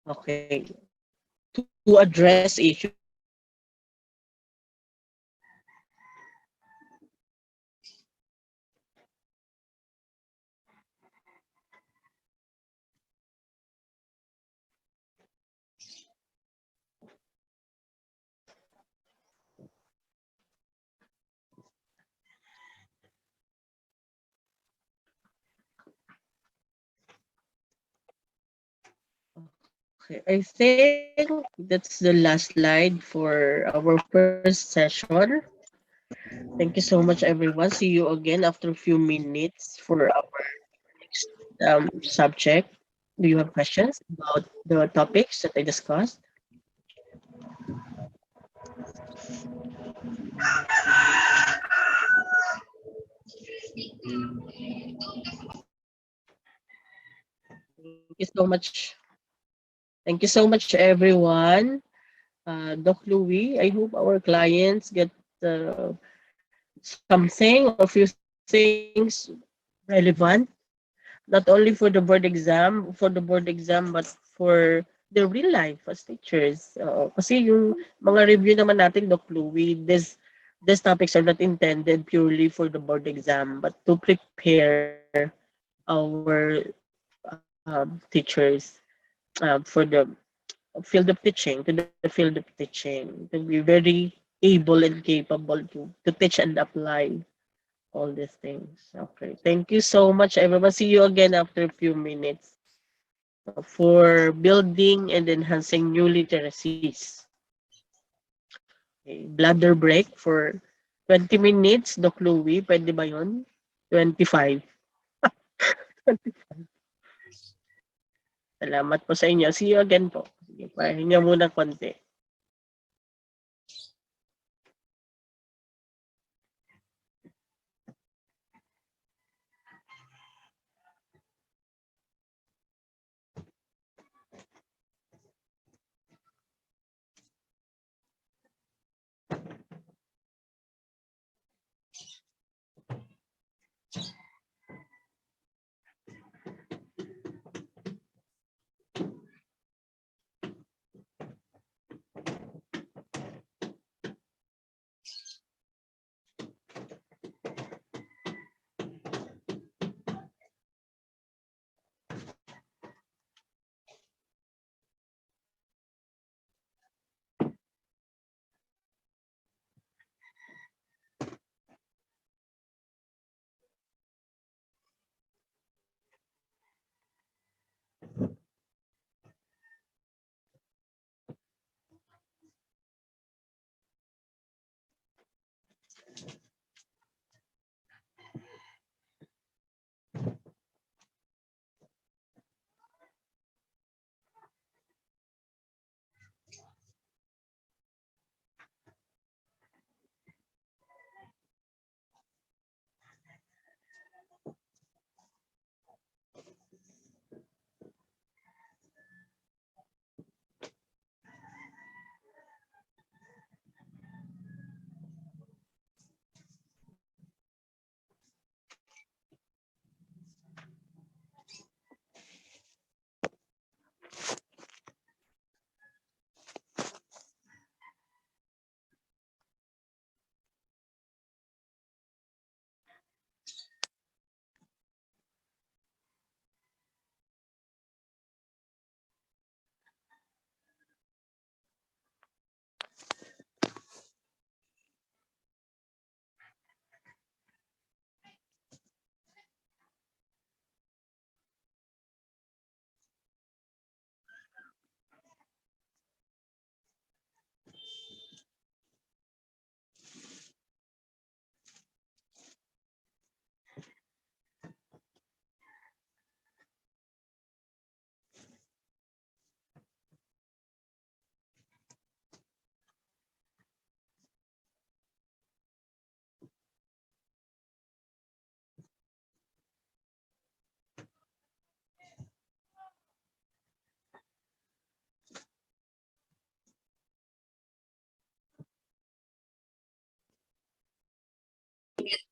Okay. To address issues. Okay, I think that's the last slide for our first session. Thank you so much, everyone. See you again after a few minutes for our next subject. Do you have questions about the topics that I discussed? Thank you so much. Thank you so much, everyone. Doc Louis, I hope our clients get something or few things relevant, not only for the board exam, but for the real life as teachers. Kasi yung mga review naman natin, Doc Louie, these topics are not intended purely for the board exam, but to prepare our teachers for the field of teaching, to be very able and capable to teach and apply all these things. Okay. Thank you so much, everyone. See you again after a few minutes for building and enhancing new literacies. Okay. Bladder break for 20 minutes, Doc Louie. Pwede ba yun? 25. 25. Salamat po sa inyo. See you again po. Sige, pahinga muna konti.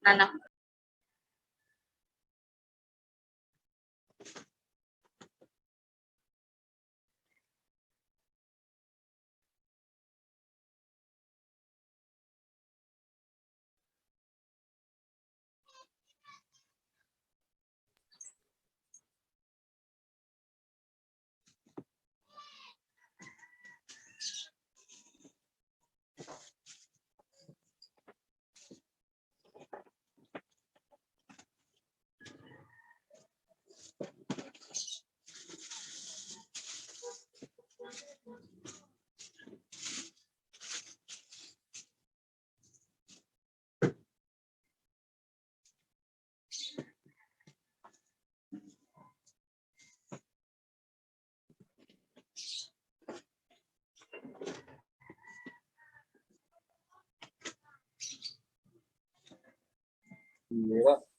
Anak. Yeah.